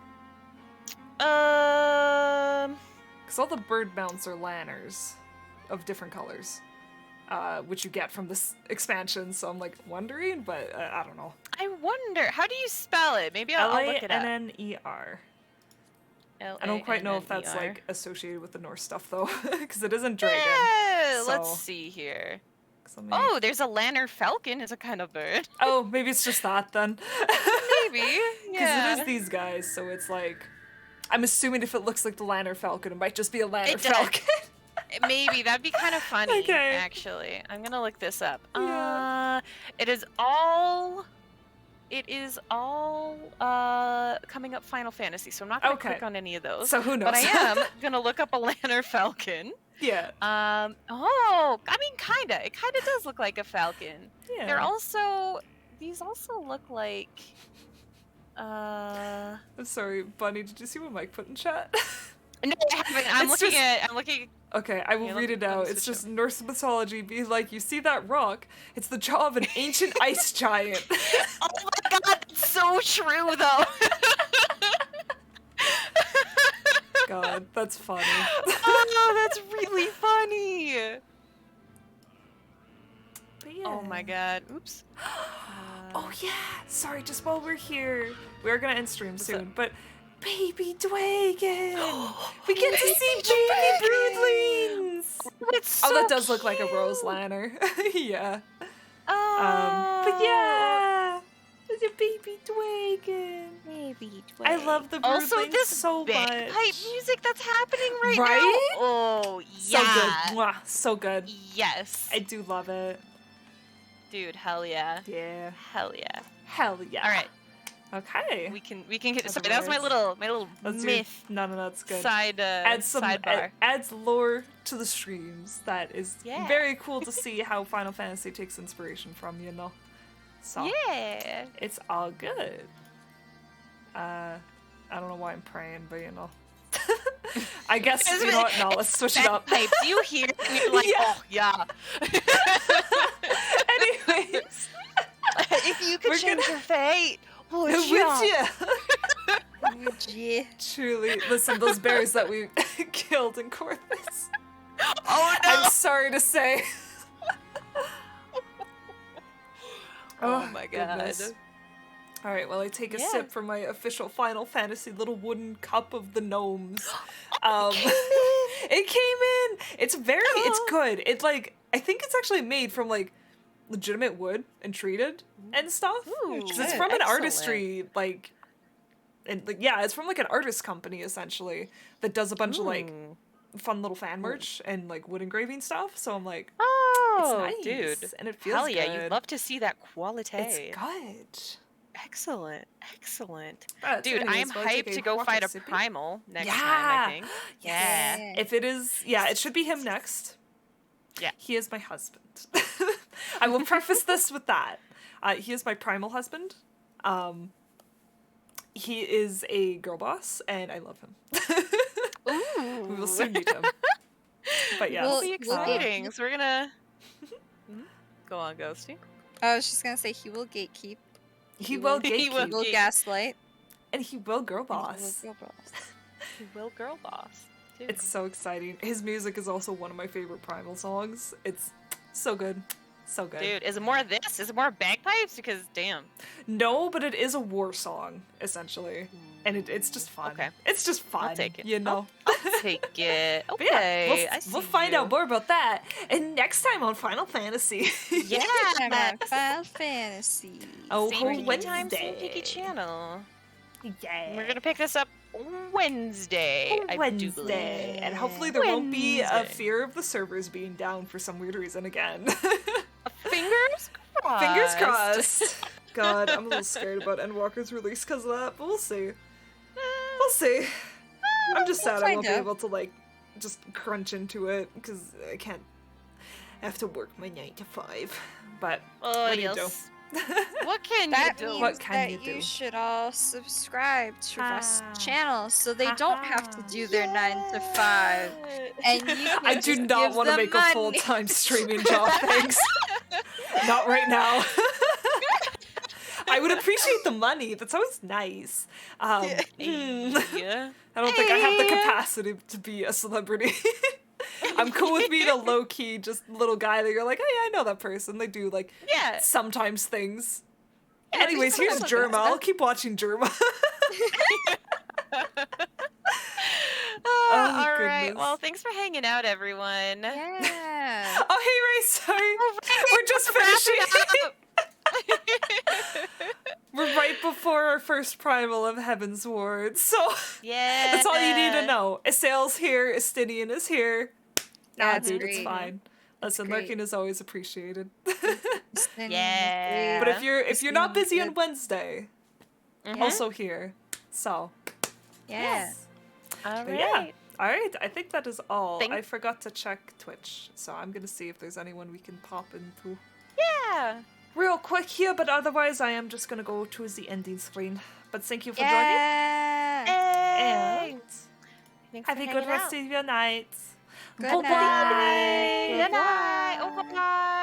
Because all the bird mounts are Lanners of different colors, which you get from this expansion. So I'm like wondering, but I don't know. I wonder, how do you spell it? Maybe I'll look it up. L-A-N-N-E-R. I don't quite know if that's L-A-N-N-E-R. like associated with the Norse stuff though, because it isn't dragon. Yeah, let's so- see here. So maybe- Oh, there's a Lanner falcon. It's a kind of bird. Oh, maybe it's just that then. Maybe. Because Yeah. it is these guys, so it's like, I'm assuming if it looks like the Lanner Falcon, it might just be a Lanner It does. Falcon. Maybe that'd be kind of funny. Okay. Actually, I'm gonna look this up. Yeah. It is all coming up Final Fantasy, so I'm not gonna Okay. click on any of those. So who knows? But I am gonna look up a Lanner falcon. Yeah. Oh, I mean, kinda. It kinda does look like a falcon. Yeah. They're also. These also look like. I'm sorry, Bunny. Did you see what Mike put in chat? No, I haven't. I'm It's looking just- at. I'm looking. Okay, I will Yeah, read it let me out. It's switch just Norse mythology be like, you see that rock? It's the jaw of an ancient ice giant. Oh my god, that's so true though. God, that's funny. Oh, that's really funny. But yeah. Oh my god. Oops. Oh yeah. Sorry, just while we're here, we are gonna end stream soon, up? but baby Dwagon! We get to see baby broodlings! It's so Oh, that does look like a cute. rose lanner. Yeah. Oh. But yeah! There's your baby Dwagon! Maybe. I love the broodlings Also, this so much. bagpipe music that's happening right, Right? now. Oh, So yeah. good. Mwah, so good. Yes. I do love it. Dude, hell yeah. Yeah. Hell yeah. Hell yeah. All right. Okay. We can get. Sorry, that was my little Let's do- myth No, that's good. side Adds some sidebar. adds lore to the streams. That is Yeah. very cool to see how Final Fantasy takes inspiration from, you know. So Yeah. it's all good. I don't know why I'm praying, but you know. I guess you know what? No, let's switch it up. Bagpipes, you hear? And you're like, Yeah. oh yeah. Anyways, If you could We're change gonna- your fate, would would ya? you? Would you? Truly, listen, those bears that we killed in Corthus. Oh no! I'm sorry to say. Oh my god. goodness. All right, well, I take a Yeah. sip from my official Final Fantasy little wooden cup of the gnomes. It came in. It's it's good. It like I think it's actually made from like legitimate wood and treated and stuff. Ooh, Because it's good. from an Excellent. artistry like, and like yeah, it's from like an artist company essentially that does a bunch of like Ooh. fun little fan merch and like wood engraving stuff. So I'm like, Oh, it's nice, dude. and it feels Hell yeah, good. you'd love to see that quality. It's good. Excellent, excellent. But Dude, I am anyways, well, I take hyped a to go walk fight of a Sippy. primal next time, Yeah. I think. Yeah. If it is, yeah, it should be him next. Yeah. He is my husband. I will preface this with that. He is my primal husband. He is a girl boss, and I love him. Ooh. We will soon meet him. But yes. That'll be exciting. So we're gonna go on, Ghosty. I was just gonna say he will gatekeep. He will He will gatekeep, He will gaslight. and he will girl and he will boss. girl boss. He will girl boss. Dude. It's so exciting. His music is also one of my favorite primal songs. It's so good. So good. Dude, is it more of this? Is it more bagpipes? Because damn. No, but it is a war song, essentially. And it's just fun. Okay. It's just fun. I'll take it. You know? I'll take it. But Okay. yeah, I see we'll find you. out more about that and next time on Final Fantasy. Yeah. Time on Final Fantasy. Oh, Same whole Tiki time, same Wednesday. Tiki channel. Yeah. We're gonna pick this up Wednesday. I do Wednesday. believe. And hopefully there won't be a Wednesday. fear of the servers being down for some weird reason again. Fingers crossed. Fingers crossed. God, I'm a little scared about Endwalker's release because of that, but we'll see. We'll see. I'm just sad I find won't be out. able to, like, just crunch into it because I can't. I have to work my 9 to 5. But Oh, what do you do? yes. What can That you do? means What can that you do? should all subscribe to Russ' Ah. channel so they don't have to do their 9 to 5. Yeah. And you can I do just not give want to them make money. a full-time streaming job, thanks. Not right now. I would appreciate the money. That's always nice. Yeah. I don't think I have the capacity to be a celebrity. I'm cool with being a low-key, just little guy that you're like, oh yeah, I know that person. They do, like, Yeah. sometimes things. Yeah, Anyways, here's sometimes Germa. things. I'll keep watching Germa. All right. goodness. Well, thanks for hanging out, everyone. Yeah. Oh, hey, Ray, sorry. We're just finishing. We're right before our first primal of Heavensward, so Yeah. that's all you need to know. Assail's here, Estinian is here. Nah, That's dude, it's great. fine. Listen, great. lurking is always appreciated. Yeah. But if you're not busy on good. Wednesday, also here. So Yeah. All but right. yeah. All right, I think that is all. Thank- I forgot to check Twitch, so I'm gonna see if there's anyone we can pop into Yeah. real quick here. But otherwise, I am just gonna go to the ending screen. But thank you for Yeah. joining. Hey. And Thanks Have for a good hanging rest out. of your night. Good Bye-bye. night. Good night. Oh, bye.